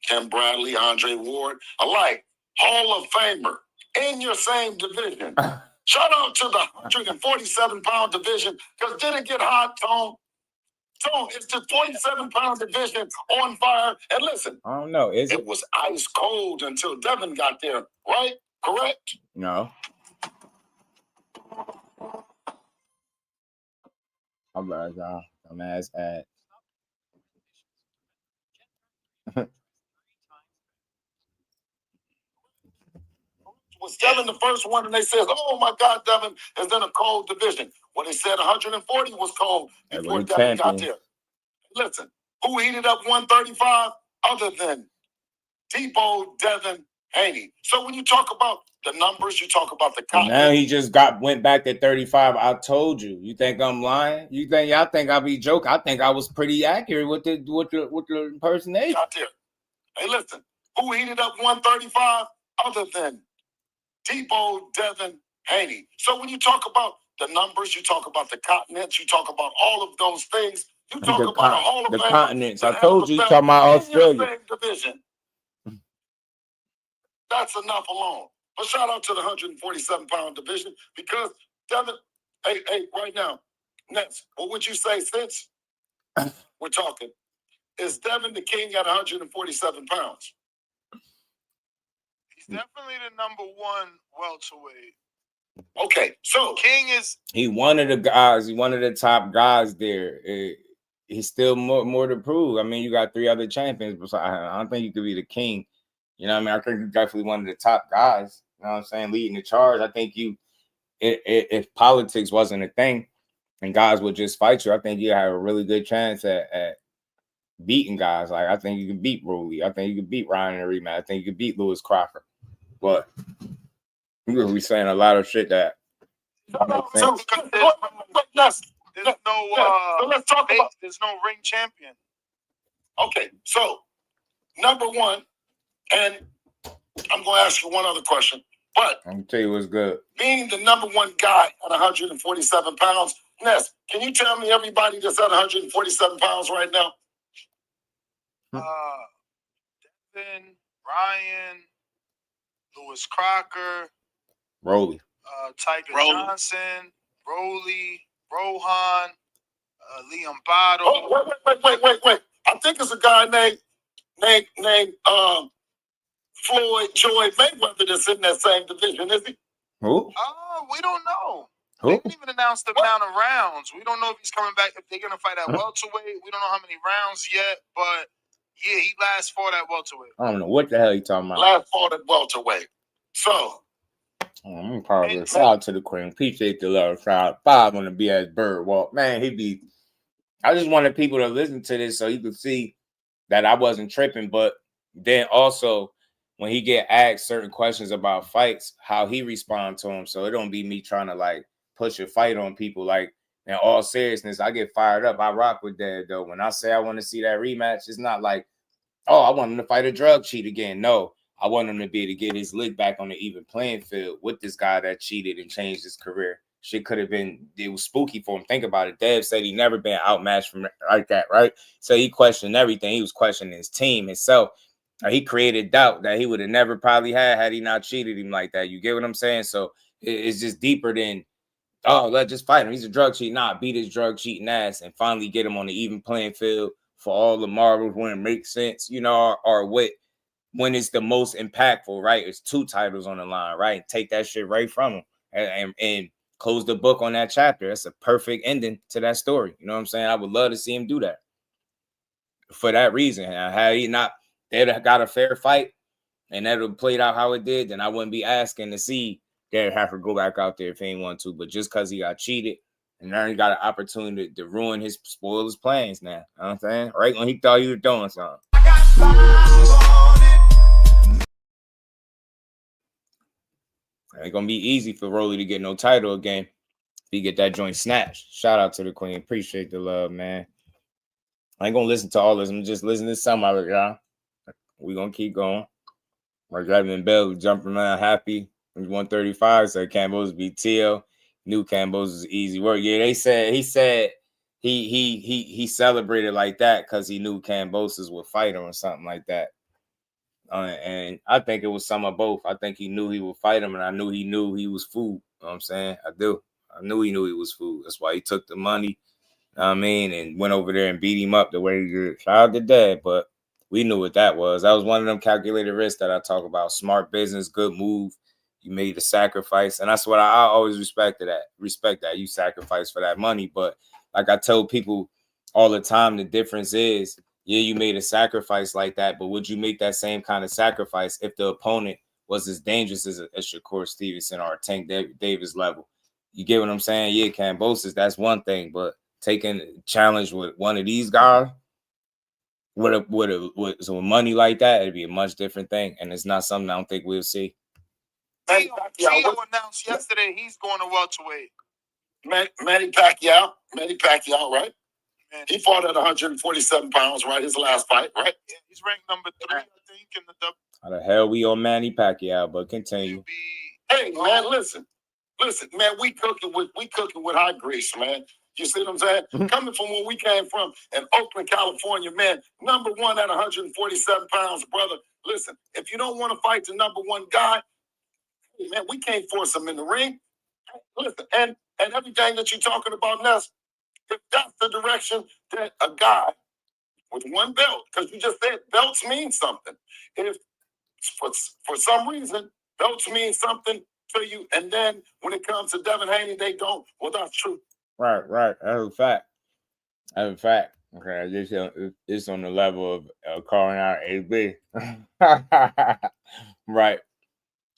Speaker 3: Tim Bradley, Andre Ward, alike, Hall of Famer in your same division. Shout out to the 147-pound division, because did it get hot, Tone? Tone, it's the 47-pound division on fire. And listen,
Speaker 6: I don't know. Is it?
Speaker 3: It was ice cold until Devin got there, right? Correct?
Speaker 6: No. I'm like, I'm ass.
Speaker 3: Was Devin the first one, and they said, "Oh my God, Devin is in a cold division." When they said 140 was cold before Devin got there. Listen, who heated up 135 other than Debo, Devin Haney? So when you talk about the numbers, you talk about the cotton.
Speaker 6: Now he just went back to 35. I told you. You think I'm lying? Y'all think I be joking? I think I was pretty accurate with the impersonation.
Speaker 3: Got there. Hey, listen, who heated up 135 other than Debo, Devin Haney? So when you talk about the numbers, you talk about the continents, you talk about all of those things. You talk about a Hall of
Speaker 6: the
Speaker 3: Fame,
Speaker 6: continents. I told you, you talking about Australia.
Speaker 3: Same division. That's enough alone. But shout out to the 147-pound division, because Devin, hey, right now, Nets, what would you say since we're talking? Is Devin the king at 147 pounds?
Speaker 12: He's definitely the number one welterweight.
Speaker 3: Okay, so
Speaker 12: King is
Speaker 6: he one of the guys. He one of the top guys there. He's still more to prove. I mean, you got 3 other champions, but I don't think you could be the king. You know what I mean? I think you're definitely one of the top guys. You know what I'm saying? Leading the charge. I think if politics wasn't a thing and guys would just fight you, I think you have a really good chance at beating guys. Like, I think you can beat Rolly. I think you can beat Ryan in a rematch. I think you can beat Lewis Crawford. But you're gonna be saying a lot of shit that.
Speaker 12: there's no ring champion.
Speaker 3: Okay, so number one, and I'm going to ask you one other question. But
Speaker 6: I'm gonna tell you what's good.
Speaker 3: Being the number one guy at 147 pounds, Ness, can you tell me everybody that's at 147 pounds right now?
Speaker 12: Devin, Ryan, Lewis Crocker,
Speaker 6: Rolly,
Speaker 12: Tiger Johnson, Rolly, Rohan, Liam Bottle.
Speaker 3: Oh, wait. I think it's a guy named Floyd Mayweather that's in that same division, is he?
Speaker 6: Who?
Speaker 12: We don't know.
Speaker 6: Who?
Speaker 12: They didn't even announce the amount of rounds. We don't know if he's coming back, if they're going to fight at welterweight. We don't know how many rounds yet, but yeah, he last fought at welterweight.
Speaker 6: I don't know what the hell you talking about.
Speaker 3: Last fought at welterweight. So,
Speaker 6: I'm probably shout out to the Queen. Appreciate the love. Shout out 5 on the BS Bird Walk. Man, I just wanted people to listen to this so you could see that I wasn't tripping, but then also when he get asked certain questions about fights, how he respond to them. So it don't be me trying to like push a fight on people. Like, in all seriousness, I get fired up. I rock with that though. When I say I want to see that rematch, it's not like, oh, I want him to fight a drug cheat again. No, I want him to be able to get his lick back on the even playing field with this guy that cheated and changed his career. Shit could have been, it was spooky for him. Think about it. Dev said he never been outmatched from like that, right? So he questioned everything. He was questioning his team, himself. He created doubt that he would have never probably had he not cheated him like that. You get what I'm saying? So it's just deeper than, oh, let's just fight him. He's a drug cheat. Nah, beat his drug cheating ass and finally get him on the even playing field for all the marbles when it makes sense, you know, or when it's the most impactful, right? It's 2 titles on the line, right? Take that shit right from him and close the book on that chapter. That's a perfect ending to that story. You know what I'm saying? I would love to see him do that for that reason. Had he not, they'd have got a fair fight and that would have played out how it did, then I wouldn't be asking to see Derek have to go back out there if he ain't want to. But just because he got cheated and now he got an opportunity to ruin spoil his plans now. You know what I'm saying? Right when he thought he was doing something.
Speaker 1: I got 5 on it.
Speaker 6: It ain't gonna be easy for Rolly to get no title again. If he get that joint snatched. Shout out to the queen. Appreciate the love, man. I ain't gonna listen to all this. I'm just listening to some of it, y'all. We gonna keep going. Like Devin Bell jumping around happy. 135 said Campbell's beat TL. Knew Campbell's was easy work. Yeah, he said he celebrated like that because he knew Cambosis would fight him or something like that. And I think it was some of both. I think he knew he would fight him, and I knew he was food. You know what I'm saying? I do. I knew he was food. That's why he took the money, and went over there and beat him up the way he did. Shout out to Dad, but we knew what that was. That was one of them calculated risks that I talk about. Smart business, good move. You made the sacrifice, and that's what I always respect that. You sacrifice for that money, but like I tell people all the time, the difference is, yeah, you made a sacrifice like that, but would you make that same kind of sacrifice if the opponent was as dangerous as Shakur Stevenson or Tank Davis level? You get what I'm saying? Yeah, Cambosis, that's one thing, but taking a challenge with one of these guys with money like that, it'd be a much different thing, and it's not something I don't think we'll see.
Speaker 12: Tio announced yesterday he's going to welterweight.
Speaker 3: Manny Pacquiao, right? He fought at 147 pounds, right? His last fight, right?
Speaker 12: Yeah, he's ranked number 3, I think, in the W.
Speaker 6: How the hell we on Manny Pacquiao? But continue.
Speaker 3: Hey, man, listen, man. We cooking with hot grease, man. You see what I'm saying? Coming from where we came from in Oakland, California, man. Number 1 at 147 pounds, brother. Listen, if you don't want to fight the number 1 guy, hey, man, we can't force him in the ring. Listen, and everything that you're talking about, Ness, if that's the direction that a guy with 1 belt, because you just said belts mean something. If for some reason belts mean something to you, and then when it comes to Devin Haney, they don't. Well, that's true.
Speaker 6: Right. That's a fact. Okay, it's on the level of calling out AB. Right.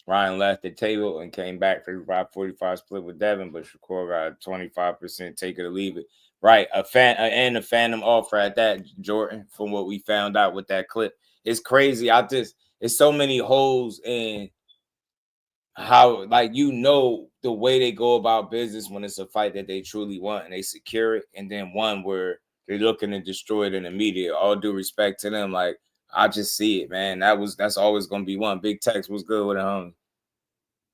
Speaker 6: Ryan left the table and came back 55-45 split with Devin, but Shakur got a 25% take it or leave it. Right, a phantom offer at that, Jordan, from what we found out with that clip. It's crazy. It's so many holes in how, the way they go about business when it's a fight that they truly want and they secure it, and then one where they're looking to destroy it in the media. All due respect to them, I just see it, man. That's always gonna be one. Big Tex was good with it, homie.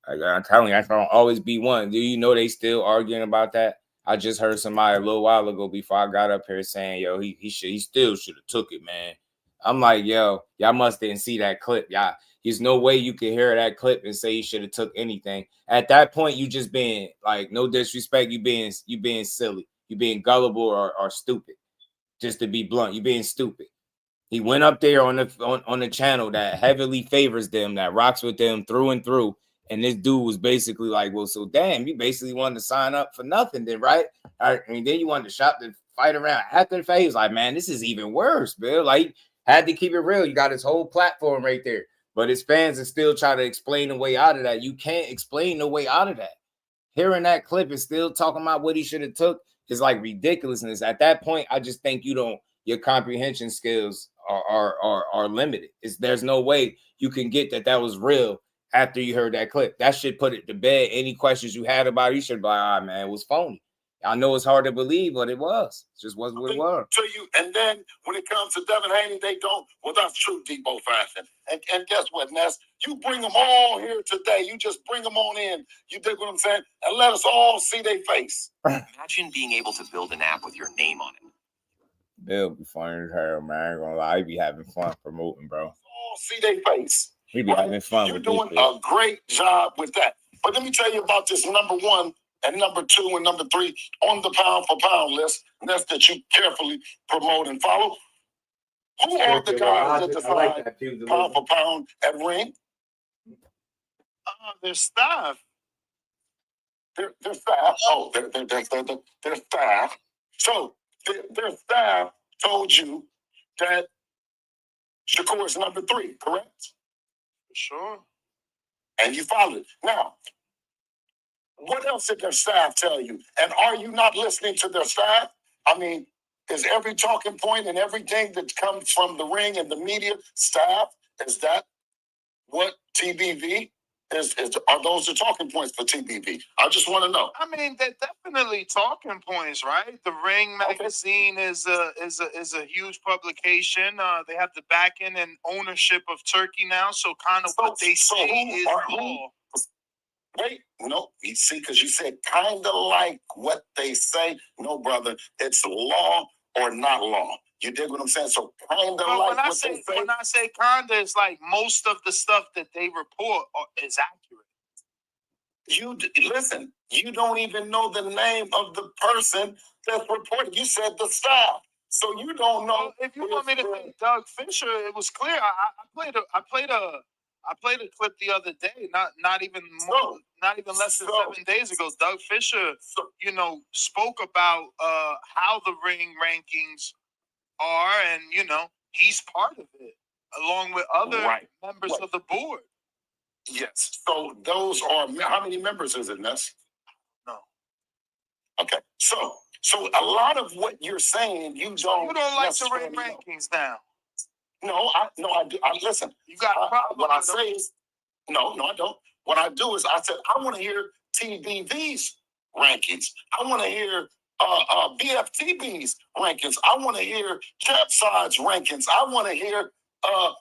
Speaker 6: I'm telling you, that's gonna always be one. Do you know they still arguing about that? I just heard somebody a little while ago before I got up here saying, yo, he still should have took it, man. I'm like, yo, y'all must didn't see that clip. Y'all, there's no way you can hear that clip and say he should have took anything. At that point, you just being no disrespect, you being silly, you being gullible or stupid. Just to be blunt, you being stupid. He went up there on the channel that heavily favors them, that rocks with them through and through. And this dude was basically like, well, so damn, you basically wanted to sign up for nothing then, right? I mean, then you wanted to shop the fight around after the fight. He was like, man, this is even worse, Bill. Had to keep it real. You got his whole platform right there. But his fans are still trying to explain the way out of that. You can't explain the way out of that. Hearing that clip and still talking about what he should have took is ridiculousness. At that point, I just think your comprehension skills are limited. There's no way you can get that was real after you heard that clip. That should put it to bed. Any questions you had about it, you should be like, man, it was phony. I know it's hard to believe, but it was. It just wasn't what it was.
Speaker 3: To you, and then when it comes to Devin Haney, they don't. Well, that's true, Debo fashion. And guess what, Ness? You bring them all here today. You just bring them on in. You dig what I'm saying? And let us all see their face.
Speaker 13: Imagine being able to build an app with your name on it.
Speaker 6: Bill be funny as hell, man. I ain't gonna lie. He be having fun promoting, bro.
Speaker 3: All see their face.
Speaker 6: He be having fun.
Speaker 3: You're doing a great job with that. But let me tell you about this number 1 and number 2 and number 3 on the pound for pound list. And that's that you carefully promote and follow. Who are the guys that decide pound for pound at ring?
Speaker 12: Their staff.
Speaker 3: Their staff. Oh, their staff. So their staff told you that Shakur is number 3, correct?
Speaker 12: Sure.
Speaker 3: And you followed. Now, what else did their staff tell you? And are you not listening to their staff? I mean, is every talking point and everything that comes from the ring and the media staff, is that what TBV Are those the talking points for TBV? I just want to know.
Speaker 12: I mean, they're definitely talking points, right? The Ring magazine is a huge publication. They have the backing and ownership of Turkey now, so kind of what they say is law.
Speaker 3: Wait, no, you see, because you said kind of like what they say. No, brother, it's law or not law. You dig what I'm saying? So kind of like
Speaker 12: when I say kinda, it's like most of the stuff that they report is accurate.
Speaker 3: Listen, you don't even know the name of the person that's reporting. You said the staff, so you don't know.
Speaker 12: Well, if you want me to say Doug Fisher, it was clear. I played a clip the other day, not even less than 7 days ago. Doug Fisher, spoke about how the Ring rankings are, and he's part of it, along with other members of the board.
Speaker 3: Yes. So those are how many members is it, Ness?
Speaker 12: No.
Speaker 3: Okay. So a lot of what you're saying, you don't
Speaker 12: like the Ring rankings now.
Speaker 3: No, I do. Listen.
Speaker 12: You got a problem.
Speaker 3: What I say is, no, I don't. What I do is I said I want to hear TBV's rankings. I want to hear BFTB's rankings. I want to hear Capside's rankings. I want to hear I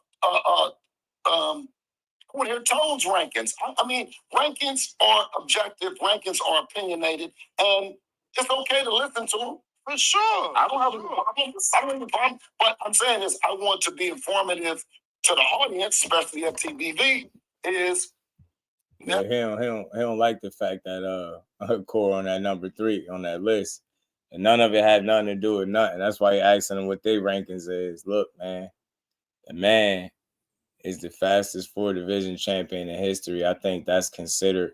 Speaker 3: want to hear Tone's rankings. I mean, rankings are objective. Rankings are opinionated, and it's okay to listen to them.
Speaker 12: For sure.
Speaker 3: I don't have any problem. But I'm saying is I want to be informative to the audience, especially at TBV, is
Speaker 6: yeah, he don't like the fact that Core on that number 3 on that list. And none of it had nothing to do with nothing. That's why he asking them what their rankings is. Look, man, the man is the fastest 4-division champion in history. I think that's considered.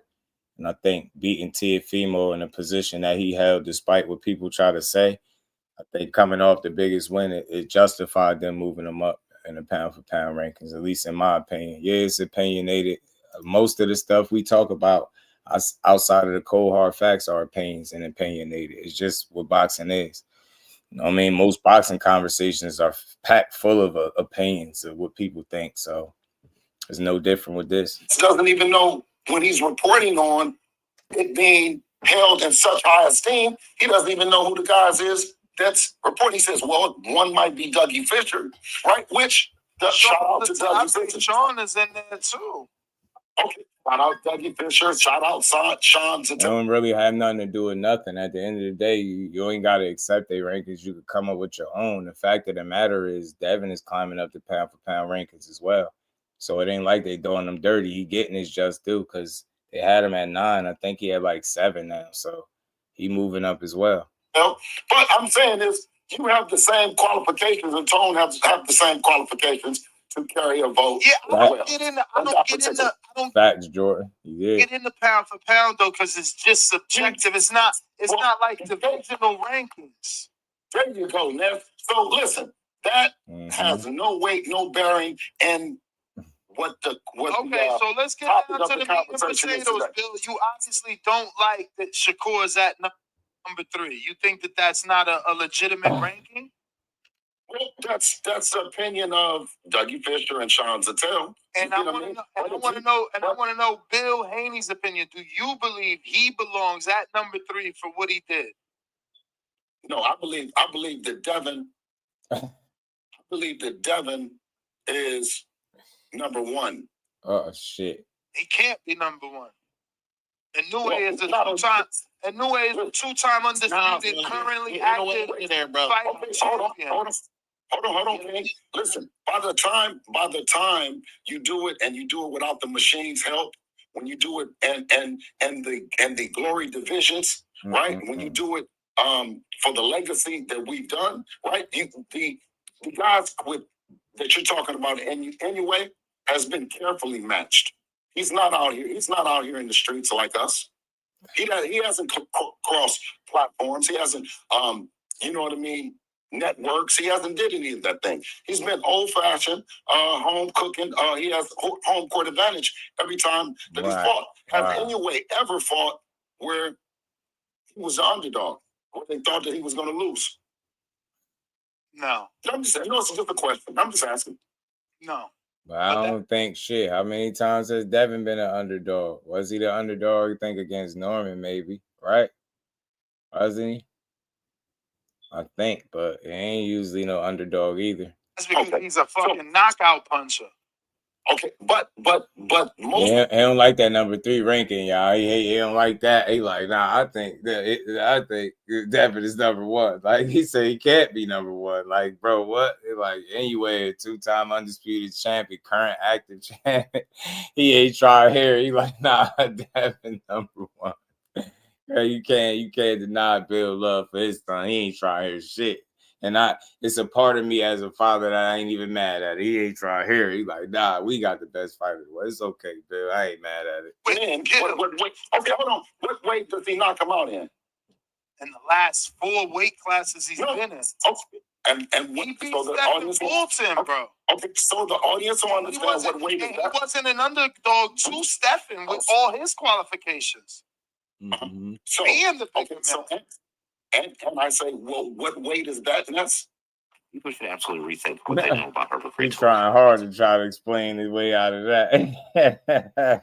Speaker 6: And I think beating Teofimo in a position that he held, despite what people try to say, I think coming off the biggest win, it justified them moving him up in the pound-for-pound rankings, at least in my opinion. Yeah, it's opinionated. Most of the stuff we talk about outside of the cold hard facts are opinions and opinionated. It's just what boxing is. You know what I mean? Most boxing conversations are packed full of opinions of what people think. So it's no different with this.
Speaker 3: He doesn't even know when he's reporting on it being held in such high esteem. He doesn't even know who the guys is that's reporting. He says, well, one might be Dougie Fisher, right? Which, shout out to Dougie Fisher.
Speaker 12: Sean is in there too.
Speaker 3: Okay. Shout out Dougie Fisher. Shout out Sean.
Speaker 6: It don't really have nothing to do with nothing. At the end of the day, you ain't got to accept their rankings. You could come up with your own. The fact of the matter is Devin is climbing up the pound-for-pound rankings as well. So it ain't like they doing him dirty. He getting his just due because they had him at 9. I think he had like 7 now. So he moving up as well.
Speaker 3: But I'm saying is you have the same qualifications and Tone have the same qualifications to carry a vote.
Speaker 12: Yeah, I don't get into
Speaker 6: facts, Jordan. You
Speaker 12: get into pound for pound though, because it's just subjective. It's not like divisional rankings.
Speaker 3: There you go, Nev. So listen, that has no weight, no bearing, and so
Speaker 12: let's get down to the meat and potatoes, Bill. You obviously don't like that Shakur is at number 3. You think that that's not a legitimate ranking?
Speaker 3: Well, that's the opinion of Dougie Fisher and Sean Zattel.
Speaker 12: And I want to know Bill Haney's opinion. Do you believe he belongs at number 3 for what he did?
Speaker 3: No, I believe that Devin. I believe that Devin is number 1.
Speaker 6: Oh shit!
Speaker 3: He can't be number 1.
Speaker 12: And Nue is a two-time undisputed, currently active fighting champion.
Speaker 3: Hold on, man. Listen, by the time you do it and you do it without the machine's help, when you do it and the glory divisions, right? When you do it for the legacy that we've done, right? The guys that you're talking about anyway has been carefully matched. He's not out here. He's not out here in the streets like us. He hasn't crossed platforms. He hasn't, you know what I mean, networks. He hasn't did any of that thing. He's been old-fashioned, home cooking. He has home court advantage every time that he's fought. Has anyway ever fought where he was the underdog, where they thought that he was going to lose?
Speaker 12: No.
Speaker 3: I'm just saying. No, it's just a question. I'm just asking.
Speaker 12: No.
Speaker 6: But I don't think shit. How many times has Devin been an underdog? Was he the underdog? I think against Norman, maybe, right? Wasn't he? I think, but it ain't usually no underdog either.
Speaker 12: That's because he's a fucking knockout puncher.
Speaker 3: Okay, but most
Speaker 6: He don't like that number 3 ranking, y'all. He don't like that. He like, nah. I think Devin is number 1. Like he said, he can't be number 1. Like, bro, what? Like anyway, a 2-time undisputed champion, current active champion. He ain't try here. He like, nah, Devin number 1. You can't deny Bill love for his son. He ain't try here shit. And it's a part of me as a father that I ain't even mad at it. He ain't try here. He like, nah, we got the best fighter. Well, it's okay, Bill. I ain't mad at it.
Speaker 3: wait. Okay, hold on. What weight does he knock him out in?
Speaker 12: In the last 4 weight classes he's been in.
Speaker 3: Okay. And
Speaker 12: He beat
Speaker 3: so the
Speaker 12: Stephen
Speaker 3: audience
Speaker 12: Fulton, bro.
Speaker 3: Okay, so the audience will understand what weight is
Speaker 12: He
Speaker 3: that.
Speaker 12: wasn't an underdog to Stephen with all his qualifications.
Speaker 6: Mm-hmm.
Speaker 3: So,
Speaker 12: And the bigger
Speaker 3: and I say, well, what weight is that? And that's
Speaker 13: People should absolutely rethink what they know about her.
Speaker 6: He's trying hard to try to explain his way out of that.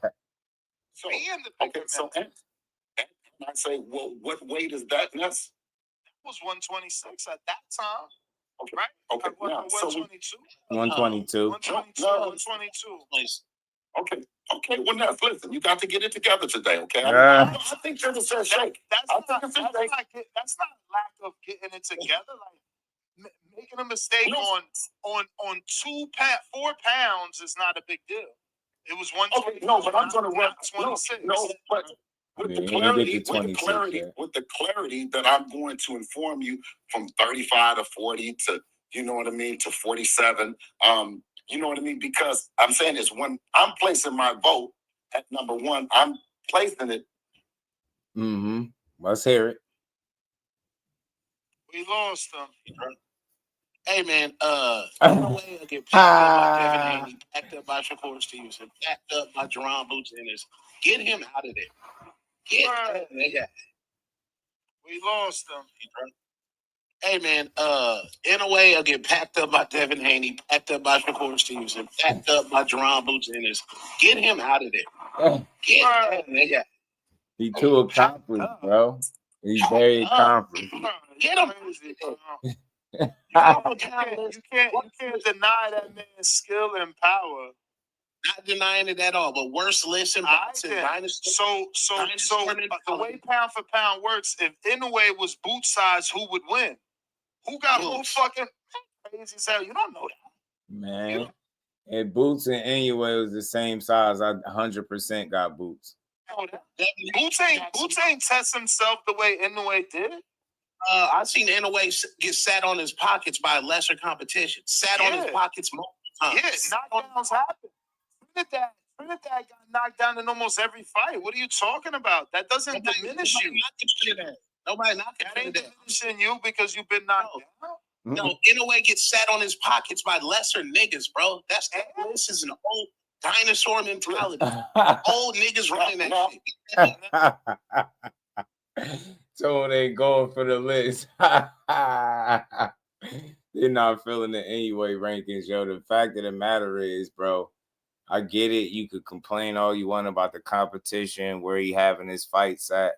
Speaker 3: so. Okay, so and I say, well, what weight is that? And that's
Speaker 12: was 126 at that time.
Speaker 3: okay,
Speaker 12: right?
Speaker 3: Okay,
Speaker 12: What,
Speaker 3: now, so
Speaker 12: 122?
Speaker 6: 122.
Speaker 12: 122.
Speaker 3: No.
Speaker 12: 122.
Speaker 3: Okay, well, now, listen, you got to get it together today, okay?
Speaker 6: Yeah.
Speaker 3: I think there's a fair shake.
Speaker 12: That's not lack of getting it together. Like making a mistake on 4 pounds is not a big deal. It was 122.
Speaker 3: Okay, no, but I'm going to run
Speaker 12: 26.
Speaker 3: No, but with the clarity that I'm going to inform you from 35 to 40 to, you know what I mean, to 47. You know what I mean? Because I'm saying this, when I'm placing my vote at number 1, I'm placing it.
Speaker 6: Mm-hmm. Let's hear it.
Speaker 12: We lost them.
Speaker 14: Hey man, no way I get packed up by Devin Haney, packed up by Shakur Stevenson, packed up by Jerron Boots Ennis. Get him out of there. Get out of there.
Speaker 12: We lost them.
Speaker 14: Hey man, in a way I get packed up by Devin Haney, packed up by Shakur Stevenson, packed up by Jerron Boots Ennis. Get him out of there. Get out of there.
Speaker 6: He too accomplished, bro. He's very accomplished.
Speaker 14: Get him.
Speaker 12: You can't deny that man's skill and power.
Speaker 14: Not denying it at all, but worse listen.
Speaker 12: So the way pound for pound works, if Inoue was boot size, who would win? Who got who fucking crazy as hell? You don't know that.
Speaker 6: Man. And Boots and Inoue was the same size. I 100% got Boots.
Speaker 12: Boots ain't test himself the way Inoue did.
Speaker 14: I've seen Inoue get sat on his pockets by lesser competition. Sat on his pockets multiple times.
Speaker 12: Yeah, knockdowns happen. Trinidad got knocked down in almost every fight. What are you talking about? That doesn't diminish you.
Speaker 14: Nobody not
Speaker 12: that ain't diminishing you because you've been knocked down.
Speaker 14: No, Inoue gets sat on his pockets by lesser niggas, bro. This is an old dinosaur mentality. Old niggas running that shit.
Speaker 6: So they going for the list. They're not feeling it anyway, rankings, yo. The fact of the matter is, bro, I get it. You could complain all you want about the competition, where he having his fights at.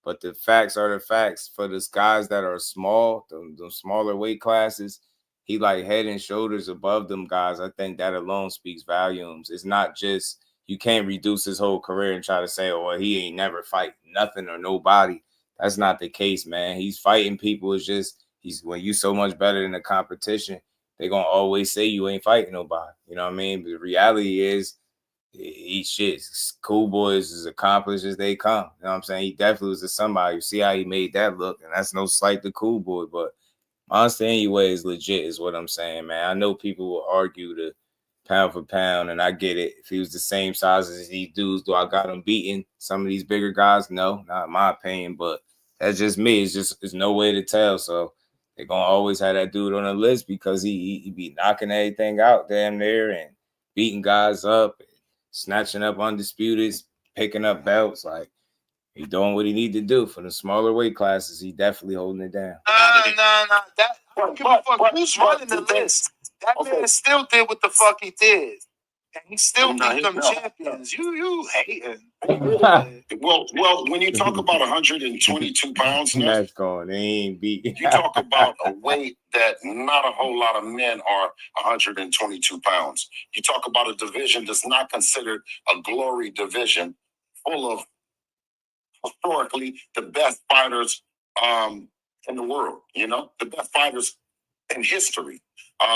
Speaker 6: But the facts are the facts. For those guys that are small, the smaller weight classes, he like head and shoulders above them guys. I think that alone speaks volumes. It's not just, you can't reduce his whole career and try to say, oh, well, he ain't never fight nothing or nobody. That's not the case, man. He's fighting people. It's just, when you so much better than the competition, they're going to always say you ain't fighting nobody. You know what I mean? But the reality is, he shit. Cool boys as accomplished as they come. You know what I'm saying? He definitely was a somebody. You see how he made that look, and that's no slight to Cool Boy, but Monster anyway is legit, is what I'm saying, man. I know people will argue the pound for pound, and I get it. If he was the same size as these dudes, do I got him beating some of these bigger guys? No, not in my opinion, but that's just me. It's no way to tell. So they're gonna always have that dude on the list because he be knocking everything out damn near and beating guys up, snatching up undisputeds, picking up belts. Like, he doing what he need to do for the smaller weight classes. He definitely holding it down.
Speaker 12: Nah. That I don't give a fuck who's running the list. That man still did what the fuck he did. And he still
Speaker 3: No,
Speaker 12: beat them
Speaker 3: no.
Speaker 12: champions. You hating.
Speaker 3: Well, when you talk about 122 pounds now,
Speaker 6: That's going. They ain't beat.
Speaker 3: you talk about a weight that not a whole lot of men are 122 pounds. You talk about a division that's not considered a glory division, full of historically the best fighters in the world, the best fighters in history.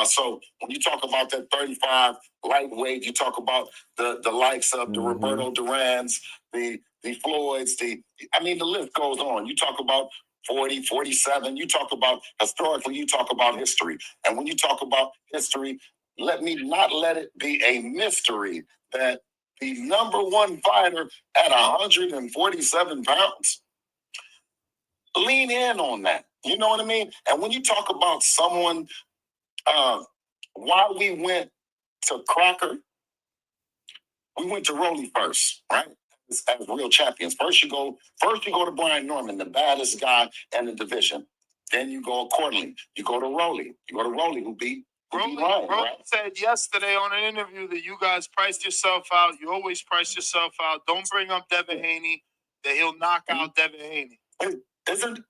Speaker 3: So when you talk about that 35 lightweight, you talk about the likes of the Roberto Durans, the Floyds, the list goes on. You talk about 40, 47, you talk about historically, you talk about history. And when you talk about history, let me not let it be a mystery that the number one fighter at 147 pounds, lean in on that. You know what I mean? And when you talk about someone, why we went to Crocker, we went to Rolly first, right? As real champions. First you go to Brian Norman, the baddest guy in the division. Then you go accordingly. You go to Rolly. Who beat Ryan,
Speaker 12: Rolly said yesterday on an interview that you guys priced yourself out. You always price yourself out. Don't bring up Devin Haney, that he'll knock out Devin Haney.
Speaker 3: Listen,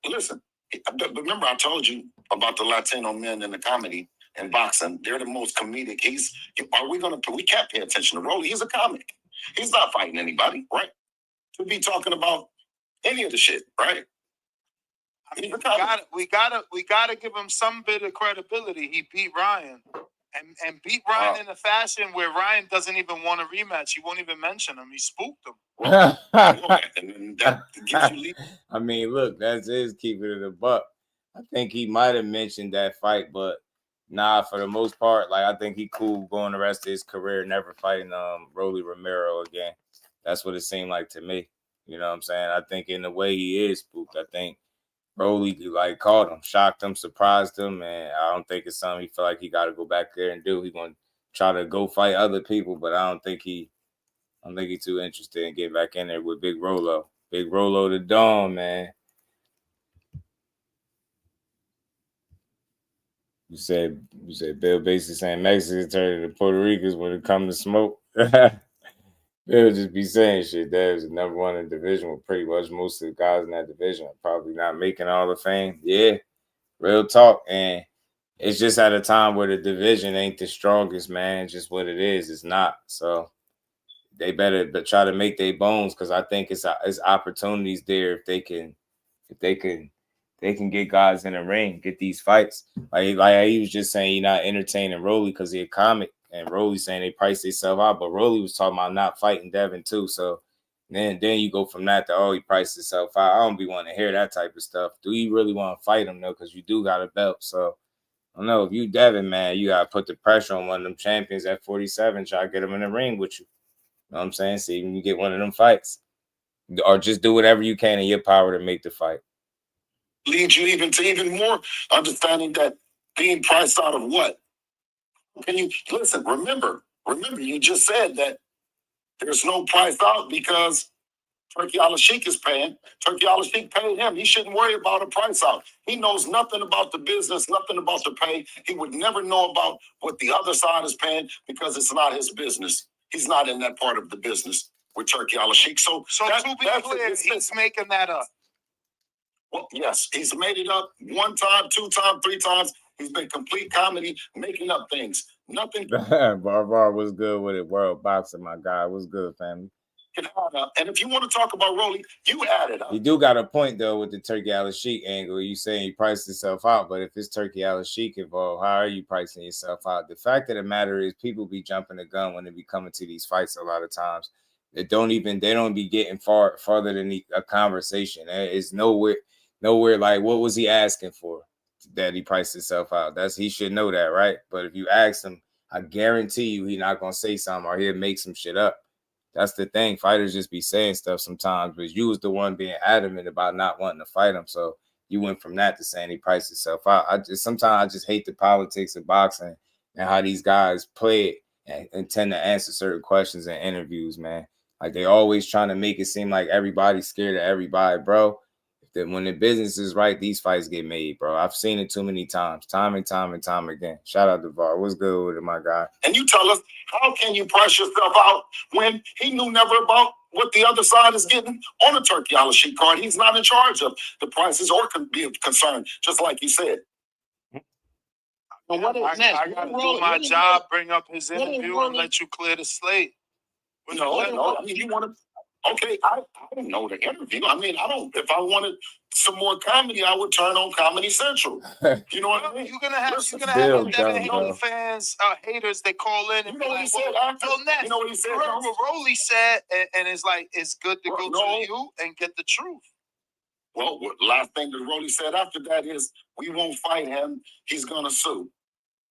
Speaker 3: remember I told you about the Latino men in the comedy and boxing. They're the most comedic. We can't pay attention to Rolly. He's a comic. He's not fighting anybody, right? To be talking about any of the shit, right?
Speaker 12: We gotta give him some bit of credibility. He beat Ryan, and beat Ryan in a fashion where Ryan doesn't even want a rematch. He won't even mention him. He spooked him.
Speaker 6: I mean, look, that's his keeping it a buck. I think he might have mentioned that fight, but nah, for the most part, like I think he cool going the rest of his career, never fighting Rolly Romero again. That's what it seemed like to me. You know what I'm saying? I think in the way he is spooked, I think Rolly caught him, shocked him, surprised him, and I don't think it's something he feel like he got to go back there and do. He's gonna try to go fight other people, but I don't think he's too interested in getting back in there with Big Rolo. Big Rolo the Dawn, man. You said Bill basically saying Mexicans turn to Puerto Ricans when it comes to smoke. Bill just be saying shit. There's the number one in the division with pretty much most of the guys in that division are probably not making all the fame. Yeah, real talk. And it's just at a time where the division ain't the strongest, man. Just what it is. It's not. So they better try to make their bones, because I think it's opportunities there if they can get guys in the ring, get these fights. Like he was just saying, you're not entertaining Rolly because he's a comic, and Rolly saying they price themselves out, but Rolly was talking about not fighting Devin too. So then you go from that to, he priced himself out. I don't be wanting to hear that type of stuff. Do you really want to fight him though? Because you do got a belt. So I don't know, if you Devin, man, you gotta put the pressure on one of them champions at 47, try to get him in the ring with you. You know what I'm saying? See when you get one of them fights, or just do whatever you can in your power to make the fight.
Speaker 3: Leads you even more understanding that being priced out of what? Can you listen? Remember, you just said that there's no price out because Turkey Al-Sheikh is paying. Turkey Al-Sheikh paid him. He shouldn't worry about a price out. He knows nothing about the business, nothing about the pay. He would never know about what the other side is paying because it's not his business. He's not in that part of the business with Turkey Al-Sheikh. So
Speaker 12: to be clear, he's making that up.
Speaker 3: Well, yes, he's made it up 1 time, 2 times, 3 times. He's been complete comedy, making up things. Nothing.
Speaker 6: Bar was good with it. World boxing, my guy. Was good, family.
Speaker 3: And if you want to talk about Rolly, you add it up.
Speaker 6: You do got a point though with the Turkey Al-Sheikh angle. You saying he priced himself out, but if it's Turkey Al-Sheikh involved, how are you pricing yourself out? The fact of the matter is, people be jumping the gun when they be coming to these fights. A lot of times, they don't be getting farther than a conversation. It's nowhere like, what was he asking for that he priced himself out? He should know that, right? But if you ask him, I guarantee you he's not gonna say something, or he'll make some shit up. That's the thing. Fighters just be saying stuff sometimes, but you was the one being adamant about not wanting to fight him. So you went from that to saying he priced himself out. Sometimes I just hate the politics of boxing and how these guys play it and tend to answer certain questions in interviews, man. Like, they always trying to make it seem like everybody's scared of everybody, bro. If when the business is right, these fights get made, bro. I've seen it too many times, time and time again. Shout out to VAR. What's good with it, my guy?
Speaker 3: And you tell us, how can you price yourself out when he knew never about what the other side is getting on a turkey a la sheet card? He's not in charge of the prices or can be concerned, just like you said.
Speaker 12: But what I got to do my job, bring up his interview, and let you clear the slate.
Speaker 3: No. I mean, you want to. Okay, I don't know the interview. I mean, I don't. If I wanted some more comedy, I would turn on Comedy Central. You know what I mean?
Speaker 12: You're gonna have Devin Haney fans, haters. They call in and
Speaker 3: you know
Speaker 12: be
Speaker 3: what
Speaker 12: like,
Speaker 3: he said after? You know what he said?
Speaker 12: You heard what Rolly said, and it's like it's good to go to you and get the truth.
Speaker 3: Well, last thing that Rolly said after that is, we won't fight him. He's gonna sue.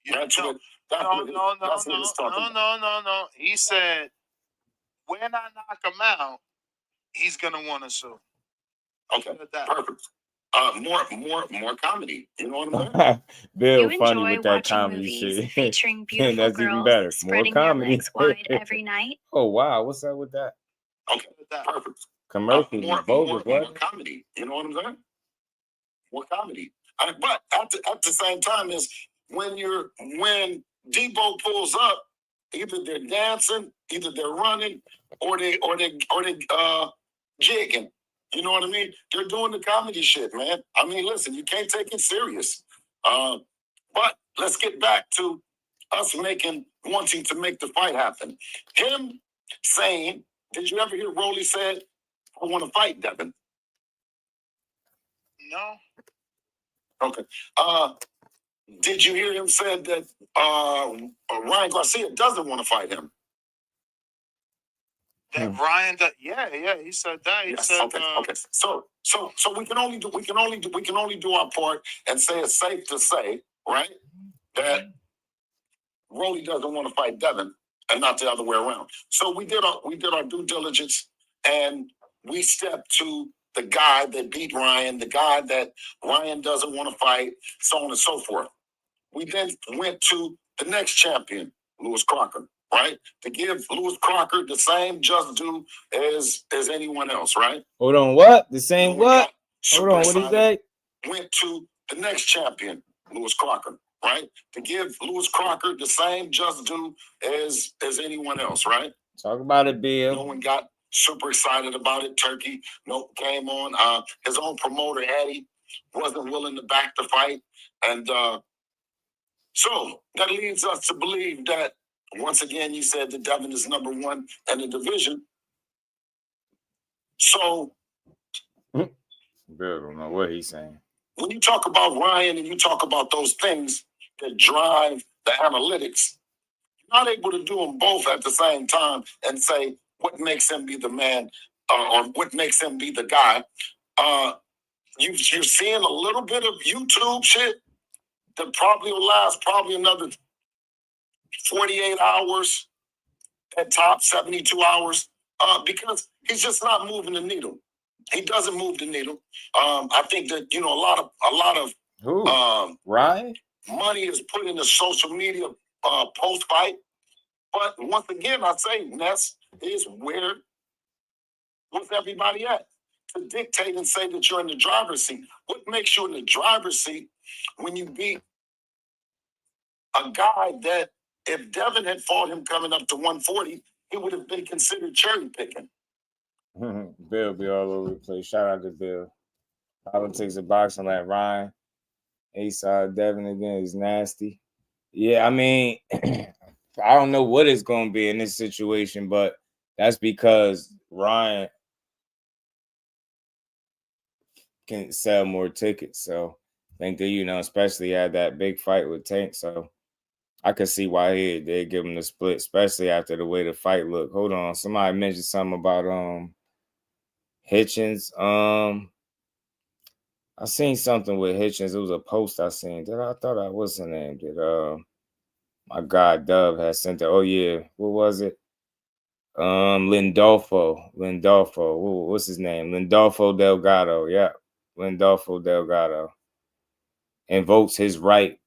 Speaker 3: That's what he's talking about.
Speaker 12: No. He said, when I knock him out, he's gonna want to sue.
Speaker 3: Okay, perfect. More comedy. You know what I'm saying?
Speaker 6: Bill, funny with that comedy shit.
Speaker 15: Featuring beautiful
Speaker 6: that's
Speaker 15: girls
Speaker 6: even better.
Speaker 15: spreading
Speaker 6: More
Speaker 15: their
Speaker 6: comedy.
Speaker 15: legs wide every night.
Speaker 6: Oh wow, what's up with that?
Speaker 3: Okay, perfect.
Speaker 6: Commercials,
Speaker 3: more comedy. You know what I'm saying? More comedy. But at the same time, is when Debo pulls up, either they're dancing, either they're running, or they jigging. You know what I mean? They're doing the comedy shit, man. I mean, listen, you can't take it serious. But let's get back to us wanting to make the fight happen. Him saying, did you ever hear Rolly said, I want to fight Devin?
Speaker 12: No.
Speaker 3: Okay. Did you hear him said that Ryan Garcia doesn't want to fight him?
Speaker 12: That Ryan, he said that. He said,
Speaker 3: okay. So we can only do our part and say it's safe to say, right, that Rolly doesn't want to fight Devin and not the other way around. So we did our due diligence and we stepped to the guy that beat Ryan, the guy that Ryan doesn't want to fight, so on and so forth. We then went to the next champion, Lewis Crocker, right? To give Lewis Crocker the same just due as anyone else, right?
Speaker 6: Hold on, what? The same what? Hold on, what did he say?
Speaker 3: Went to the next champion, Lewis Crocker, right? To give Lewis Crocker the same just due as anyone else, right?
Speaker 6: Talk about it, Bill.
Speaker 3: No one got super excited about it. Turkey came on. His own promoter, Eddie, wasn't willing to back the fight. And so that leads us to believe that, once again, you said that Devin is number one in the division. So
Speaker 6: Bill don't know what he's saying.
Speaker 3: When you talk about Ryan and you talk about those things that drive the analytics, you're not able to do them both at the same time and say what makes him be the man or what makes him be the guy. You're seeing a little bit of YouTube shit that probably will last another 48 hours, at top 72 hours, because he's just not moving the needle. He doesn't move the needle. I think that a lot of
Speaker 6: Ryan
Speaker 3: money is put into social media post fight. But once again, I say Ness is where's everybody at to dictate and say that you're in the driver's seat. What makes you in the driver's seat when you beat a guy that if Devin had fought him coming up to 140, he would have been considered cherry picking.
Speaker 6: Bill be all over the place. Shout out to Bill. Politics of boxing like Ryan. A-side Devin again is nasty. Yeah, I mean, I don't know what it's going to be in this situation, but that's because Ryan can sell more tickets. So I think that, especially had that big fight with Tank. So I could see why they give him the split, especially after the way the fight looked. Hold on. Somebody mentioned something about Hitchens. I seen something with Hitchens. It was a post I seen. What's the name? My guy Dove had sent it. Oh yeah, what was it? Lindolfo. What's his name? Lindolfo Delgado. Yeah, Lindolfo Delgado invokes his right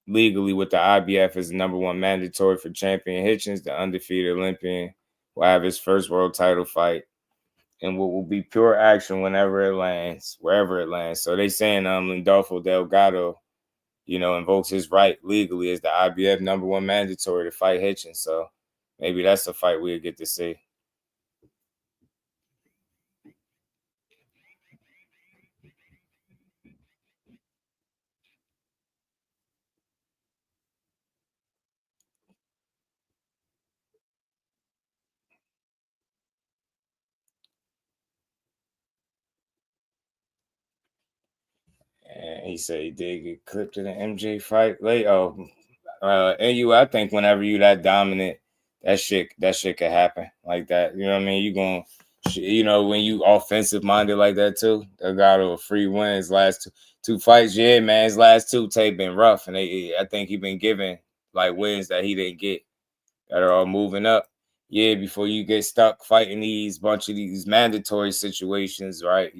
Speaker 6: legally with the IBF as the number one mandatory for champion Hitchens. The undefeated Olympian will have his first world title fight and what will be pure action whenever it lands, wherever it lands. So they saying Lindolfo Delgado, invokes his right legally as the IBF #1 mandatory to fight Hitchens. So maybe that's a fight we'll get to see. And he said he did get clipped in the MJ fight late. AU, I think whenever you that dominant, that shit could happen like that. You know what I mean? You going, when you offensive minded like that too. Delgado a free win his last two fights. Yeah, man, his last two tape been rough, and I think he been given like wins that he didn't get that are all moving up. Yeah, before you get stuck fighting bunch of these mandatory situations, right?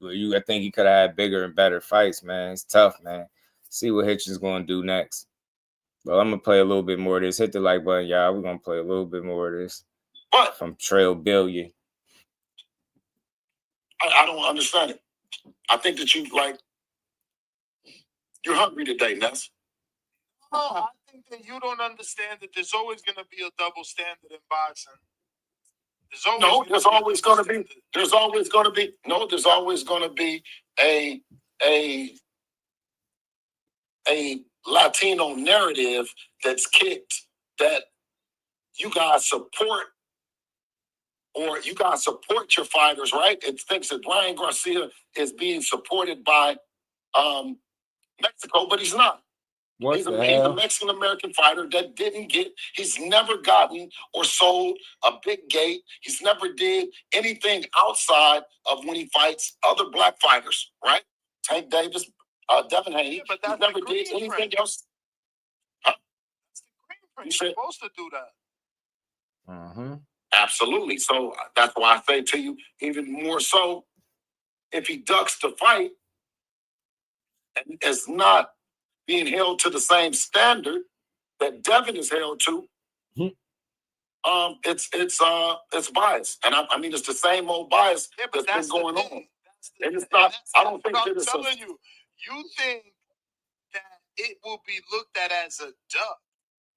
Speaker 6: I think he could have had bigger and better fights, man. It's tough, man. See what Hitchens going to do next. But I'm going to play a little bit more of this. Hit the like button, y'all. We're going to play a little bit more of this.
Speaker 3: But
Speaker 6: from Trail Billion.
Speaker 3: I don't understand it. I think that you're hungry today, Ness.
Speaker 12: No, I think that you don't understand that there's always going to be a double standard in boxing. There's always going to be a Latino narrative that's kicked that you guys support, or you guys support your fighters, right? It thinks that Ryan Garcia is being supported by Mexico, but he's not. He's a Mexican-American fighter that he's never gotten or sold a big gate. He's never did anything outside of when he fights other black fighters, right? Tank Davis, Devin Haney. Yeah, but he never did anything else. Huh? That's the green print. You're supposed to do that.
Speaker 6: Mm-hmm.
Speaker 3: Absolutely. So that's why I say to you, even more so, if he ducks the fight and is not being held to the same standard that Devin is held to, it's bias, and I mean it's the same old bias that's been going on. And it's not. I don't think that it's
Speaker 12: telling you. You think that it will be looked at as a duck,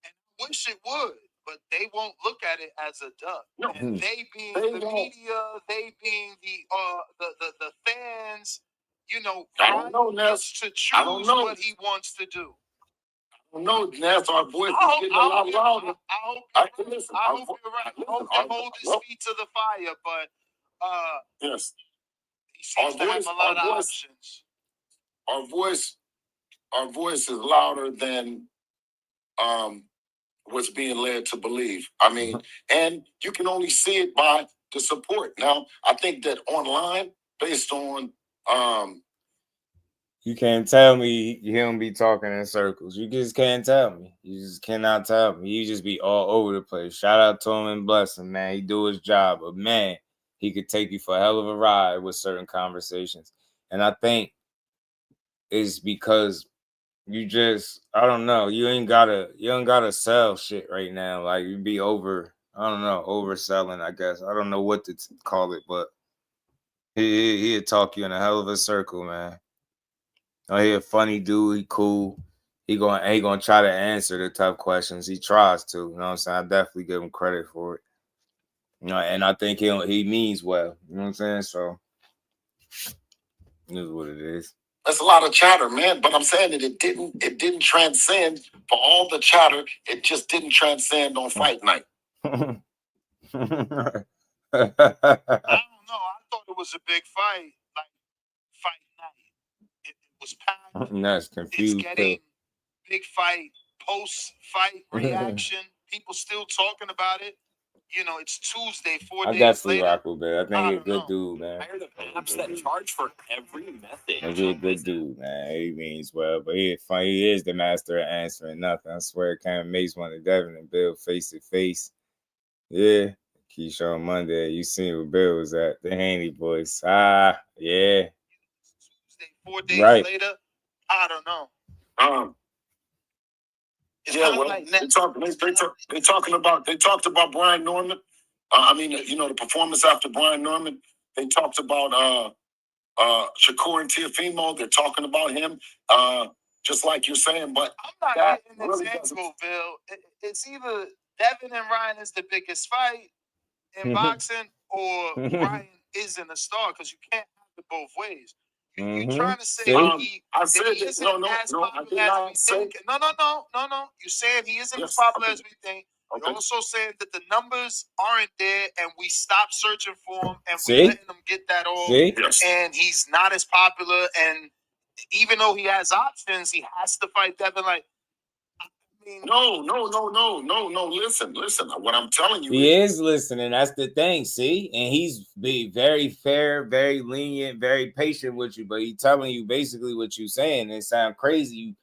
Speaker 12: and I wish it would, but they won't look at it as a duck.
Speaker 3: No.
Speaker 12: And they being the media, they being the fans.
Speaker 3: I don't know, Ness.
Speaker 12: To choose what he wants to do.
Speaker 3: I don't know, Ness. Our voice is getting a lot louder.
Speaker 12: I hope you're right. I hope they hold his feet to the fire, but
Speaker 3: yes,
Speaker 12: he seems to have a lot of options.
Speaker 3: Our voice is louder than what's being led to believe. I mean, and you can only see it by the support. Now, I think that online, based on
Speaker 6: you can't tell me he don't be talking in circles. You just can't tell me. You just cannot tell me. He just be all over the place. Shout out to him and bless him, man. He do his job. But, man, he could take you for a hell of a ride with certain conversations. And I think it's because you just, I don't know, you ain't gotta sell shit right now. Like, you be overselling, I guess. I don't know what to call it, but he'll talk you in a hell of a circle, man. He a funny dude. He cool. He gonna try to answer the tough questions. He tries to. You know what I'm saying? I definitely give him credit for it. And I think he means well. You know what I'm saying? So it is what it is.
Speaker 3: That's a lot of chatter, man. But I'm saying that it didn't transcend for all the chatter. It just didn't transcend on fight night.
Speaker 12: I don't know. I thought it was a big fight, like fight night. It was packed.
Speaker 6: That's confused.
Speaker 12: It's getting big fight, post-fight reaction. People still talking about it. It's Tuesday, 4 days later.
Speaker 6: I definitely rock with Bill. I think he's a good dude, man.
Speaker 13: Hire the apps that charge for every method.
Speaker 6: He's a good dude, man. He means well, but he's funny. He is the master of answering nothing. I swear, it kind of makes one of Devin and Bill face to face. Yeah. Keisha on Monday. You seen where Bill was at. The Haney boys. Yeah.
Speaker 12: Tuesday, 4 days later. I don't know.
Speaker 3: Yeah, well, they talked about Brian Norman. I mean, you know, the performance after Brian Norman, they talked about Shakur and Teofimo. They're talking about him, just like you're saying. But
Speaker 12: I'm not getting an
Speaker 3: really
Speaker 12: example, Bill. It's either Devin and Ryan is the biggest fight in boxing, or Ryan isn't a star, because you can't have it both ways. You're trying to say
Speaker 3: I said
Speaker 12: he isn't as popular as we think. No. You're saying he isn't as popular as we think. You're also saying that the numbers aren't there, and we stopped searching for him, and we letting him get that all. And he's not as popular. And even though he has options, he has to fight Devin. Like, I mean,
Speaker 3: no. Listen. What I'm telling you,
Speaker 6: he is listening. That's the thing. See, and he's be very fair, very lenient, very patient with you. But he's telling you basically what you're saying. It sounds crazy. You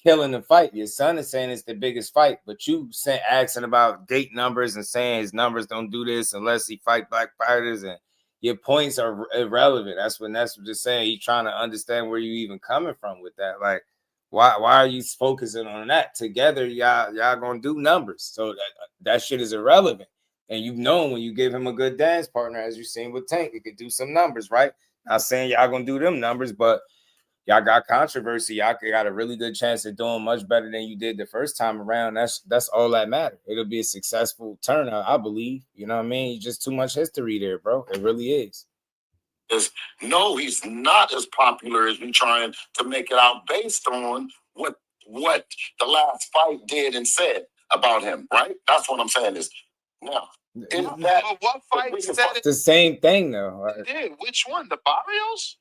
Speaker 6: killing the fight. Your son is saying it's the biggest fight, but you asking about gate numbers and saying his numbers don't do this unless he fight black fighters, and your points are irrelevant. That's what just saying. He's trying to understand where you even coming from with that. Like, why are you focusing on that? Together, y'all gonna do numbers. So that shit is irrelevant. And you've known when you give him a good dance partner, as you've seen with Tank, it could do some numbers, right? Not saying y'all gonna do them numbers, but y'all got controversy. Y'all got a really good chance of doing much better than you did the first time around. That's all that matters. It'll be a successful turnout, I believe. You know what I mean? Just too much history there, bro. It really is.
Speaker 3: No, he's not as popular as we trying to make it out based on what the last fight did and said about him, right? That's what I'm saying is now.
Speaker 12: But what fight said
Speaker 6: it's the same thing though?
Speaker 12: It did. Which one? The Barrios?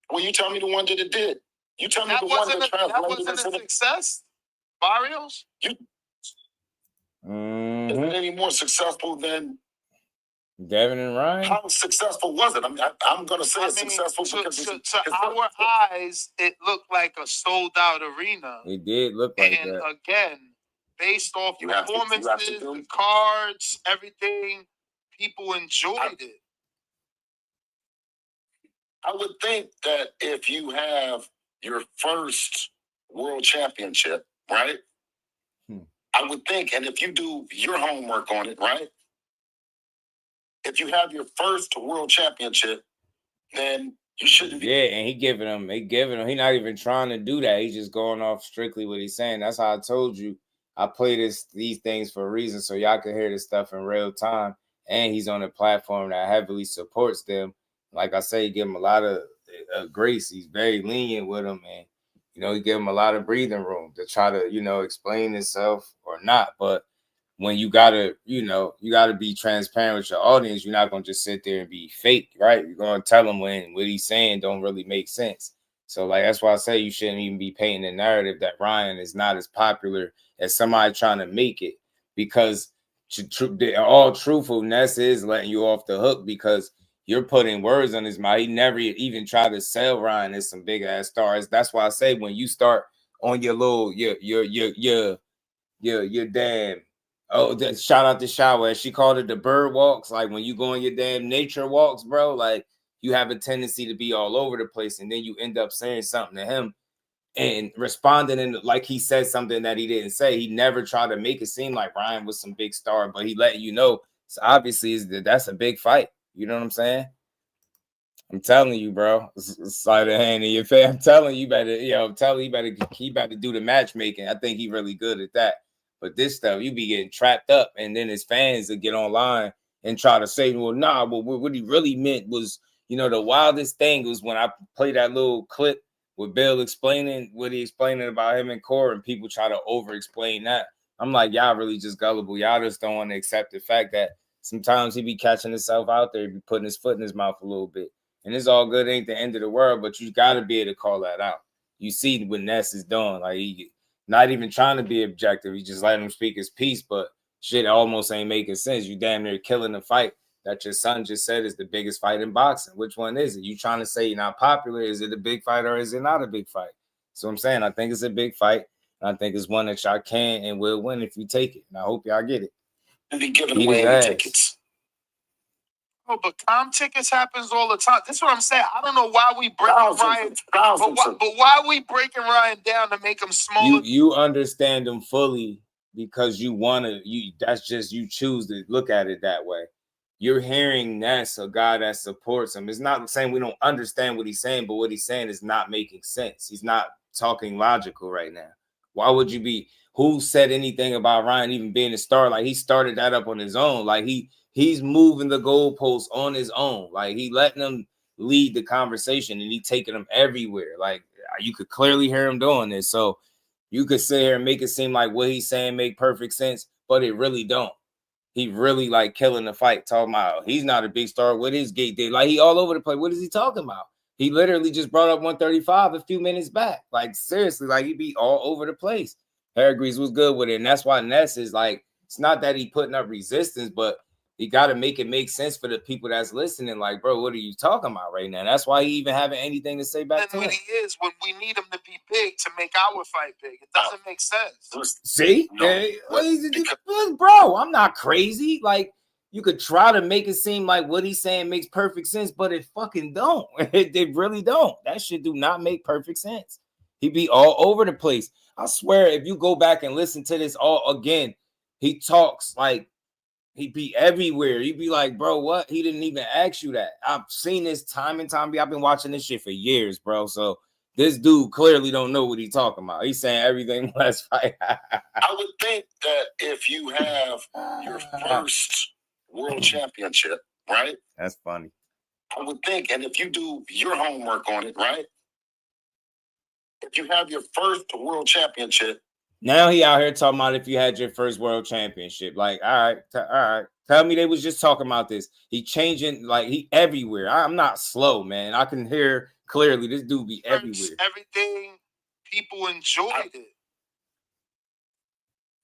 Speaker 3: Well, you tell me the one that it did. You tell me
Speaker 12: That
Speaker 3: the one that
Speaker 12: wasn't a success. Barrios?
Speaker 3: Is it any more successful than
Speaker 6: Devin and Ryan?
Speaker 3: How successful was it? I mean, I'm going to say it's successful because
Speaker 12: to our eyes, it looked like a sold-out arena.
Speaker 6: It did look like
Speaker 12: and
Speaker 6: that.
Speaker 12: And again, based off performances, the cards, everything, people enjoyed it.
Speaker 3: I would think that if you have your first world championship, right? I would think, and if you do your homework on it, right? If you have your first world championship, then you shouldn't be.
Speaker 6: Yeah, and he giving him. He's not even trying to do that. He's just going off strictly what he's saying. That's how I told you. I play these things for a reason, so y'all can hear this stuff in real time. And he's on a platform that heavily supports them. Like I say, he give him a lot of grace. He's very lenient with him, and he give him a lot of breathing room to try to explain himself or not. But when you gotta be transparent with your audience, you're not gonna just sit there and be fake, right? You're gonna tell them when what he's saying don't really make sense. So that's why I say you shouldn't even be painting the narrative that Ryan is not as popular as somebody trying to make it, because all truthfulness is letting you off the hook because you're putting words on his mouth. He never even tried to sell Ryan as some big ass stars. That's why I say when you start on your little your damn. Oh, shout out to Shower. She called it the bird walks. Like when you go on your damn nature walks, bro, like you have a tendency to be all over the place. And then you end up saying something to him and responding in like he said something that he didn't say. He never tried to make it seem like Ryan was some big star, but he letting you know. So obviously that's a big fight. You know what I'm saying? I'm telling you, bro. Sleight of hand in your face. I'm telling you, he better do the matchmaking. I think he really good at that. But this stuff, you be getting trapped up, and then his fans will get online and try to say, well, nah, but what he really meant was, the wildest thing was when I played that little clip with Bill explaining what he explaining about him and Core, and people try to over-explain that. I'm like, y'all really just gullible. Y'all just don't want to accept the fact that sometimes he be catching himself out there, he be putting his foot in his mouth a little bit. And it's all good, ain't the end of the world, but you got to be able to call that out. You see what Ness is doing. Like, he not even trying to be objective. He just letting him speak his piece, but shit almost ain't making sense. You damn near killing the fight that your son just said is the biggest fight in boxing. Which one is it? You trying to say you're not popular? Is it a big fight or is it not a big fight? So I'm saying I think it's a big fight. And I think it's one that y'all can and will win if you take it. And I hope y'all get it.
Speaker 3: And be giving away any tickets.
Speaker 12: Oh, but tickets happens all the time. That's what I'm saying. I don't know why we breaking Ryan, but why are we breaking Ryan down to make him smaller?
Speaker 6: You understand him fully because you want to, that's just, you choose to look at it that way. You're hearing that's a guy that supports him. It's not saying we don't understand what he's saying, but what he's saying is not making sense. He's not talking logical right now. Why would you be? Who said anything about Ryan even being a star? Like, he started that up on his own. Like, he's moving the goalposts on his own. Like, he letting them lead the conversation, and he taking them everywhere. Like, you could clearly hear him doing this. So you could sit here and make it seem like what he's saying make perfect sense, but it really don't. He really like killing the fight, talking about he's not a big star. What his gate did, like, he all over the place. What is he talking about? He literally just brought up 135 a few minutes back. Like, seriously, like, he be all over the place. Harry Grease was good with it, and that's why Ness is like, it's not that he putting up resistance, but he got to make it make sense for the people that's listening. Like, bro, what are you talking about right now? That's why he even having anything to say back to him.
Speaker 12: And he is when we need him to be big to make our fight big. It doesn't make sense.
Speaker 6: See? No, bro, I'm not crazy. Like, you could try to make it seem like what he's saying makes perfect sense, but it fucking don't. It really don't. That shit do not make perfect sense. He be all over the place. I swear, if you go back and listen to this all again, he talks like he be everywhere. He be like, bro, what? He didn't even ask you that. I've seen this time and time. I've been watching this shit for years, bro. So this dude clearly don't know what he's talking about. He's saying everything last fight.
Speaker 3: I would think that if you have your first world championship, right?
Speaker 6: That's funny.
Speaker 3: I would think, and if you do your homework on it, right? If you have your first world championship.
Speaker 6: Now he out here talking about if you had your first world championship. Like, all right. Tell me they was just talking about this. He changing, like, he everywhere. I'm not slow, man. I can hear clearly this dude be everywhere.
Speaker 12: Everything, people enjoyed it.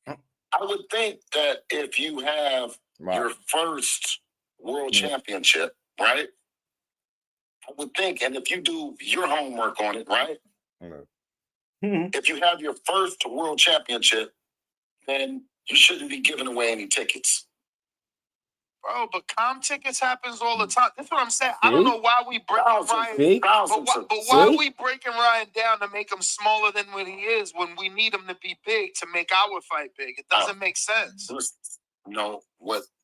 Speaker 3: I would think that if you have your first world championship, right? I would think, and if you do your homework on it, right? If you have your first world championship, then you shouldn't be giving away any tickets.
Speaker 12: Bro, but tickets happens all the time. That's what I'm saying. I don't know why we break Ryan. But why are we breaking Ryan down to make him smaller than what he is when we need him to be big to make our fight big? It doesn't make sense.
Speaker 3: No,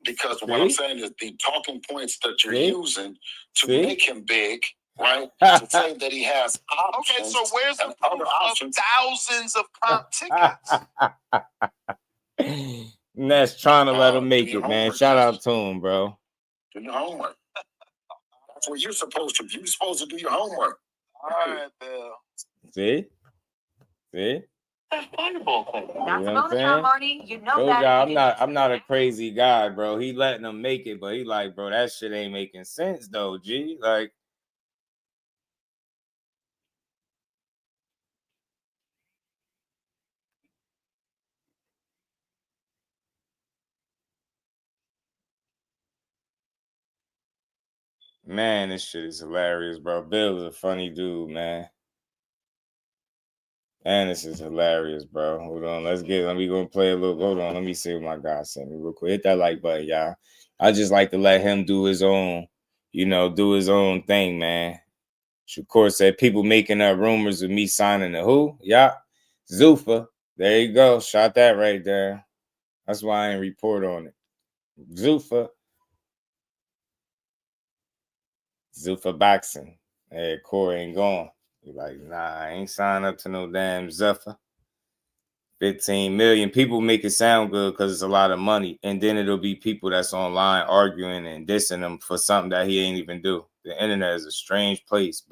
Speaker 3: because what I'm saying is the talking points that you're using to make him big, right? To say that he has options.
Speaker 12: Okay, so where's the proof of thousands of comp tickets?
Speaker 6: Ness trying to let him make it, man. Shout out to him, bro.
Speaker 3: Do your homework. That's what you're supposed to do. You're supposed to do your homework.
Speaker 12: All right, Bill.
Speaker 6: See?
Speaker 15: That's fireball thing. That's
Speaker 6: what I'm saying?
Speaker 15: Marty. You know that.
Speaker 6: I'm not a crazy guy, bro. He letting him make it, but he like, bro, that shit ain't making sense though, G. Like, man, this shit is hilarious, bro. Bill is a funny dude, man. And this is hilarious, bro. Hold on. Let me go play a little. Hold on. Let me see what my guy sent me real quick. Hit that like button, y'all. I just like to let him do his own, do his own thing, man. Shakur said people making up rumors of me signing the who? Yeah. Zuffa. There you go. Shot that right there. That's why I ain't report on it. Zuffa boxing. Hey, Corey ain't going. You're like, nah, I ain't signed up to no damn Zuffa. 15 million. People make it sound good because it's a lot of money. And then it'll be people that's online arguing and dissing him for something that he ain't even do. The internet is a strange place.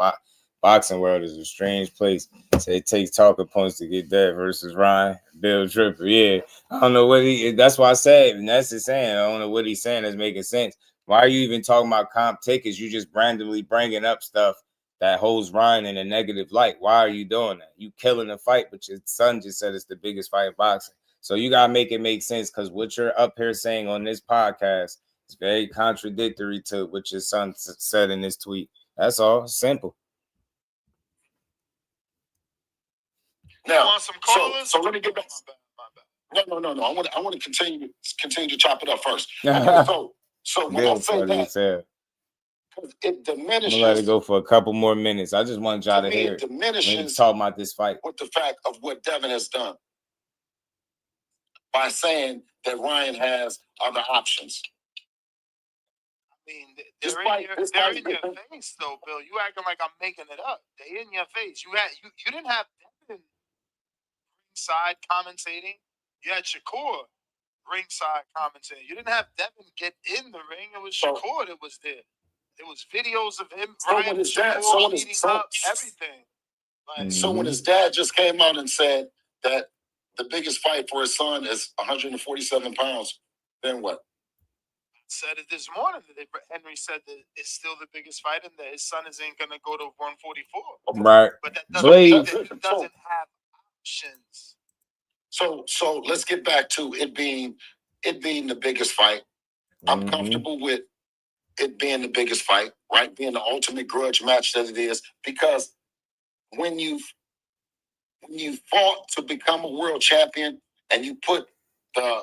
Speaker 6: Boxing world is a strange place. So it takes talking points to get that versus Ryan. Bill Tripper. Yeah. I don't know what that's why I said, and that's his saying. I don't know what he's saying that's making sense. Why are you even talking about comp tickets? You just randomly bringing up stuff that holds Ryan in a negative light. Why are you doing that? You killing the fight, but your son just said it's the biggest fight in boxing. So you got to make it make sense, because what you're up here saying on this podcast is very contradictory to what your son said in this tweet. That's all. Simple.
Speaker 3: Now, so let me get back. No. I want to continue to chop it up first. Okay, so when I say that, it diminishes.
Speaker 6: I'm gonna let it go for a couple more minutes. I just want y'all to hear it.
Speaker 3: Diminishes
Speaker 6: talk about this fight
Speaker 3: with the fact of what Devin has done. by saying that Ryan has other options.
Speaker 12: I mean, they're in your face, though, Bill. You acting like I'm making it up. They in your face. You didn't have Devin ringside commentating. You had Shakur ringside commentating. You didn't have Devin get in the ring. It was Shakur that was there. There was videos of him, Ryan and Shakur meeting up, everything. Like,
Speaker 3: so when his dad just came out and said that the biggest fight for his son is 147 pounds, then what?
Speaker 12: Said it this morning. Henry said that it's still the biggest fight and that his son isn't going to go to 144.
Speaker 6: Right.
Speaker 12: But that doesn't mean that he doesn't have options.
Speaker 3: So let's get back to it being the biggest fight. I'm comfortable with it being the biggest fight, right? Being the ultimate grudge match that it is, because when you fought to become a world champion and you put the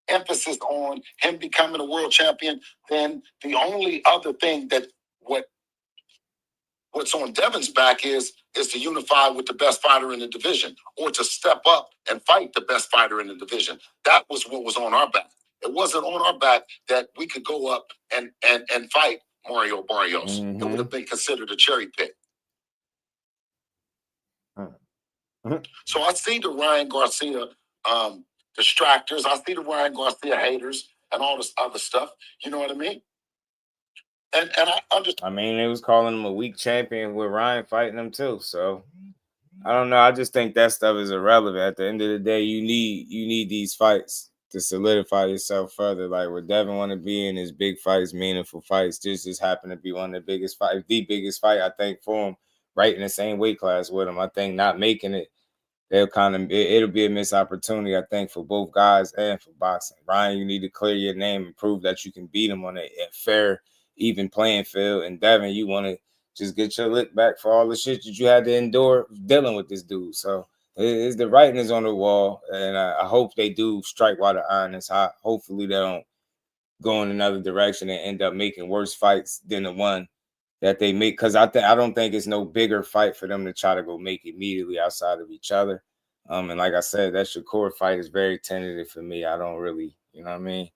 Speaker 3: emphasis on him becoming a world champion, then the only other thing that what's on Devin's back is to unify with the best fighter in the division, or to step up and fight the best fighter in the division. That was what was on our back. It wasn't on our back that we could go up and fight Mario Barrios. It would have been considered a cherry pick. So I see the Ryan Garcia distractors. I see the Ryan Garcia haters and all this other stuff. You know what I mean? And I understand.
Speaker 6: I mean, they was calling him a weak champion with Ryan fighting him too. So I don't know. I just think that stuff is irrelevant. At the end of the day, you need these fights to solidify yourself further. Like what Devin want to be in his big fights, meaningful fights. This just happened to be one of the biggest fights, the biggest fight I think for him, right in the same weight class with him. I think not making it, it'll be a missed opportunity, I think, for both guys and for boxing. Ryan, you need to clear your name and prove that you can beat him on a fair, even playing field. And Devin, you want to just get your lick back for all the shit that you had to endure dealing with this dude. So the writing is on the wall, and I hope they do strike while the iron is hot. Hopefully they don't go in another direction and end up making worse fights than the one that they make, because I don't think it's no bigger fight for them to try to go make immediately outside of each other. And like I said, that Shakur fight is very tentative for me. I don't really, you know what I mean?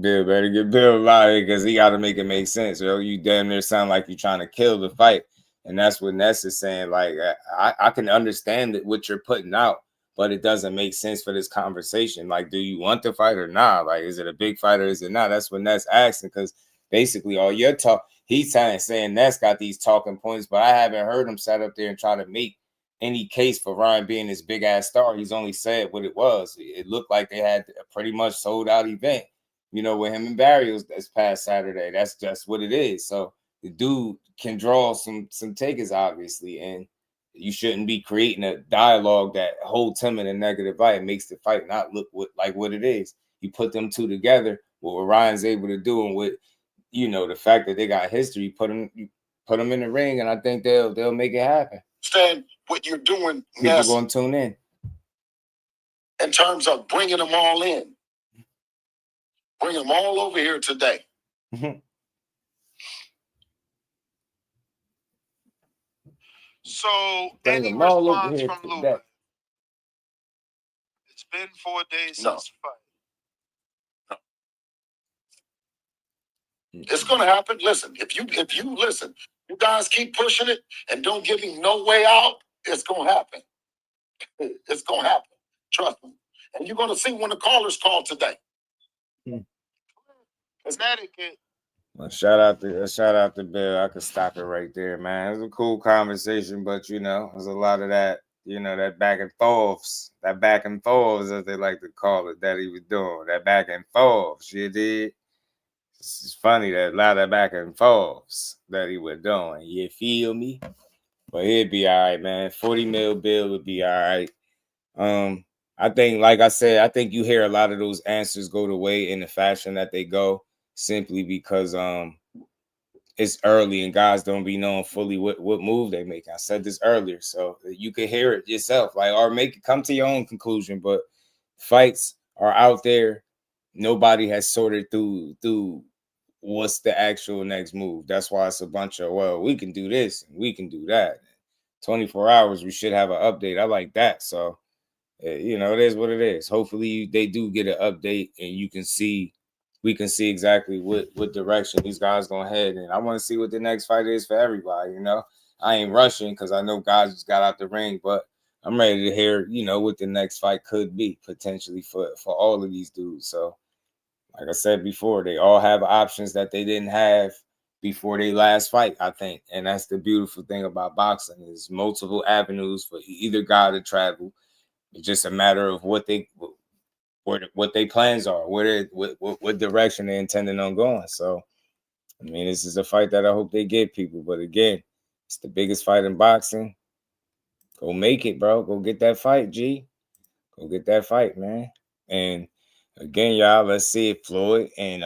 Speaker 6: Bill better get Bill out here because he got to make it make sense. Yo, you damn near sound like you're trying to kill the fight, and that's what Ness is saying. Like I can understand that what you're putting out, but it doesn't make sense for this conversation. Like, do you want the fight or not? Like, is it a big fight or is it not? That's what Ness asking, because basically all your talk, he's saying Ness got these talking points, but I haven't heard him sat up there and try to make any case for Ryan being this big ass star. He's only said what it was. It looked like they had a pretty much sold out event, you know, with him and Barrios this past Saturday. That's just what it is. So the dude can draw some takers, obviously, and you shouldn't be creating a dialogue that holds him in a negative light and makes the fight not look like what it is. You put them two together, what Ryan's able to do, and with, you know, the fact that they got history, put them in the ring, and I think they'll make it happen.
Speaker 3: Understand what you're doing.
Speaker 6: People going to tune in
Speaker 3: terms of bringing them all in, bring them all over here today.
Speaker 12: So
Speaker 6: bring
Speaker 12: any
Speaker 6: them all over
Speaker 12: response
Speaker 6: here
Speaker 12: from
Speaker 6: today.
Speaker 12: Luba? It's been 4 days since the fight.
Speaker 3: It's going to happen. Listen, if you listen, you guys keep pushing it and don't give him no way out, it's going to happen. It's going to happen. Trust me. And you're going to see when the callers call today.
Speaker 12: Connecticut.
Speaker 6: Well, shout out to Bill. I could stop it right there, man. It was a cool conversation, but you know, there's a lot of that, you know, that back and forths, as they like to call it, that he was doing. That back and forths, you did. It's funny that a lot of back and forths that he was doing. You feel me? But he'd be all right, man. 40 mil Bill would be all right. I think, like I said, I think you hear a lot of those answers go the way in the fashion that they go, simply because it's early and guys don't be knowing fully what move they make. I said this earlier, so you can hear it yourself, like, or come to your own conclusion. But fights are out there. Nobody has sorted through what's the actual next move. That's why it's a bunch of, well, we can do this and we can do that. 24 hours, we should have an update. I like that. So You know, it is what it is. Hopefully they do get an update and we can see exactly what direction these guys gonna head in. I want to see what the next fight is for everybody. You know, I ain't rushing because I know guys just got out the ring, but I'm ready to hear, you know, what the next fight could be potentially for all of these dudes. So, like I said before, they all have options that they didn't have before their last fight, I think. And that's the beautiful thing about boxing is multiple avenues for either guy to travel. It's just a matter of what they plans are, what direction they're intending on going. So, I mean, this is a fight that I hope they give people. But again, it's the biggest fight in boxing. Go make it, bro. Go get that fight, G. Go get that fight, man. And again, y'all, let's see if Floyd and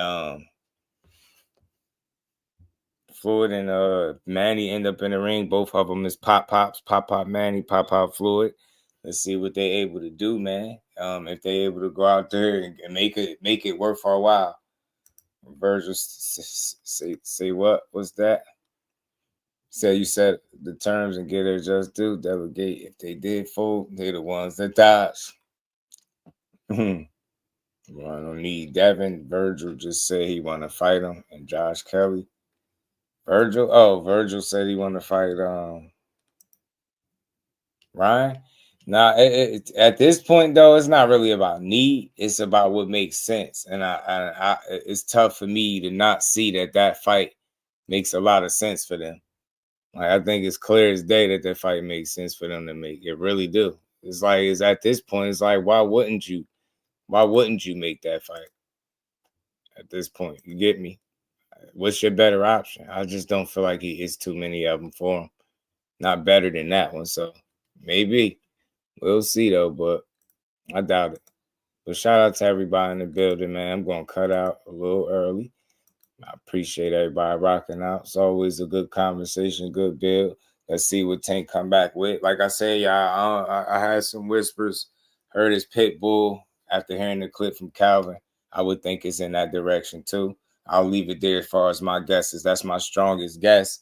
Speaker 6: Manny end up in the ring. Both of them is Pop Manny, Pop Floyd. Let's see what they're able to do, man. If they're able to go out there and make it worth our while. Virgil say what? What's that? Say you said the terms and get their just due. Delegate. If they did fold, they the ones that dodge. I don't need Devin. Virgil just said he want to fight him, and Josh Kelly. Virgil said he want to fight Ryan. Now, at this point though, it's not really about need. It's about what makes sense, and I it's tough for me to not see that fight makes a lot of sense for them. Like, I think it's clear as day that fight makes sense for them to make. It really do. It's like, it's at this point, it's like, why wouldn't you make that fight at this point? You get me? What's your better option? I just don't feel like it's too many of them for him. Not better than that one. So maybe we'll see though, but I doubt it. But shout out to everybody in the building, man. I'm going to cut out a little early. I appreciate everybody rocking out. It's always a good conversation, good build. Let's see what Tank come back with. Like I said, y'all, I had some whispers. Heard his pit bull after hearing the clip from Calvin. I would think it's in that direction too. I'll leave it there as far as my guesses. That's my strongest guess.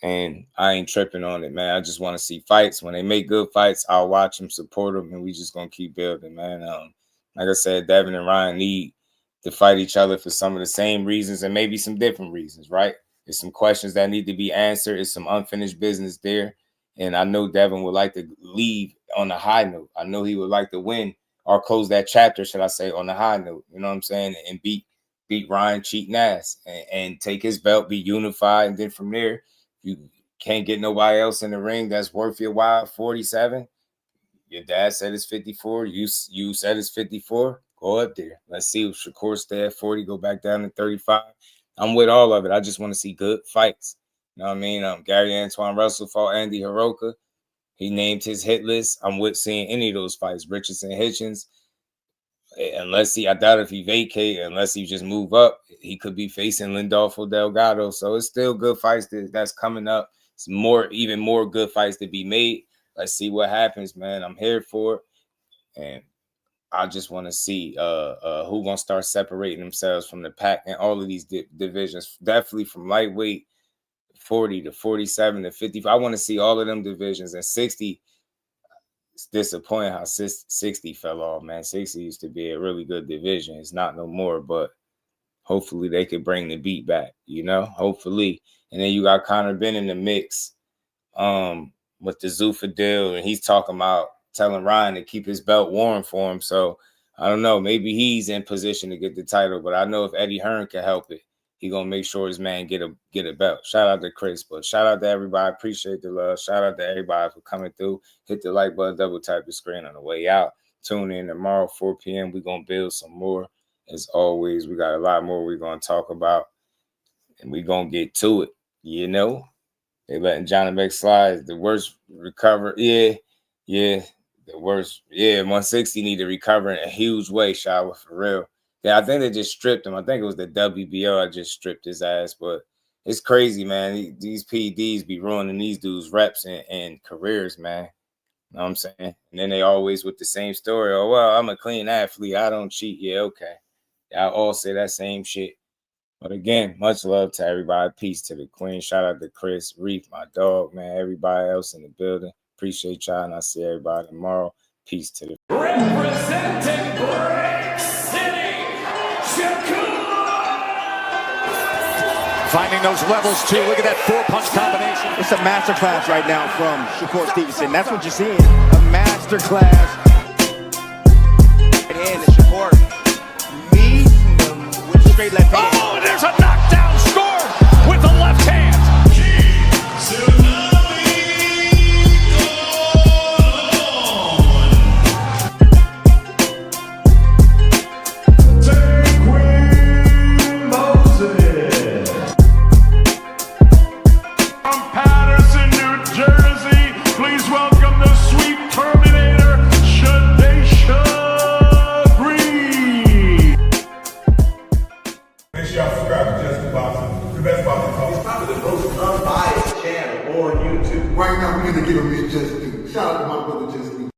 Speaker 6: And I ain't tripping on it, man. I just want to see fights. When they make good fights, I'll watch them, support them, and we just going to keep building, man. Like I said, Devin and Ryan need to fight each other for some of the same reasons and maybe some different reasons, right? There's some questions that need to be answered. There's some unfinished business there. And I know Devin would like to leave on a high note. I know he would like to win or close that chapter, should I say, on a high note. You know what I'm saying? And beat Ryan cheating ass and take his belt, be unified. And then from there, you can't get nobody else in the ring that's worth your while. 47. Your dad said it's 54. You said it's 54. Go up there. Let's see if Shakur stay at 40, go back down to 35. I'm with all of it. I just want to see good fights. You know what I mean? Gary Antoine Russell fought Andy Hiroka. He named his hit list. I'm with seeing any of those fights. Richardson Hitchens. I doubt if he vacate, unless he just move up, he could be facing Lindolfo Delgado. So it's still good fights that's coming up. It's even more good fights to be made. Let's see what happens, man. I'm here for it. And I just want to see who gonna start separating themselves from the pack in all of these divisions. Definitely from lightweight 40 to 47 to 50. I want to see all of them divisions. And 60, it's disappointing how 60 fell off, man. 60 used to be a really good division. It's not no more, but hopefully they could bring the beat back, you know? Hopefully. And then you got Conor Ben in the mix with the Zuffa deal, and he's talking about telling Ryan to keep his belt warm for him. So I don't know. Maybe he's in position to get the title, but I know if Eddie Hearn can help it, he gonna make sure his man get a belt. Shout out to Chris, but shout out to everybody. Appreciate the love. Shout out to everybody for coming through. Hit the like button, double tap the screen on the way out. Tune in tomorrow, 4 p.m. We're gonna build some more. As always, we got a lot more we're gonna talk about, and we're gonna get to it. You know, they letting Johnny Beck slide. The worst recover. Yeah. The worst. Yeah, 160 need to recover in a huge way, Shower, for real. Yeah, I think they just stripped him. I think it was the WBO. I just stripped his ass, but it's crazy, man. These PEDs be ruining these dudes' reps and careers, man. You know what I'm saying? And then they always with the same story. Oh, well, I'm a clean athlete. I don't cheat. Yeah, okay. Y'all all say that same shit. But again, much love to everybody. Peace to the queen. Shout out to Chris, Reef, my dog, man. Everybody else in the building. Appreciate y'all, and I'll see everybody tomorrow. Peace to the
Speaker 1: Finding those levels too. Look at that 4-punch combination.
Speaker 2: It's a masterclass right now from Shakur Stevenson. That's what you're seeing. A masterclass. And Shakur meets him with a straight left hand.
Speaker 1: Oh, there's a knockdown scored with the left hand.
Speaker 16: Right now, we're going to give him his just due. Shout out to my brother Just Due.